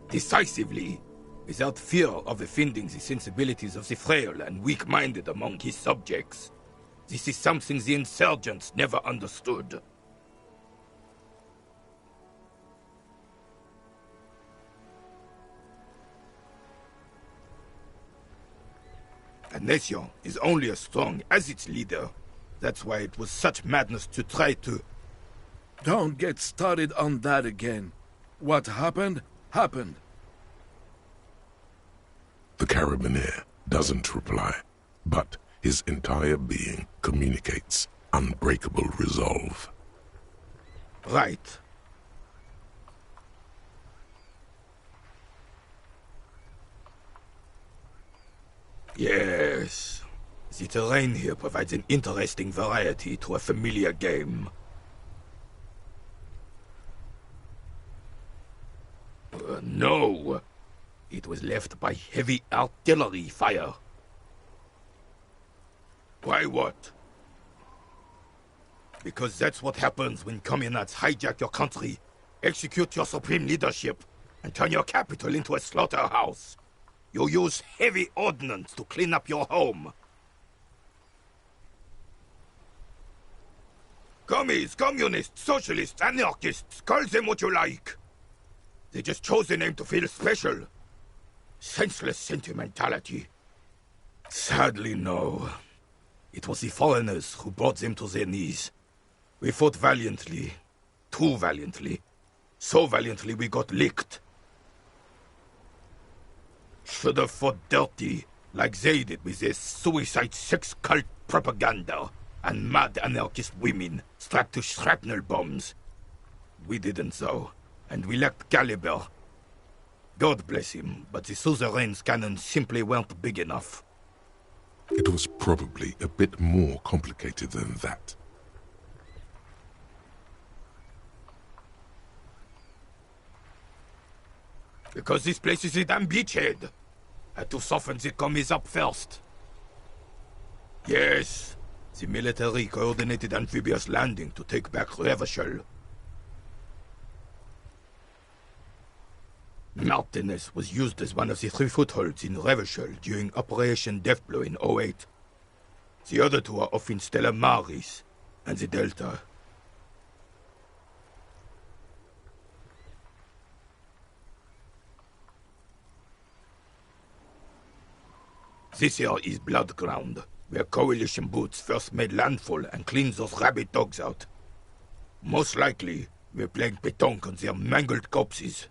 Decisively, without fear of offending the sensibilities of the frail and weak-minded among his subjects. This is something the insurgents never understood. A nation is only as strong as its leader. That's why it was such madness to try to... Don't get started on that again. What happened, happened. The Carabiner doesn't reply, but his entire being communicates unbreakable resolve. Right. Yes. The terrain here provides an interesting variety to a familiar game. No. It was left by heavy artillery fire. Why what? Because that's what happens when communards hijack your country, execute your supreme leadership, and turn your capital into a slaughterhouse. You use heavy ordnance to clean up your home. Commies, communists, socialists, anarchists, call them what you like. They just chose the name to feel special. Senseless sentimentality. Sadly, no. It was the foreigners who brought them to their knees. We fought valiantly. Too valiantly. So valiantly we got licked. Should have fought dirty, like they did with their suicide sex cult propaganda and mad anarchist women strapped to shrapnel bombs. We didn't, though, and we lacked caliber. God bless him, but the suzerain's cannons simply weren't big enough. It was probably a bit more complicated than that. Because this place is a damn beachhead. Had to soften the commies up first. Yes, the military coordinated amphibious landing to take back Revachol. Martinez was used as one of the 3 footholds in Revachol during Operation Deathblow in 08. The other 2 are off in Stella Maris and the Delta. This here is Blood Ground, where Coalition boots first made landfall and cleaned those rabid dogs out. Most likely, we're playing pétanque on their mangled corpses.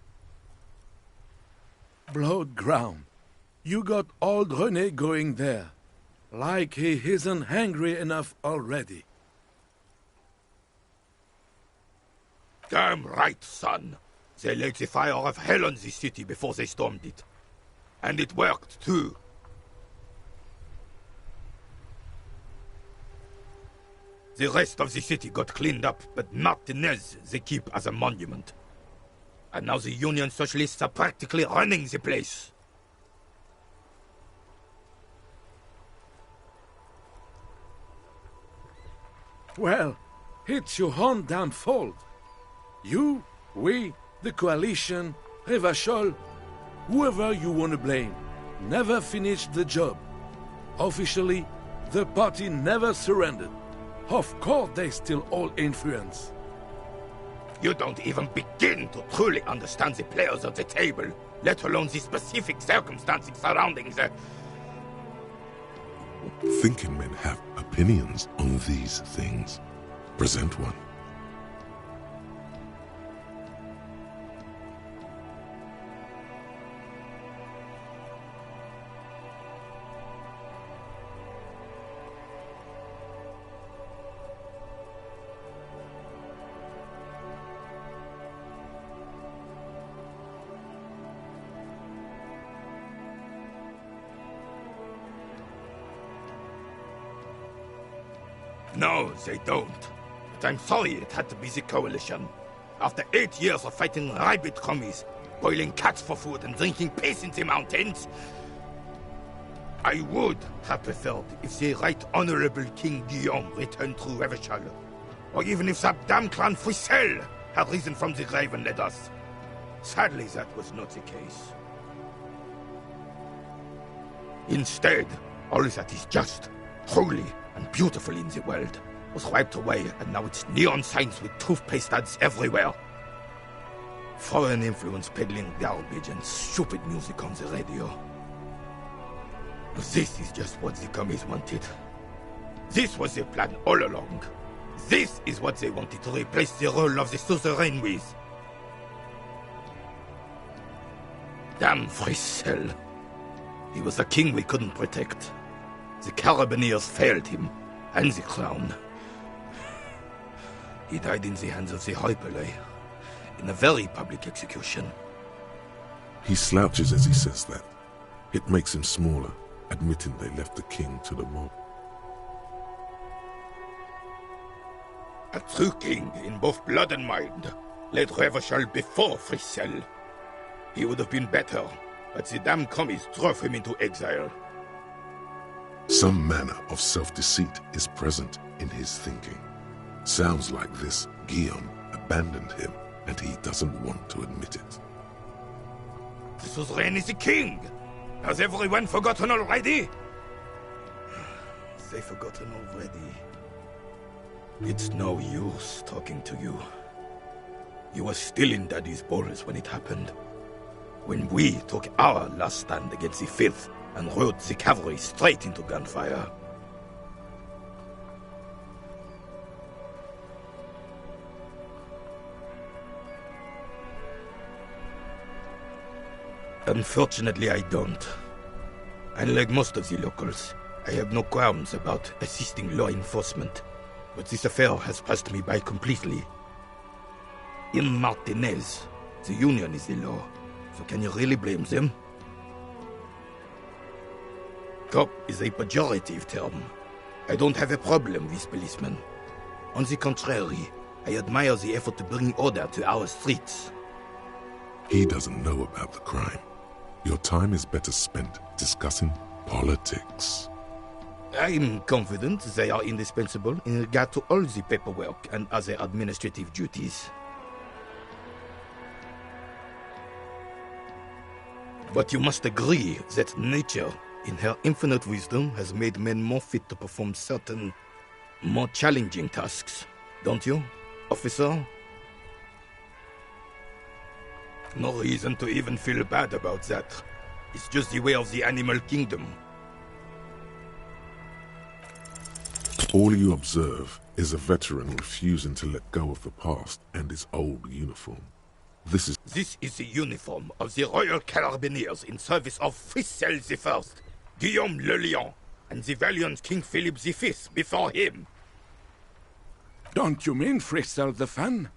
Blood Ground. You got old René going there. Like he isn't hungry enough already. Damn right, son. They laid the fire of hell on this city before they stormed it. And it worked, too. The rest of the city got cleaned up, but Martinez they keep as a monument. And now the Union Socialists are practically running the place. Well, it's your own damn fault. You, we, the Coalition, Revachol, whoever you want to blame, never finished the job. Officially, the party never surrendered. Of course they still hold influence. You don't even begin to truly understand the players at the table, let alone the specific circumstances surrounding the... Thinking men have opinions on these things. Present one. No, they don't. But I'm sorry it had to be the Coalition. After 8 years of fighting rabid commies, boiling cats for food and drinking piss in the mountains, I would have preferred if the Right Honorable King Guillaume returned through Revachol, or even if that damn clan Frissel had risen from the grave and led us. Sadly, that was not the case. Instead, all that is just, holy, and beautiful in the world was wiped away, and now it's neon signs with toothpaste ads everywhere. Foreign influence peddling garbage and stupid music on the radio. This is just what the commies wanted. This was the plan all along. This is what they wanted to replace the role of the suzerain with. Damn Frissel. He was a king we couldn't protect. The Carabineers failed him, and the crown. He died in the hands of the Hyperlay, in a very public execution. He slouches as he says that. It makes him smaller, admitting they left the king to the mob. A true king in both blood and mind led Revachol before Frissel. He would have been better, but the damn commies drove him into exile. Some manner of self-deceit is present in his thinking. Sounds like this Guillaume abandoned him, and he doesn't want to admit it. The suzerain is the king! Has everyone forgotten already? They've forgotten already. It's no use talking to you. You were still in Daddy's balls when it happened. When we took our last stand against the Fifth and rode the cavalry straight into gunfire. Unfortunately, I don't. Unlike most of the locals, I have no qualms about assisting law enforcement, but this affair has passed me by completely. In Martinez, the Union is the law. So can you really blame them? Cop is a pejorative term. I don't have a problem with policemen. On the contrary, I admire the effort to bring order to our streets. He doesn't know about the crime. Your time is better spent discussing politics. I'm confident they are indispensable in regard to all the paperwork and other administrative duties. But you must agree that nature, in her infinite wisdom, has made men more fit to perform certain, more challenging tasks. Don't you, officer? No reason to even feel bad about that. It's just the way of the animal kingdom. All you observe is a veteran refusing to let go of the past and his old uniform. This is the uniform of the Royal Carabiniers in service of Frissel I, Guillaume le Lion, and the valiant King Philip V before him. Don't you mean Frissel the Fan?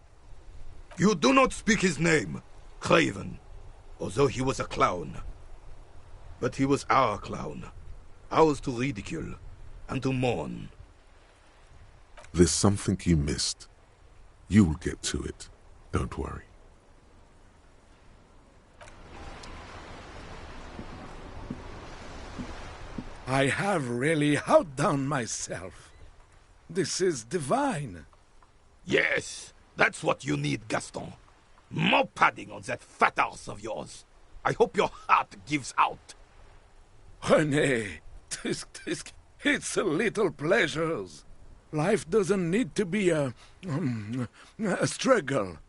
You do not speak his name, Craven, although he was a clown. But he was our clown, ours to ridicule and to mourn. There's something you missed. You'll get to it. Don't worry. I have really outdone myself. This is divine. Yes, that's what you need, Gaston. More padding on that fat arse of yours. I hope your heart gives out. René, it's a little pleasures. Life doesn't need to be a struggle.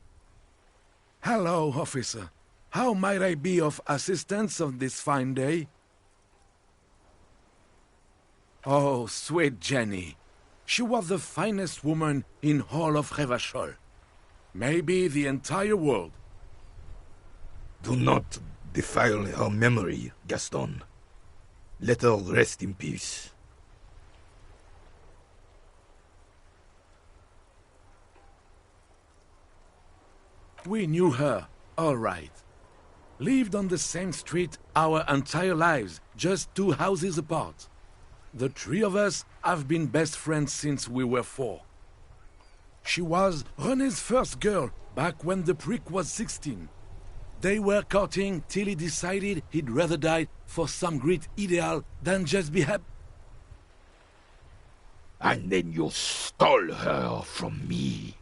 Hello, officer. How might I be of assistance on this fine day? Oh, sweet Jenny. She was the finest woman in all of Revachol. Maybe the entire world. Do not defile her memory, Gaston. Let her rest in peace. We knew her, all right. Lived on the same street our entire lives, just 2 houses apart. The 3 of us have been best friends since we were 4. She was René's first girl back when the prick was 16. They were courting till he decided he'd rather die for some great ideal than just be happy. And then you stole her from me.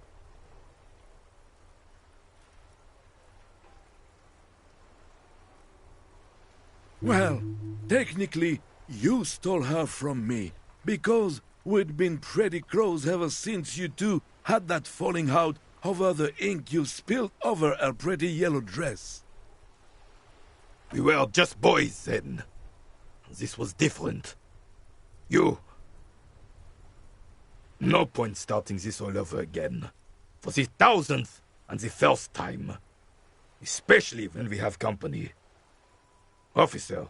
Well, technically, you stole her from me, because we'd been pretty close ever since you two had that falling out over the ink you spilled over her pretty yellow dress. We were just boys then. This was different. You... No point starting this all over again. For the 1000th and the first time. Especially when we have company. Officer.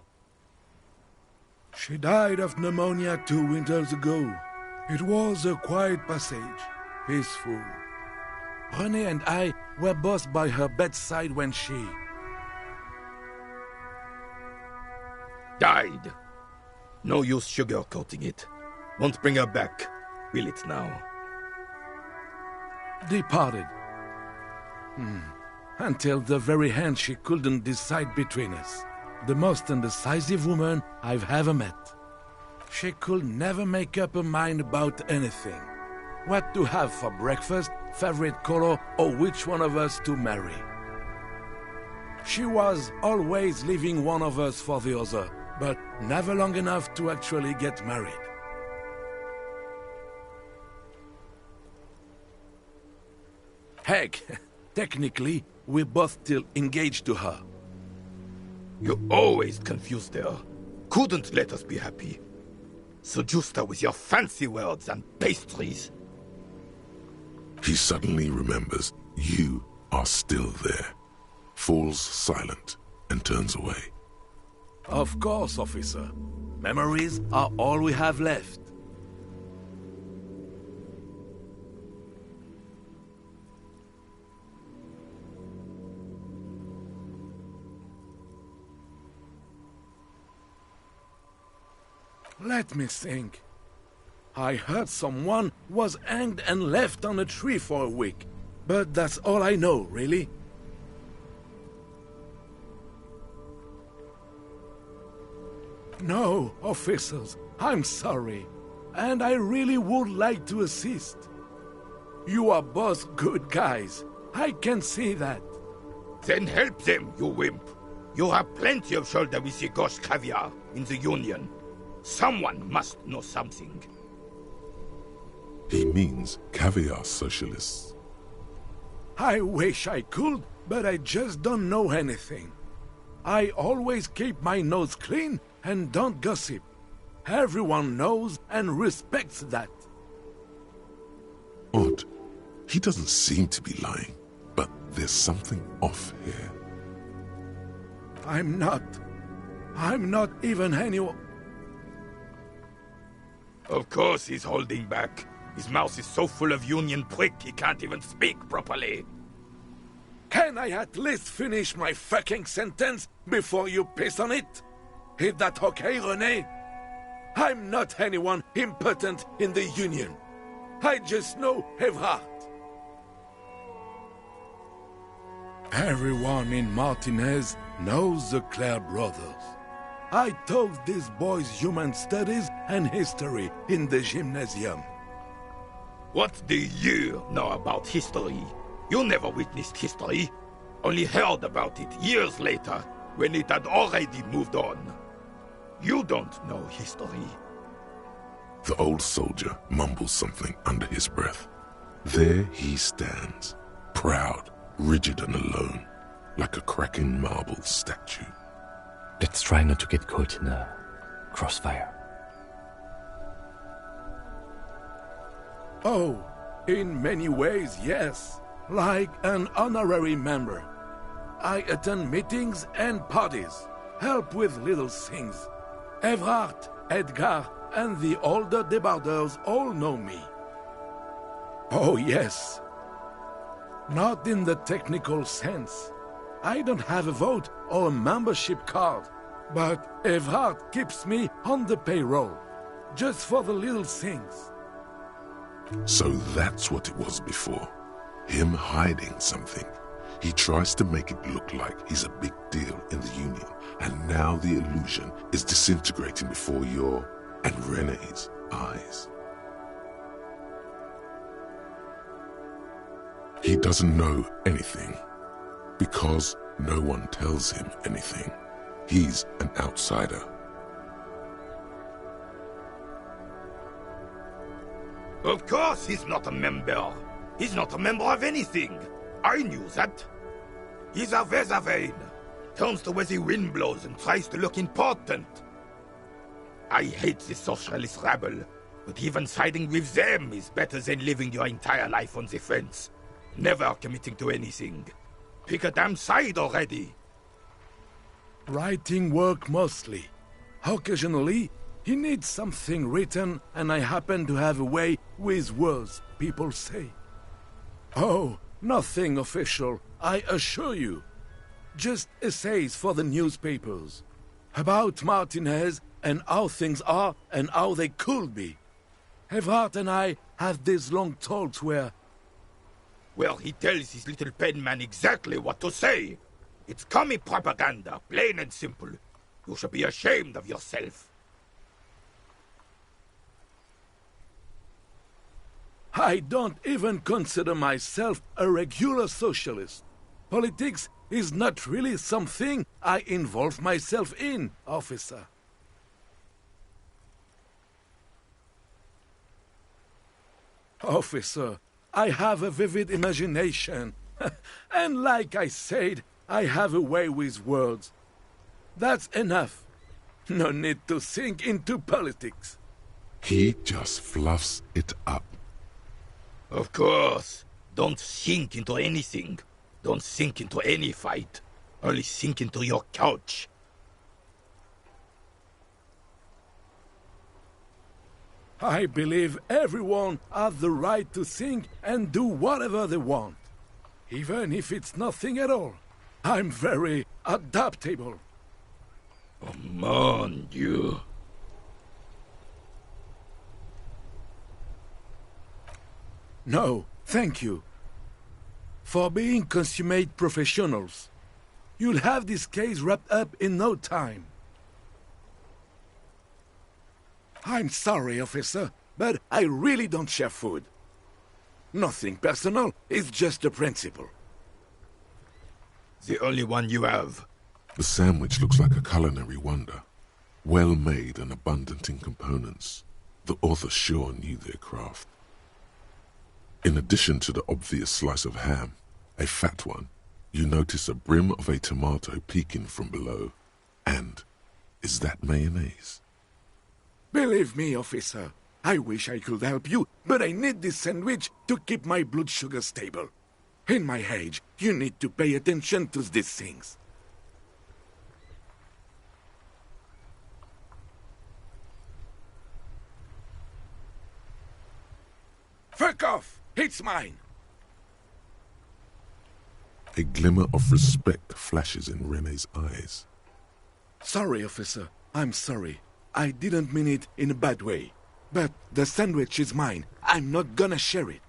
She died of pneumonia 2 winters ago. It was a quiet passage, peaceful. René and I were both by her bedside when she... died. No use sugarcoating it. Won't bring her back, will it now? Departed. Until the very end she couldn't decide between us. The most indecisive woman I've ever met. She could never make up her mind about anything. What to have for breakfast, favorite color, or which one of us to marry. She was always leaving one of us for the other, but never long enough to actually get married. Heck, technically, we're both still engaged to her. You always confused her. Couldn't let us be happy. Seduced her with your fancy words and pastries. He suddenly remembers you are still there. Falls silent and turns away. Of course, officer. Memories are all we have left. Let me think. I heard someone was hanged and left on a tree for a week. But that's all I know, really. No, officers, I'm sorry. And I really would like to assist. You are both good guys. I can see that. Then help them, you wimp. You have plenty of shoulder with the ghost caviar in the Union. Someone must know something. He means caviar socialists. I wish I could, but I just don't know anything. I always keep my nose clean and don't gossip. Everyone knows and respects that. Odd. He doesn't seem to be lying, but there's something off here. I'm not even anyone. Of course he's holding back. His mouth is so full of Union prick he can't even speak properly. Can I at least finish my fucking sentence before you piss on it? Is that okay, René? I'm not anyone important in the Union. I just know Evrard. Everyone in Martinez knows the Clare brothers. I taught these boys human studies and history in the gymnasium. What do you know about history? You never witnessed history, only heard about it years later, when it had already moved on. You don't know history. The old soldier mumbles something under his breath. There he stands, proud, rigid and alone, like a cracking marble statue. Let's try not to get caught in a crossfire. Oh, in many ways, yes. Like an honorary member. I attend meetings and parties, help with little things. Evrard, Edgar, and the older debarders all know me. Oh, yes. Not in the technical sense. I don't have a vote or a membership card, but Evrard keeps me on the payroll, just for the little things. So that's what it was before. Him hiding something. He tries to make it look like he's a big deal in the Union, and now the illusion is disintegrating before your and René's eyes. He doesn't know anything, because no one tells him anything. He's an outsider. Of course he's not a member. He's not a member of anything. I knew that. He's a Weservein. Turns to where the wind blows and tries to look important. I hate the socialist rabble, but even siding with them is better than living your entire life on the fence. Never committing to anything. Pick a damn side already. Writing work mostly. Occasionally, he needs something written, and I happen to have a way with words, people say. Oh, nothing official, I assure you. Just essays for the newspapers. About Martinez and how things are and how they could be. Evrard and I have these long talks where... Well, he tells his little pen man exactly what to say. It's commie propaganda, plain and simple. You should be ashamed of yourself. I don't even consider myself a regular socialist. Politics is not really something I involve myself in, officer. Officer, I have a vivid imagination. And like I said, I have a way with words. That's enough. No need to sink into politics. He just fluffs it up. Of course. Don't sink into anything. Don't sink into any fight. Only sink into your couch. I believe everyone has the right to think and do whatever they want. Even if it's nothing at all. I'm very adaptable. Oh, mon Dieu. No, thank you. For being consummate professionals, you'll have this case wrapped up in no time. I'm sorry, officer, but I really don't share food. Nothing personal, it's just a principle. The only one you have. The sandwich looks like a culinary wonder. Well made and abundant in components. The author sure knew their craft. In addition to the obvious slice of ham, a fat one, you notice a brim of a tomato peeking from below. And is that mayonnaise? Believe me, officer, I wish I could help you, but I need this sandwich to keep my blood sugar stable. In my age, you need to pay attention to these things. Fuck off! It's mine! A glimmer of respect flashes in Rene's eyes. Sorry, officer. I'm sorry. I didn't mean it in a bad way. But the sandwich is mine. I'm not gonna share it.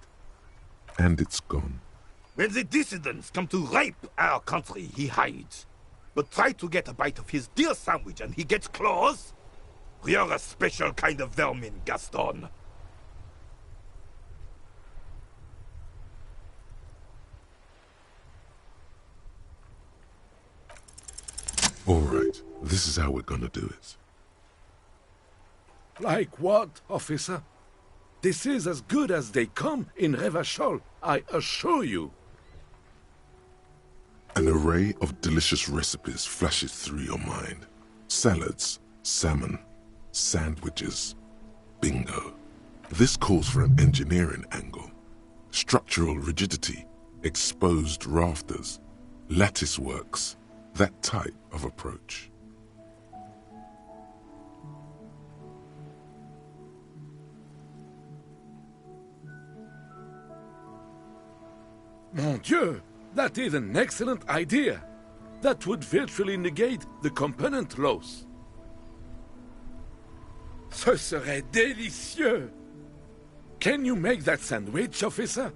And it's gone. When the dissidents come to rape our country, he hides. But try to get a bite of his dear sandwich and he gets claws? You're a special kind of vermin, Gaston. All right, this is how we're gonna do it. Like what, officer? This is as good as they come in Revachol, I assure you. An array of delicious recipes flashes through your mind. Salads, salmon, sandwiches. Bingo. This calls for an engineering angle. Structural rigidity, exposed rafters, lattice works, that type of approach. Mon Dieu, that is an excellent idea. That would virtually negate the component loss. Ce serait délicieux! Can you make that sandwich, officer?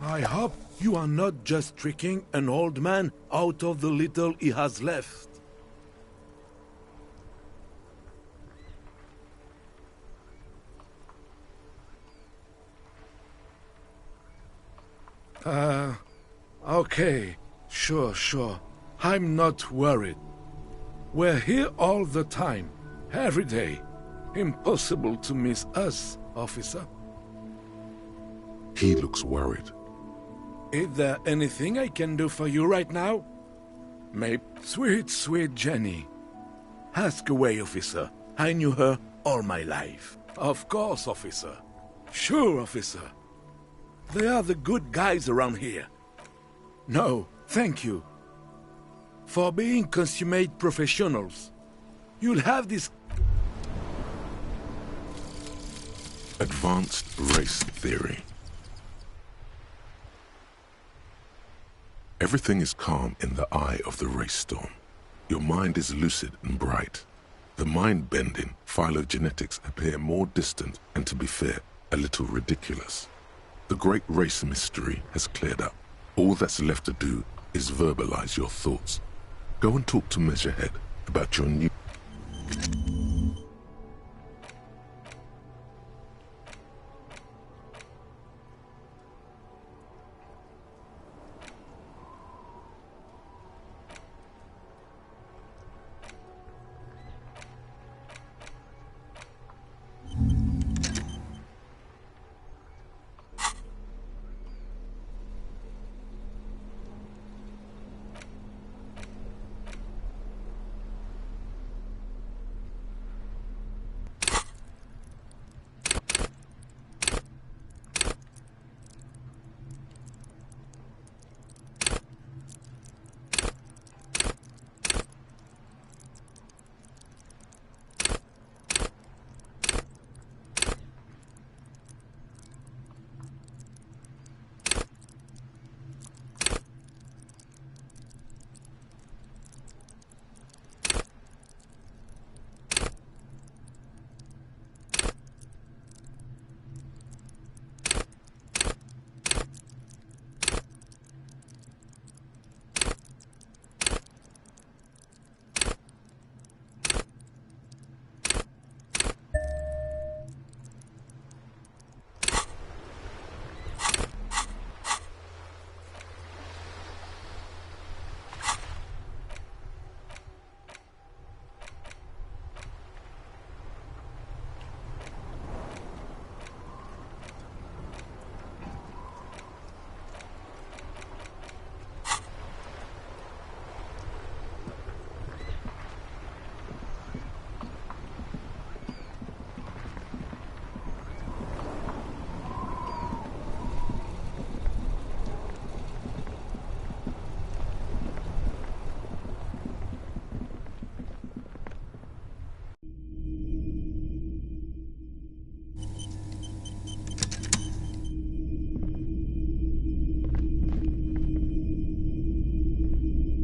I hope you are not just tricking an old man out of the little he has left. Okay. Sure. I'm not worried. We're here all the time, every day. Impossible to miss us, officer. He looks worried. Is there anything I can do for you right now? Maybe. Sweet Jenny. Ask away, officer. I knew her all my life. Of course, officer. Sure, officer. They are the good guys around here. No, thank you. For being consummate professionals, you'll have this... Advanced race theory. Everything is calm in the eye of the race storm. Your mind is lucid and bright. The mind-bending phylogenetics appear more distant and, to be fair, a little ridiculous. The great race mystery has cleared up. All that's left to do is verbalize your thoughts. Go and talk to Measurehead about your new...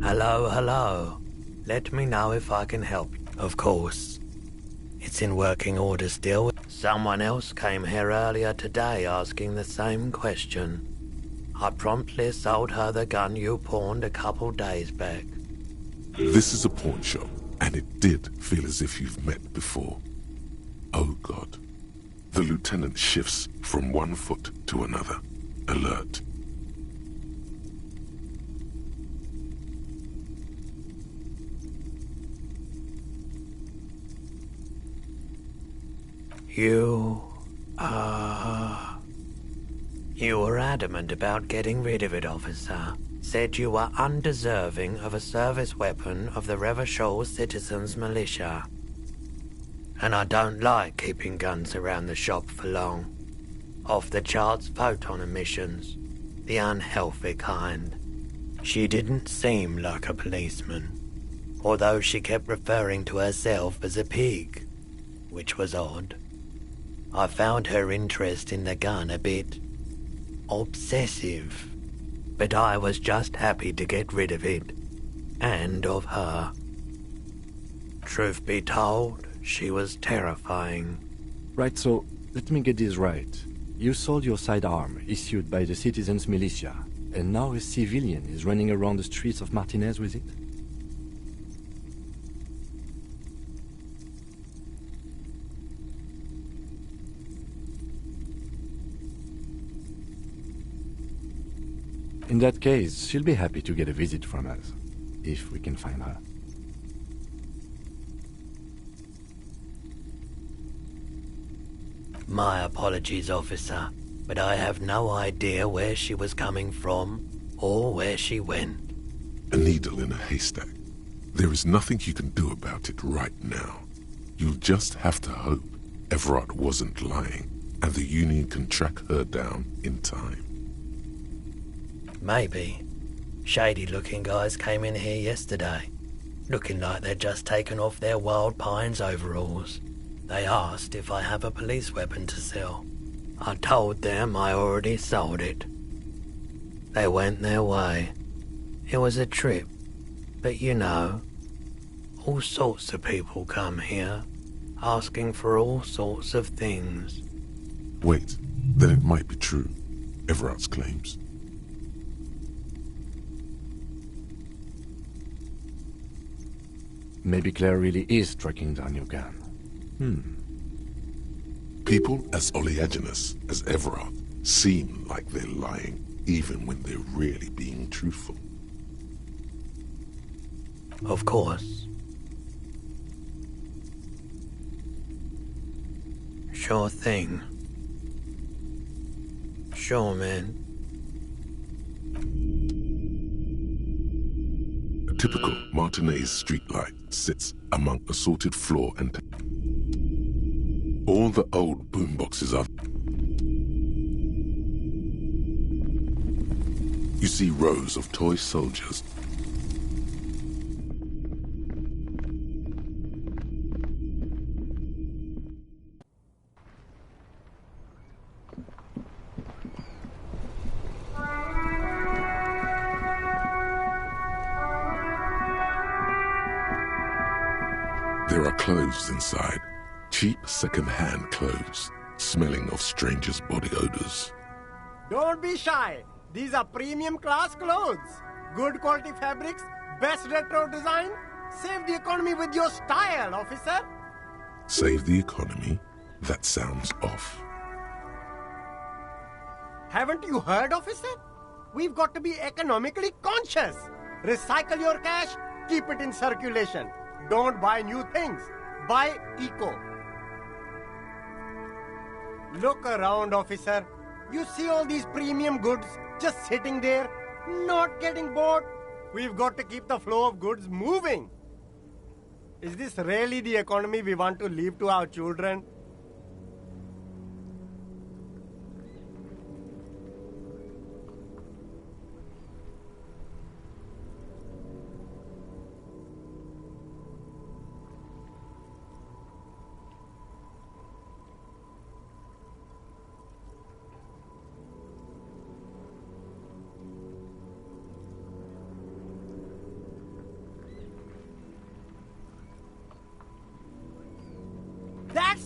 Hello, hello. Let me know if I can help. Of course. It's in working order still. Someone else came here earlier today asking the same question. I promptly sold her the gun you pawned a couple days back. This is a pawn shop, and it did feel as if you've met before. Oh God. The lieutenant shifts from one foot to another. Alert. You were adamant about getting rid of it, officer. Said you were undeserving of a service weapon of the Revachol Citizens Militia. And I don't like keeping guns around the shop for long. Off-the-charts photon emissions. The unhealthy kind. She didn't seem like a policeman. Although she kept referring to herself as a pig. Which was odd. I found her interest in the gun a bit obsessive, but I was just happy to get rid of it, and of her. Truth be told, she was terrifying. Right, so let me get this right. You sold your sidearm, issued by the Citizens Militia, and now a civilian is running around the streets of Martinez with it? In that case, she'll be happy to get a visit from us, if we can find her. My apologies, officer, but I have no idea where she was coming from, or where she went. A needle in a haystack. There is nothing you can do about it right now. You'll just have to hope Everard wasn't lying, and the Union can track her down in time. Maybe. Shady-looking guys came in here yesterday, looking like they'd just taken off their Wild Pines overalls. They asked if I have a police weapon to sell. I told them I already sold it. They went their way. It was a trip, but you know, all sorts of people come here, asking for all sorts of things. Wait, then it might be true, Everard's claims. Maybe Claire really is tracking down your gun. People as oleaginous as Everard seem like they're lying, even when they're really being truthful. Of course. Sure thing. Sure, man. A typical Martinez streetlight sits among assorted floor and all the old boomboxes are. You see rows of toy soldiers. There are clothes inside. Cheap second-hand clothes, smelling of strangers' body odors. Don't be shy. These are premium class clothes. Good quality fabrics, best retro design. Save the economy with your style, officer. Save the economy? That sounds off. Haven't you heard, officer? We've got to be economically conscious. Recycle your cash, keep it in circulation. Don't buy new things. Buy eco. Look around, officer. You see all these premium goods just sitting there, not getting bought? We've got to keep the flow of goods moving. Is this really the economy we want to leave to our children?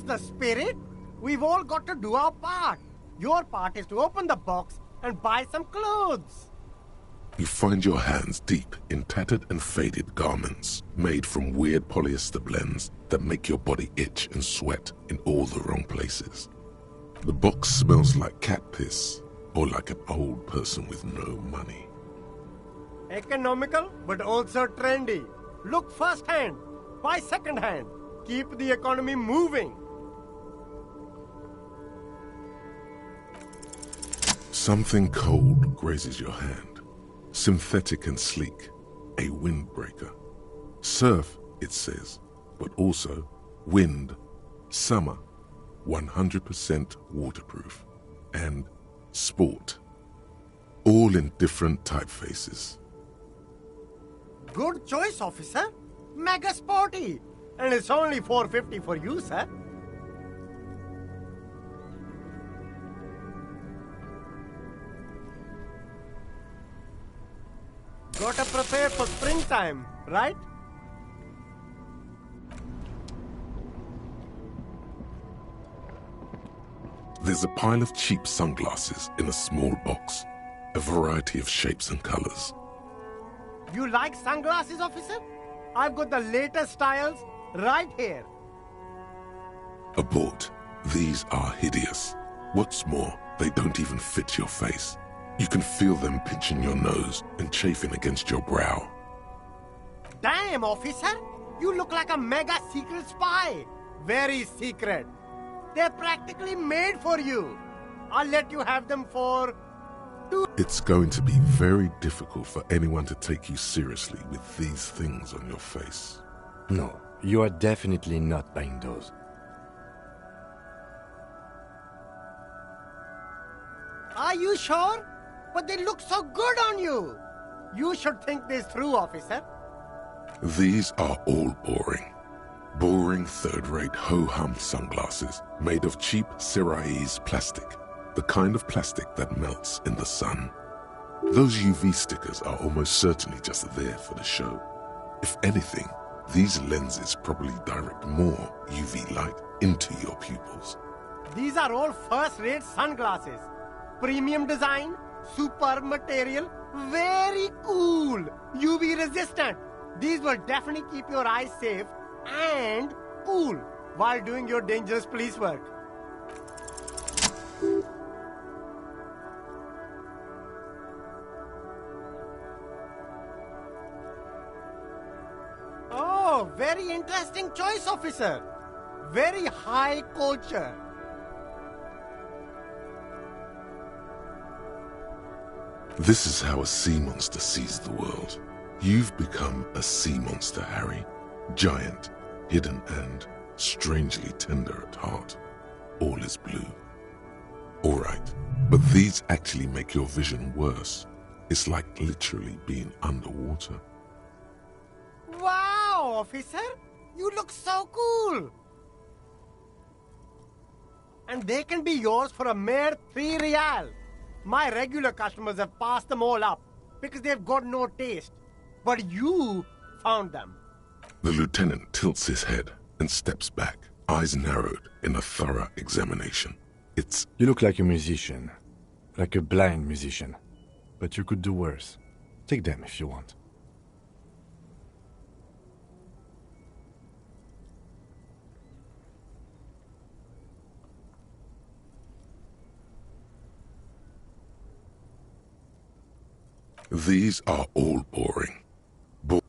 That's the spirit. We've all got to do our part. Your part is to open the box and buy some clothes. You find your hands deep in tattered and faded garments made from weird polyester blends that make your body itch and sweat in all the wrong places. The box smells like cat piss or like an old person with no money. Economical, but also trendy. Look first hand, buy second hand. Keep the economy moving. Something cold grazes your hand. Synthetic and sleek, a windbreaker. Surf, it says, but also wind, summer, 100% waterproof, and sport. All in different typefaces. Good choice, officer. Mega sporty. And it's only $4.50 for you, sir. Gotta prepare for springtime, right? There's a pile of cheap sunglasses in a small box, a variety of shapes and colors. You like sunglasses, officer? I've got the latest styles right here. Abort. These are hideous. What's more, they don't even fit your face. You can feel them pinching your nose and chafing against your brow. Damn, officer! You look like a mega secret spy. Very secret. They're practically made for you. I'll let you have them for It's going to be very difficult for anyone to take you seriously with these things on your face. No, you are definitely not buying those. Are you sure? But they look so good on you. You should think this through, officer. These are all boring. Boring third-rate ho-hum sunglasses made of cheap Cerise plastic, the kind of plastic that melts in the sun. Those UV stickers are almost certainly just there for the show. If anything, these lenses probably direct more UV light into your pupils. These are all first-rate sunglasses. Premium design, superb material, very cool, UV resistant. These will definitely keep your eyes safe and cool while doing your dangerous police work. Oh, very interesting choice, officer. Very high culture. This is how a sea monster sees the world. You've become a sea monster, Harry. Giant, hidden, and strangely tender at heart. All is blue. All right, but these actually make your vision worse. It's like literally being underwater. Wow, officer! You look so cool! And they can be yours for a mere 3 real. My regular customers have passed them all up because they've got no taste. But you found them. The lieutenant tilts his head and steps back, eyes narrowed in a thorough examination. You look like a musician. Like a blind musician. But you could do worse. Take them if you want. These are all boring.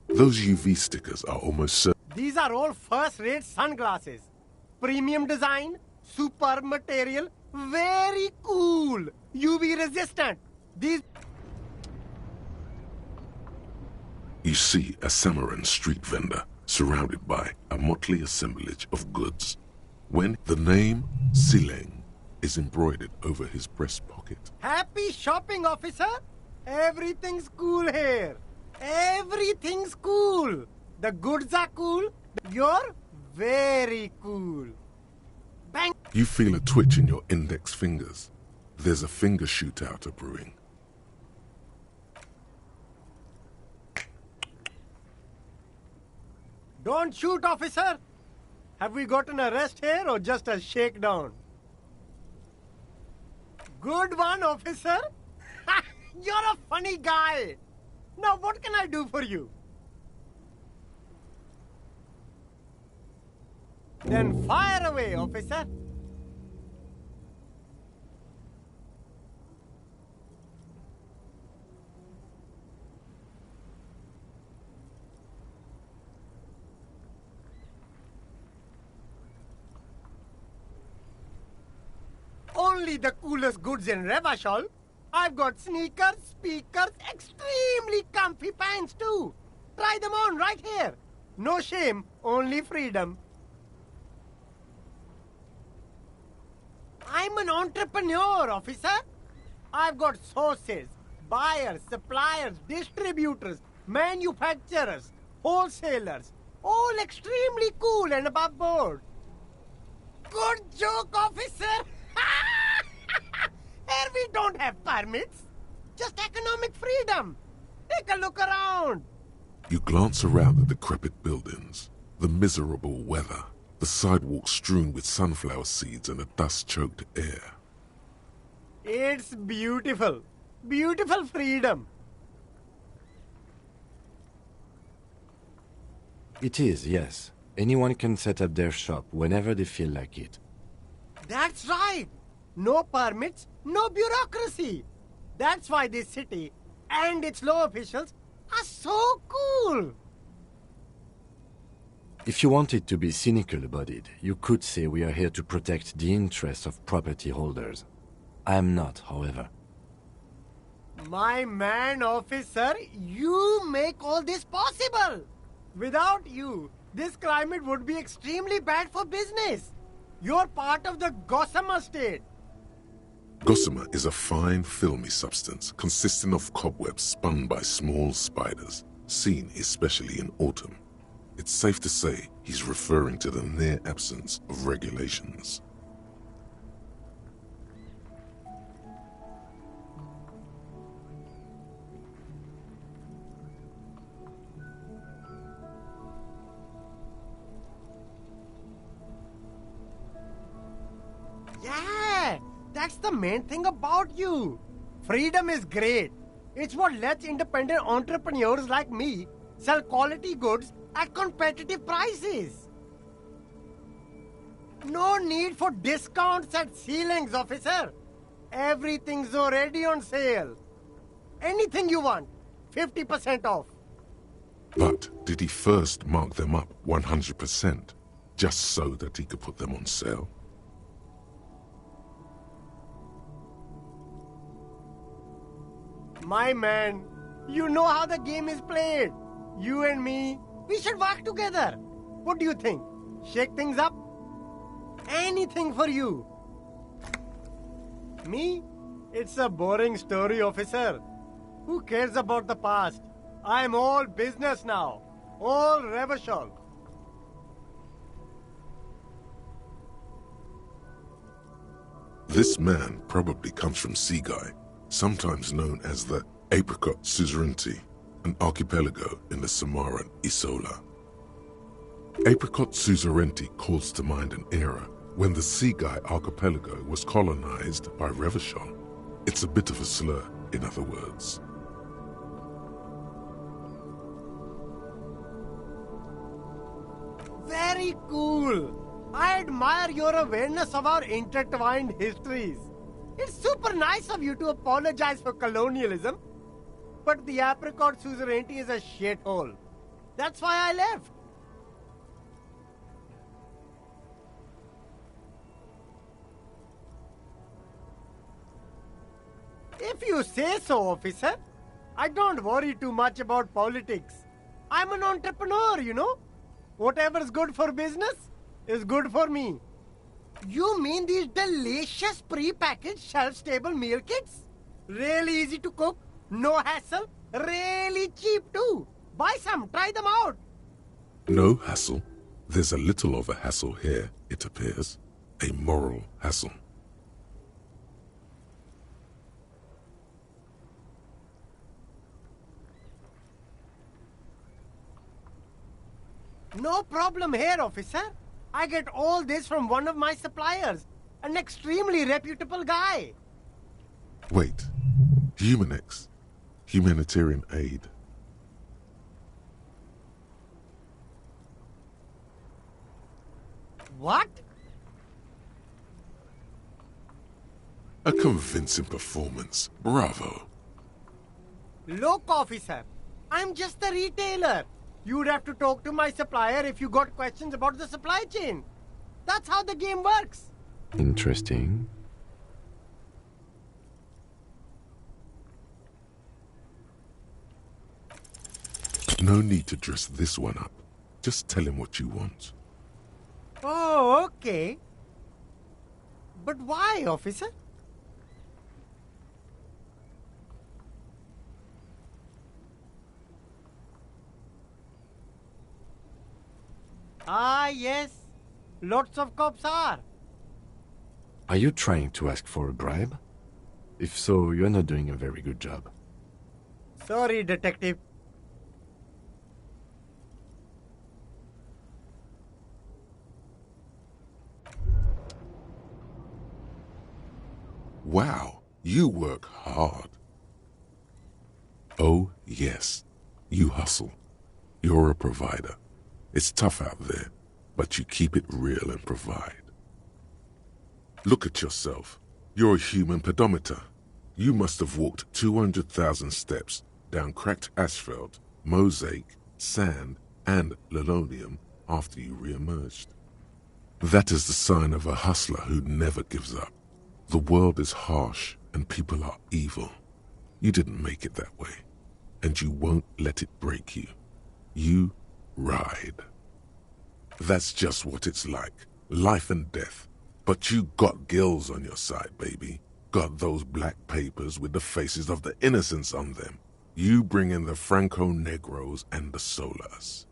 Those UV stickers are almost certain. These are all first-rate sunglasses. Premium design, superb material, very cool, UV resistant. These... You see a Samaran street vendor surrounded by a motley assemblage of goods. When the name Sileng is embroidered over his breast pocket. Happy shopping, officer! Everything's cool here. Everything's cool. The goods are cool. You're very cool. Bang! You feel a twitch in your index fingers. There's a finger shootout brewing. Don't shoot, officer. Have we got an arrest here or just a shakedown? Good one, officer. You're a funny guy. Now what can I do for you? Then fire away, officer. Only the coolest goods in Revachol. I've got sneakers, speakers, extremely comfy pants too. Try them on right here. No shame, only freedom. I'm an entrepreneur, officer. I've got sources, buyers, suppliers, distributors, manufacturers, wholesalers, all extremely cool and above board. Good joke, officer. Here we don't have permits, just economic freedom. Take a look around. You glance around the decrepit buildings, the miserable weather, the sidewalks strewn with sunflower seeds and a dust-choked air. It's beautiful. Beautiful freedom. It is, yes. Anyone can set up their shop whenever they feel like it. That's right. No permits, no bureaucracy. That's why this city and its law officials are so cool. If you wanted to be cynical about it, you could say we are here to protect the interests of property holders. I am not, however. My man, officer, you make all this possible. Without you, this climate would be extremely bad for business. You're part of the gossamer state. Gossamer is a fine, filmy substance consisting of cobwebs spun by small spiders, seen especially in autumn. It's safe to say he's referring to the near absence of regulations. Yeah, that's the main thing about you. Freedom is great. It's what lets independent entrepreneurs like me sell quality goods at competitive prices. No need for discounts at ceilings, officer. Everything's already on sale. Anything you want, 50% off. But did he first mark them up 100%, just so that he could put them on sale? My man, you know how the game is played. You and me, we should work together. What do you think? Shake things up? Anything for you. Me? It's a boring story, officer. Who cares about the past? I'm all business now. All Revachol. This man probably comes from Seaguy, sometimes known as the Apricot Suzerainty, an archipelago in the Samaran Isola. Apricot Suzerainty calls to mind an era when the Seaguy archipelago was colonized by Revachol. It's a bit of a slur, in other words. Very cool. I admire your awareness of our intertwined histories. It's super nice of you to apologize for colonialism, but the Apricot Suzerainty is a shithole. That's why I left. If you say so, officer. I don't worry too much about politics. I'm an entrepreneur, you know. Whatever's good for business is good for me. You mean these delicious pre-packaged shelf-stable meal kits? Really easy to cook, no hassle, really cheap too. Buy some, try them out. No hassle. There's a little of a hassle here, it appears. A moral hassle. No problem here, officer. I get all this from one of my suppliers, an extremely reputable guy. Wait. Humanex. Humanitarian aid. What? A convincing performance. Bravo. Look, officer, I'm just a retailer. You'd have to talk to my supplier if you got questions about the supply chain. That's how the game works. Interesting. No need to dress this one up. Just tell him what you want. Oh, okay. But why, officer? Ah, yes. Lots of cops are. Are you trying to ask for a bribe? If so, you're not doing a very good job. Sorry, detective. Wow, you work hard. Oh, yes, you hustle. You're a provider. It's tough out there, but you keep it real and provide. Look at yourself. You're a human pedometer. You must have walked 200,000 steps down cracked asphalt, mosaic, sand, and linoleum after you re-emerged. That is the sign of a hustler who never gives up. The world is harsh and people are evil. You didn't make it that way, and you won't let it break you. You ride. That's just what it's like, life and death. But you got gills on your side, baby. Got those black papers with the faces of the innocents on them. You bring in the Franco-Negros and the Solas.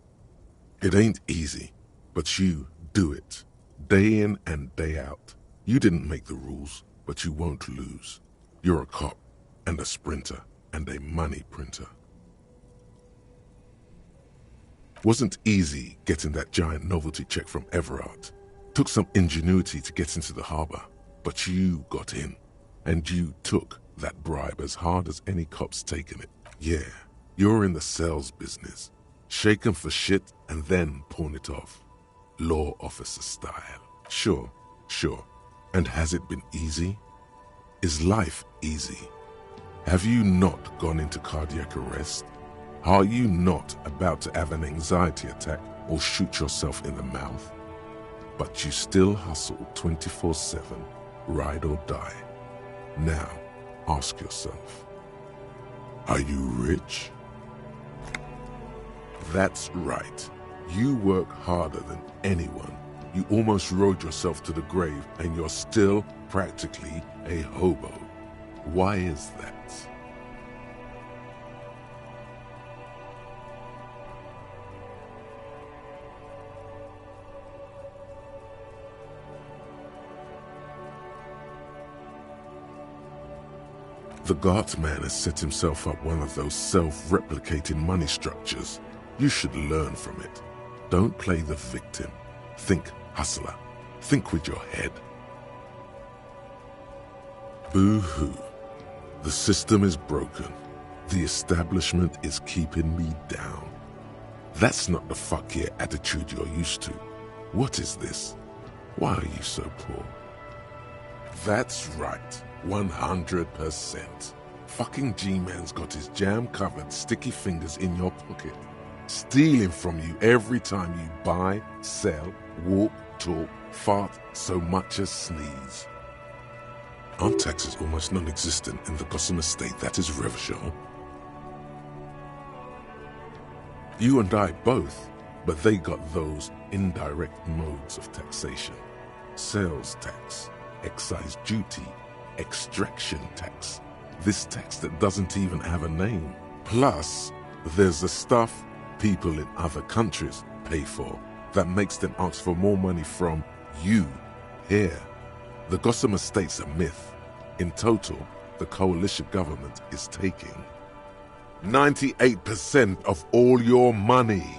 It ain't easy, but you do it, day in and day out. You didn't make the rules, but you won't lose. You're a cop, and a sprinter, and a money printer. Wasn't easy getting that giant novelty check from Everard. Took some ingenuity to get into the harbor, but you got in, and you took that bribe as hard as any cop's taken it. Yeah, you're in the sales business. Shake 'em for shit and then pawn it off. Law officer style. Sure. And has it been easy? Is life easy? Have you not gone into cardiac arrest? Are you not about to have an anxiety attack or shoot yourself in the mouth? But you still hustle 24/7, ride or die. Now, ask yourself, are you rich? That's right. You work harder than anyone. You almost rode yourself to the grave and you're still practically a hobo. Why is that? The Guardsman has set himself up one of those self-replicating money structures. You should learn from it. Don't play the victim. Think hustler. Think with your head. Boo-hoo. The system is broken. The establishment is keeping me down. That's not the fuck yeah attitude you're used to. What is this? Why are you so poor? That's right. 100%. Fucking G-Man's got his jam-covered sticky fingers in your pocket, stealing from you every time you buy, sell, walk, talk, fart, so much as sneeze. Aren't taxes almost non-existent in the Gotham estate that is Revachol? You and I both, but they got those indirect modes of taxation. Sales tax, excise duty, extraction tax. This tax that doesn't even have a name. Plus, there's the stuff people in other countries pay for that makes them ask for more money from you here. The Gotham Estate's a myth. In total, the coalition government is taking 98% of all your money.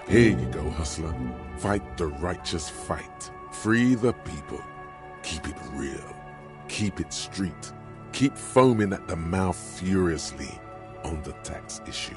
Here you go, hustler. Fight the righteous fight. Free the people. Keep it real. Keep it street. Keep foaming at the mouth furiously on the tax issue.